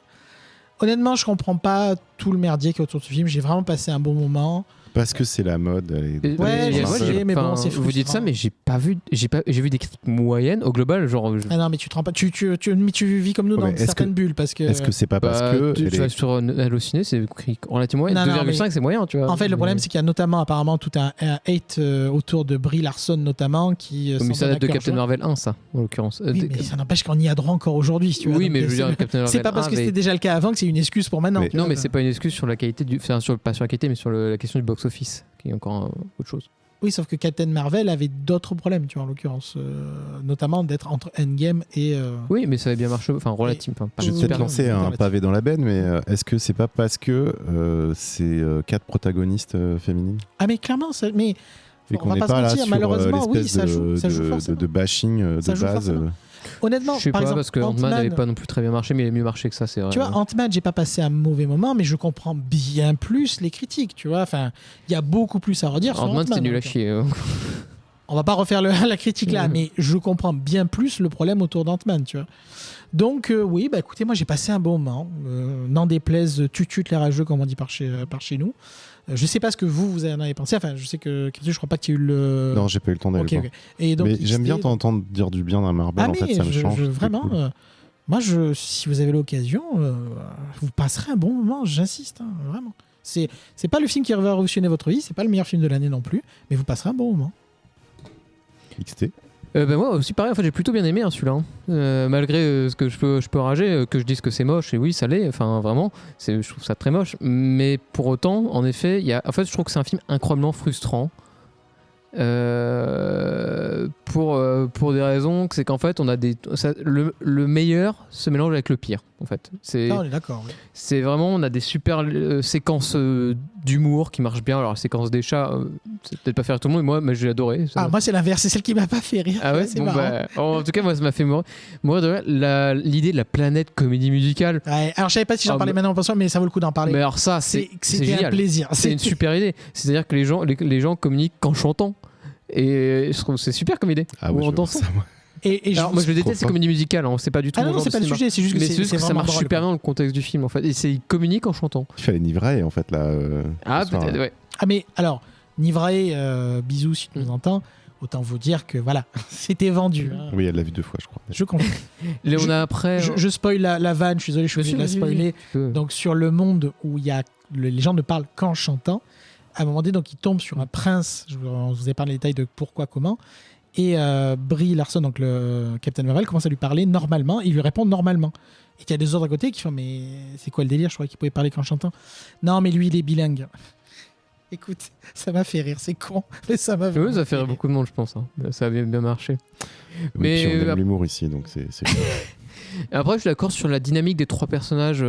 Honnêtement, je comprends pas tout le merdier qui est autour de ce film. J'ai vraiment passé un bon moment. Parce que c'est la mode. Ouais, je moi, sais, mais bon, c'est vous dites frustrant. ça, mais j'ai vu des critiques moyennes. Au global, genre. Ah non, mais tu te rends pas. Tu vis comme nous Ouais, dans mais est-ce certaines que- bulles parce que. Est-ce que c'est pas parce bah, que. tu elle vas est- sur Allociné, c'est relativement moyen. Non, non, 2,5, c'est moyen, tu vois. En fait, le Mais- problème, c'est qu'il y a notamment apparemment tout un hate autour de Brie Larson, notamment, qui. Mais ça s'en date de donne à cœur Captain joie. Marvel 1, ça, en l'occurrence. Oui, mais ça n'empêche qu'on y a droit encore aujourd'hui, si tu veux. Oui, Donc, mais je veux dire, Captain Marvel c'est pas parce 1 que c'était avait- déjà le cas avant que c'est une excuse pour maintenant. Mais- tu Non, vois. mais c'est pas une excuse sur la qualité du. Enfin, pas sur la qualité, mais sur la question du box-office, qui est encore autre chose. Oui, sauf que Captain Marvel avait d'autres problèmes, tu vois, en l'occurrence. Notamment d'être entre Endgame et. Oui, mais ça avait bien marché, enfin, relative. Enfin, pas Je vais super peut-être bien, lancer super un là-dessus. pavé dans la benne, mais est-ce que c'est pas parce que c'est 4 protagonistes féminines Ah, mais clairement, mais. et On qu'on va n'est pas se pas là mentir, sur malheureusement, oui, l'espèce ça joue forcément. de bashing Ça de joue base forcément. Honnêtement, je sais par pas, exemple, parce que Ant-Man Ant-Man, n'avait pas non plus très bien marché, mais il a mieux marché que ça, c'est vrai. Tu vois, Ant-Man, j'ai pas passé un mauvais moment, mais je comprends bien plus les critiques, tu vois. Enfin, il y a beaucoup plus à redire sur Ant-Man, Ant-Man. c'était nul à donc. chier. On va pas refaire la critique là, mais je comprends bien plus le problème autour d'Ant-Man, tu vois. Donc oui, bah écoutez, moi j'ai passé un bon moment. N'en déplaise, tutute les rageux, comme on dit par chez nous. Je sais pas ce que vous en avez pensé. Enfin, je sais que je crois pas qu'il y ait eu le. Non, j'ai pas eu le temps d'aller Ok, le voir. ok. Et donc, Mais XD, j'aime bien t'entendre dire du bien d'un Marvel, Ah en fait, mais ça me change. c'est vraiment, cool. moi si vous avez l'occasion, vous passerez un bon moment. J'insiste, hein, vraiment. C'est pas le film qui va révolutionner votre vie, c'est pas le meilleur film de l'année non plus, mais vous passerez un bon moment. XT. Ben moi aussi pareil, en fait j'ai plutôt bien aimé hein, celui-là. Malgré ce que je peux rager, que je dise que c'est moche, et oui ça l'est, enfin vraiment, je trouve ça très moche. Mais pour autant, en effet, en fait je trouve que c'est un film incroyablement frustrant. Pour des raisons, c'est qu'en fait on a le meilleur se mélange avec le pire en fait. Ça, on est d'accord. Oui. C'est vraiment, on a des super séquences d'humour qui marchent bien. Alors la séquence des chats, c'est peut-être pas faire tout le monde, mais moi j'ai adoré. Ça- Ah, moi c'est l'inverse, c'est celle qui m'a pas fait rire. Ah ouais, c'est bon, marrant. bah, en tout cas moi ça m'a fait mourir de rire. L'idée de la planète comédie musicale. Ouais, alors je savais pas si j'en Ah, parlais maintenant en pensant, mais ça vaut le coup d'en parler. Mais alors ça c'est C'était un génial. plaisir. C'est une super idée. C'est-à-dire que les gens communiquent qu'en chantant. Et je trouve que c'est super comme idée. Ah Ou ouais, en je vois dansant. ça, moi. Et Alors moi je le trop déteste ces fort. comédies musicales, hein. C'est pas du tout Ah mon non, genre c'est de pas le cinéma. sujet, c'est juste que Mais c'est c'est juste que ça vraiment marche drôle, super quoi. bien dans le contexte du film en fait. Et c'est communique en chantant. Il fallait Nivray, en fait, là. Ah ce soir, peut-être, là. ouais. Ah mais alors, Nivray, bisous si tu nous entends, autant vous dire que voilà, c'était vendu. Hein. Oui, elle l'a vu 2 fois, je crois. Je comprends. Et on a après. Je spoil la vanne, je suis désolé, je suis obligé de la spoiler. Donc sur le monde où il y a les gens ne parlent qu'en chantant, à un moment donné, donc il tombe sur un prince. On vous ai parlé des détails de pourquoi, comment. Et Brie Larson, donc le Captain Marvel, commence à lui parler normalement. Il lui répond normalement. Et il y a des autres à côté qui font mais c'est quoi le délire? Je croyais qu'il pouvait parler qu'en chantant. Non, mais lui, il est bilingue. Écoute, ça m'a fait rire, c'est con, mais ça m'a Oui, ça fait rire beaucoup de monde, je pense. Hein. Ça a bien marché. Oui, Mais, puis on aime l'humour ici, donc c'est Après, je suis d'accord sur la dynamique des trois personnages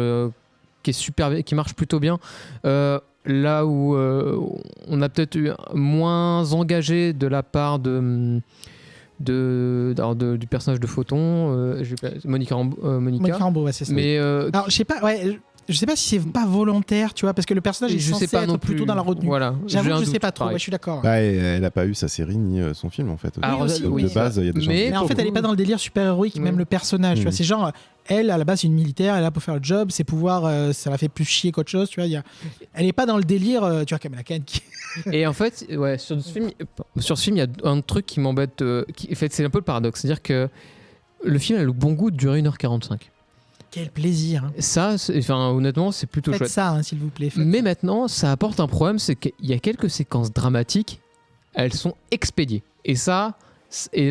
qui est super, qui marche plutôt bien. Là où on a peut-être eu moins engagé de la part du personnage de Photon, Monica Rambeau, ouais, c'est ça. Mais alors, je sais pas si c'est pas volontaire, tu vois, parce que le personnage est censé être plutôt dans la retenue. Voilà. J'avoue que je sais pas trop, ouais, je suis d'accord. Bah, elle a pas eu sa série ni son film en fait. Alors, Donc, oui, de base, il y a des gens Mais en fait, elle est pas dans le délire super-héroïque, même le personnage. Tu vois, c'est genre, elle, à la base, c'est une militaire, elle est là pour faire le job, ses pouvoirs, ça la fait plus chier qu'autre chose, tu vois. Elle est pas dans le délire, tu vois, Kamala Khan qui. Et en fait, ouais, sur ce film, il y a un truc qui m'embête. En fait, c'est un peu le paradoxe. C'est-à-dire que le film a le bon goût de durer 1h45. Quel plaisir. Hein. Ça, honnêtement, c'est plutôt Faites chouette. ça, hein, s'il vous plaît. Mais maintenant, ça apporte un problème, c'est qu'il y a quelques séquences dramatiques, elles sont expédiées. Et ça,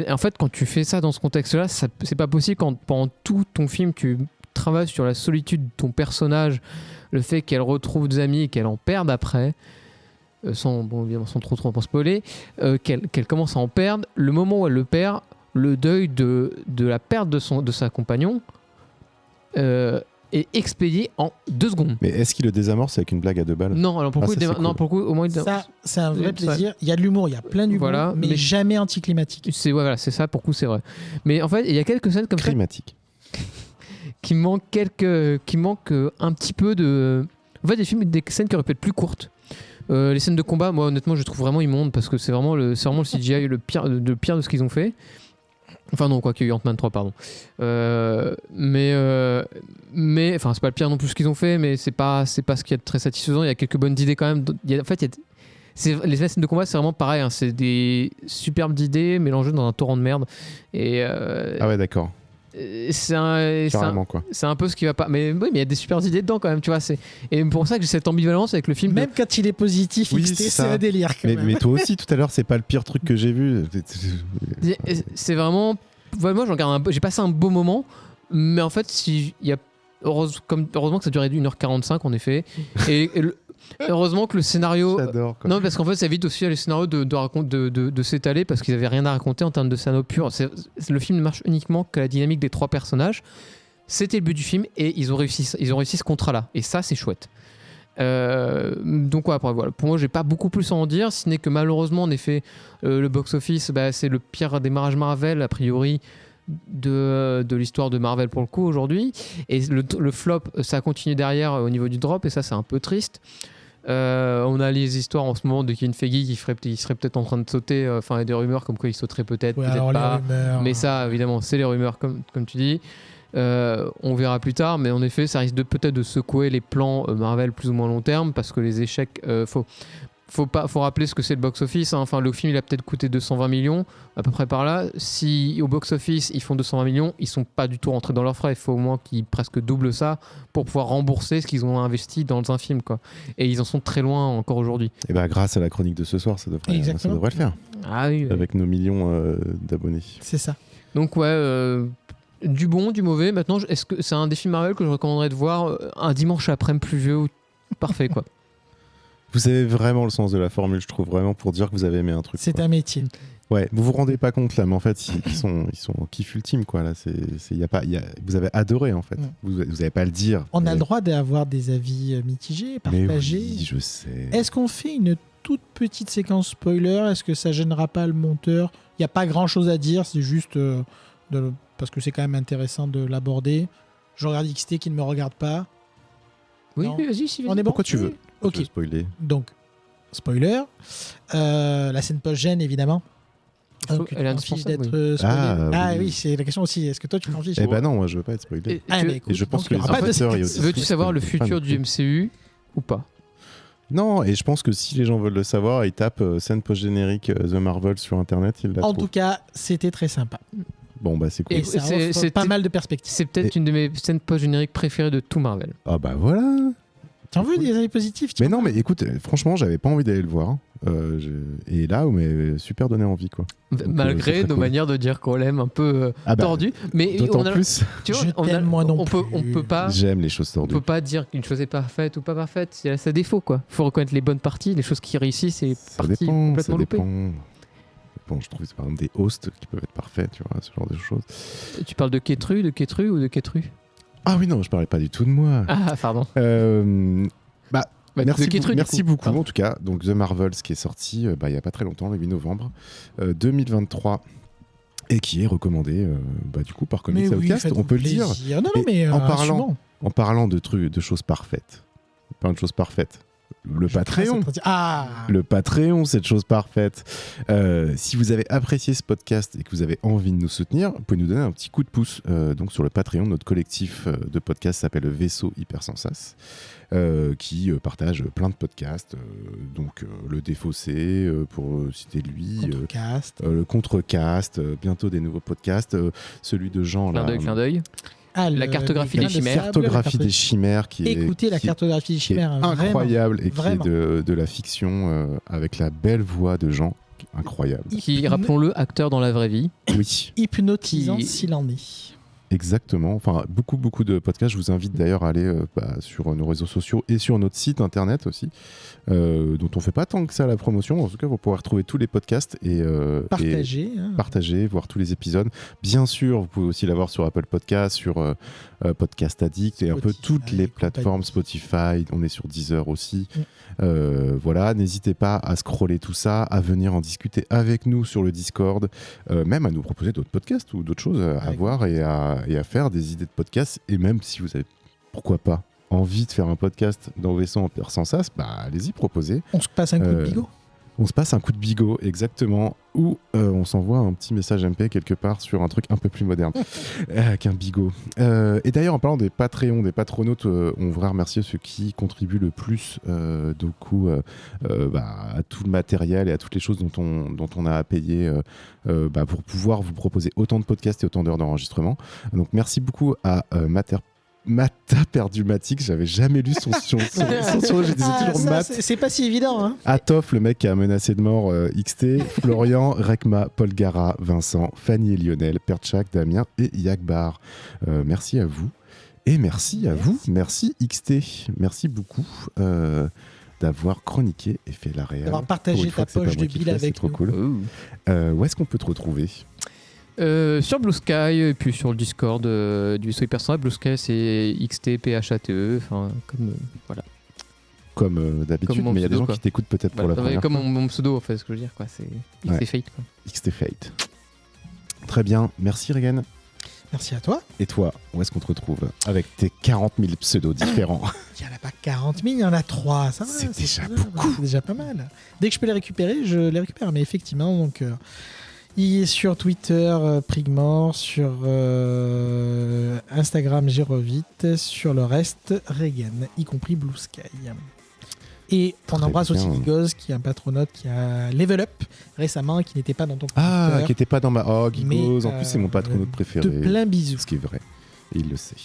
en fait, quand tu fais ça dans ce contexte-là, c'est pas possible quand pendant tout ton film, tu travailles sur la solitude de ton personnage, le fait qu'elle retrouve des amis et qu'elle en perde après, sans trop en spoiler, qu'elle commence à en perdre. Le moment où elle le perd, le deuil de la perte de sa compagnon, est expédié en 2 secondes. Mais est-ce qu'il le désamorce avec une blague à 2 balles? Non, alors pour le coup, cool. pour le coup, au moins ça, c'est un vrai plaisir. Il y a de l'humour, il y a plein d'humour, voilà, mais jamais anticlimatique. Voilà, c'est ça, pour le coup, c'est vrai. Mais en fait, il y a quelques scènes comme Climatique. ça qui manquent un petit peu de. En fait, des scènes qui auraient pu être plus courtes. Les scènes de combat, moi, honnêtement, je les trouve vraiment immondes parce que c'est vraiment le CGI le pire de ce qu'ils ont fait. Enfin non, quoi qu'il y a eu Ant-Man 3, pardon. Mais enfin, c'est pas le pire non plus ce qu'ils ont fait, mais c'est pas ce qu'il y a de très satisfaisant. Il y a quelques bonnes idées quand même. Les scènes de combat, c'est vraiment pareil. Hein, c'est des superbes idées mélangées dans un torrent de merde. Et ah ouais, d'accord. C'est un peu ce qui va pas. Mais oui, mais il y a des superbes idées dedans quand même, tu vois. Et pour ça que j'ai cette ambivalence avec le film. Même quand il est positif, oui, c'est un délire. Mais toi aussi, tout à l'heure, c'est pas le pire truc que j'ai vu. C'est vraiment. Ouais, moi, j'ai passé un beau moment, mais en fait, heureusement que ça durait 1h45 en effet. Et heureusement que le scénario. J'adore. Quoi. Non, parce qu'en fait, ça évite aussi les scénarios de s'étaler parce qu'ils avaient rien à raconter en termes de scénario pur. Le film ne marche uniquement qu'à la dynamique des 3 personnages. C'était le but du film et ils ont réussi ce contrat-là. Et ça, c'est chouette. Donc ouais, après, voilà. Pour moi, j'ai pas beaucoup plus à en dire, si ce n'est que malheureusement, en effet, le box-office, c'est le pire démarrage Marvel a priori de l'histoire de Marvel pour le coup aujourd'hui. Et le flop, ça a continué derrière au niveau du drop, et ça, c'est un peu triste. On a les histoires en ce moment de Kevin Feige qui serait peut-être en train de sauter. Enfin, il y a des rumeurs comme quoi il sauterait peut-être, ouais, peut-être pas. Mais ça, ça, évidemment, c'est les rumeurs comme tu dis. On verra plus tard, mais en effet, ça risque peut-être de secouer les plans Marvel plus ou moins long terme parce que les échecs. Faut rappeler ce que c'est le box-office. Hein. Enfin, le film il a peut-être coûté 220 millions à peu près par là. Si au box-office ils font 220 millions, ils sont pas du tout rentrés dans leurs frais. Il faut au moins qu'ils presque doublent ça pour pouvoir rembourser ce qu'ils ont investi dans un film, quoi. Et ils en sont très loin encore aujourd'hui. Et bah grâce à la chronique de ce soir, ça devrait le faire. Ah oui. Avec nos millions d'abonnés. C'est ça. Donc ouais. Du bon, du mauvais. Maintenant, est-ce que c'est un des films Marvel que je recommanderais de voir un dimanche après-midi pluvieux? Parfait, quoi. Vous avez vraiment le sens de la formule, je trouve, vraiment pour dire que vous avez aimé un truc. C'est un métier. Ouais, vous vous rendez pas compte là, mais en fait, ils sont en kiff ultime, quoi. Là, vous avez adoré, en fait. Vous n'avez pas à le dire. On a le droit d'avoir des avis mitigés, partagés. Mais oui, je sais. Est-ce qu'on fait une toute petite séquence spoiler? Est-ce que ça gênera pas le monteur? Il n'y a pas grand-chose à dire, c'est juste parce que c'est quand même intéressant de l'aborder. Je regarde XT qui ne me regarde pas. Oui, non. vas-y, si. On est bon. Pourquoi tu veux? Ok. Je veux spoiler. Donc, spoiler. La scène post-gène, évidemment. Donc, tu Elle est t'en fiches indispensable, d'être spoilé. Ah, oui, c'est la question aussi. Est-ce que toi, tu t'en fiches? Eh ben non, moi, je veux pas être spoilé. Et je pense que les aura pas de auditeurs, séquence. Veux-tu savoir le futur du MCU ou pas? Non, et je pense que si les gens veulent le savoir, ils tapent scène post-générique The Marvel sur Internet, ils la En trouvent. tout cas, c'était très sympa. Bon, bah c'est cool. Et ça offre pas mal de perspectives. C'est peut-être une de mes scènes post-génériques préférées de tout Marvel. Ah bah voilà. T'en veux des avis positifs? Mais non, mais écoute, franchement, j'avais pas envie d'aller le voir. Et là, vous m'avez super donné envie, quoi. Donc, Malgré c'est très nos cool. manières de dire qu'on l'aime un peu Ah bah, tordues. Mais D'autant on a, plus, tu vois, Je t'aime, moi non plus. on peut pas. j'aime les choses On tordues. peut pas dire qu'une chose est parfaite ou pas parfaite, c'est à sa défaut quoi. Faut reconnaître les bonnes parties, les choses qui réussissent et Ça parties dépend, complètement ça loupées. dépend. Bon, je trouve par exemple des hosts qui peuvent être parfaits, tu vois, ce genre de choses. Tu parles de Ketru ou de Ketru? Ah oui, non, je parlais pas du tout de moi. Ah pardon. Bah, Merci, de Ketru, du merci coup. beaucoup, Pardon. en tout cas. Donc, The Marvels, qui est sorti il y a pas très longtemps, le 8 novembre 2023, et qui est recommandé du coup par Comics Outcast, on peut le dire. Non, non, Et mais en parlant- assumons. En parlant de trucs, de choses parfaites, plein de choses parfaites. Le Patreon. Ah Le Patreon, cette chose parfaite. Si vous avez apprécié ce podcast et que vous avez envie de nous soutenir, vous pouvez nous donner un petit coup de pouce. Donc sur le Patreon, notre collectif de podcasts s'appelle le Vaisseau Hyper Sans Sas, qui partage plein de podcasts. Donc le Défaussé, pour citer lui, Contrecast. le Contrecast, bientôt des nouveaux podcasts, celui de Jean. Clin là, d'œil, clin d'œil. Ah, La le- cartographie les des grains de chimères. sable, Cartographie des chimères, qui est Écoutez la qui- cartographie des qui est chimères. incroyable et vraiment. qui est de la fiction avec la belle voix de Jean, incroyable. Qui, rappelons-le, acteur dans la vraie vie. Oui, Hypnotisant Qui- s'il en est. exactement. Enfin, beaucoup de podcasts. Je vous invite d'ailleurs à aller sur nos réseaux sociaux et sur notre site internet aussi, dont on fait pas tant que ça la promotion. En tout cas, vous pourrez retrouver tous les podcasts et Partagé. hein. partager, voir tous les épisodes. Bien sûr, vous pouvez aussi l'avoir sur Apple Podcasts, sur Podcast Addict et un peu Spotify, toutes les compagnie. plateformes, Spotify. On est sur Deezer aussi. Mm. Voilà, n'hésitez pas à scroller tout ça, à venir en discuter avec nous sur le Discord, même à nous proposer d'autres podcasts ou d'autres choses à Avec voir et à faire des idées de podcasts. Et même si vous avez, pourquoi pas, envie de faire un podcast dans Vaisseau en sans sas, allez-y, proposez. On se passe un coup de bigot. On se passe un coup de bigot, exactement, ou on s'envoie un petit message MP quelque part sur un truc un peu plus moderne qu'un bigot. Et d'ailleurs, en parlant des Patreons, des patronautes, on voudrait remercier ceux qui contribuent le plus à tout le matériel et à toutes les choses dont on a à payer pour pouvoir vous proposer autant de podcasts et autant d'heures d'enregistrement. Donc merci beaucoup à Mata Perdumatique, j'avais jamais lu son surnom, je disais toujours ça, Matt. c'est pas si évident. Hein. Atof, le mec qui a menacé de mort XT, Florian, Rekma, Paul Gara, Vincent, Fanny et Lionel, Perchak, Damien et Yagbar. Merci à vous. Et merci à vous. Merci XT. Merci beaucoup d'avoir chroniqué et fait la réal. D'avoir Pour partagé une fois ta que c'est pas poche moi de qui bile le fais, c'est avec trop nous. cool. Où est-ce qu'on peut te retrouver ? Sur Blue Sky et puis sur le Discord du vaisseau hypersonal. Blue Sky c'est XTPHATE, enfin comme voilà. Comme d'habitude, Comme mon mais il y a des pseudo, gens quoi. qui t'écoutent peut-être pour Voilà, la première comme fois. mon pseudo en fait, ce que je veux dire quoi, c'est Ouais. XT Fate quoi. XT Fate. Très bien, merci Regan. Merci à toi. Et toi, où est-ce qu'on te retrouve avec tes 40 000 pseudos différents? Il n'y en a pas 40 000, il y en a 3. Ça va, C'est déjà faisable, beaucoup. C'est déjà pas mal. Dès que je peux les récupérer, je les récupère. Mais effectivement, donc, il est sur Twitter, Prigmore, sur Instagram, Gérovite, sur le reste, Regan, y compris Blue Sky. Et on Très embrasse aussi bien. Gigoz, qui est un patronote qui a level up récemment, qui n'était pas dans ton Ah, Twitter. qui était pas dans ma... Oh, Mais, Gigos, en plus c'est mon patronaute préféré. De plein bisous. Ce qui est vrai. Et il le sait.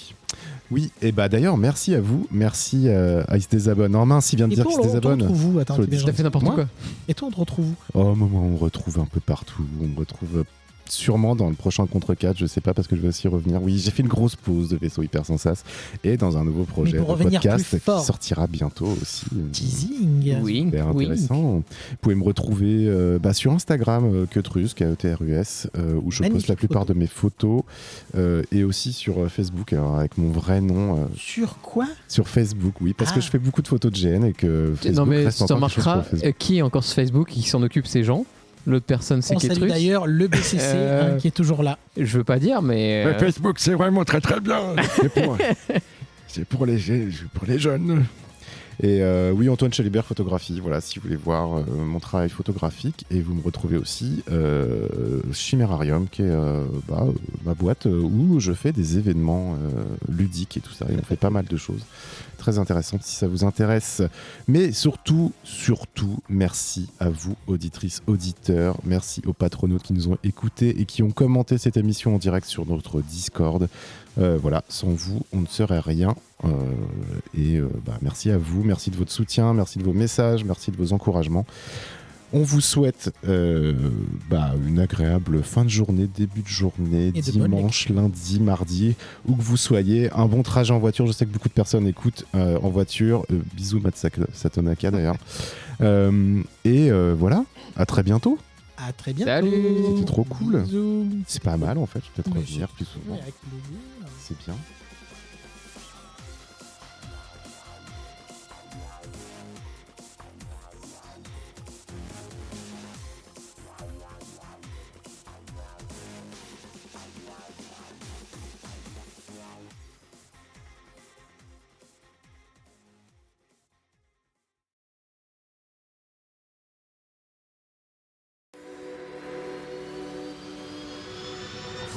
Oui, et d'ailleurs, merci à vous. Merci à Il se désabonne. Non, mince, il vient de Et dire toi, qu'il se on te désabonne. retrouve où Attends, Sur le t'es T'as fait n'importe Moi quoi. Et toi, on te retrouve où Oh, moi, on me retrouve un peu partout. On me retrouve sûrement dans le prochain contre 4, je sais pas, parce que je vais aussi revenir. Oui, j'ai fait une grosse pause de Vaisseau Hyper Sans Sas et dans un nouveau projet pour de revenir podcast plus fort. qui sortira bientôt aussi. Teasing. Oui, Super oui. intéressant. Vous pouvez me retrouver sur Instagram, Ketrus, K-E-T-R-U-S, où je poste Magnifique la plupart photo. de mes photos, et aussi sur Facebook, alors, avec mon vrai nom. Sur quoi Sur Facebook, oui, parce que Ah. je fais beaucoup de photos de GN et que Facebook Non mais reste tu encore quelque chose remarqueras pour Facebook. qui est encore sur Facebook qui s'en occupe, ces gens. L'autre personne c'est On salue Ketrus. d'ailleurs le BCC qui est toujours là. Je veux pas dire mais Facebook, c'est vraiment très très bien. C'est pour les jeunes. Et oui, Antoine Chalibert, photographie. Voilà, si vous voulez voir mon travail photographique. Et vous me retrouvez aussi Chimérarium, qui est ma boîte où je fais des événements ludiques et tout ça. Et on fait pas mal de choses. très intéressantes si ça vous intéresse. Mais surtout, merci à vous, auditrices, auditeurs. Merci aux patronautes qui nous ont écoutés et qui ont commenté cette émission en direct sur notre Discord. Voilà, sans vous, on ne serait rien. Merci à vous, merci de votre soutien, merci de vos messages, merci de vos encouragements. On vous souhaite une agréable fin de journée, début de journée, Et de bonnes dimanche, lundi, mardi, où que vous soyez. Un bon trajet en voiture. Je sais que beaucoup de personnes écoutent en voiture. Bisous Matt Satonaka d'ailleurs. Voilà, à très bientôt. À très bientôt. Salut. C'était trop cool. Bisous. C'est pas mal en fait, je vais peut-être Mais revenir plus souvent. Oui, avec plaisir. C'est bien.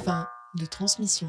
Fin de transmission.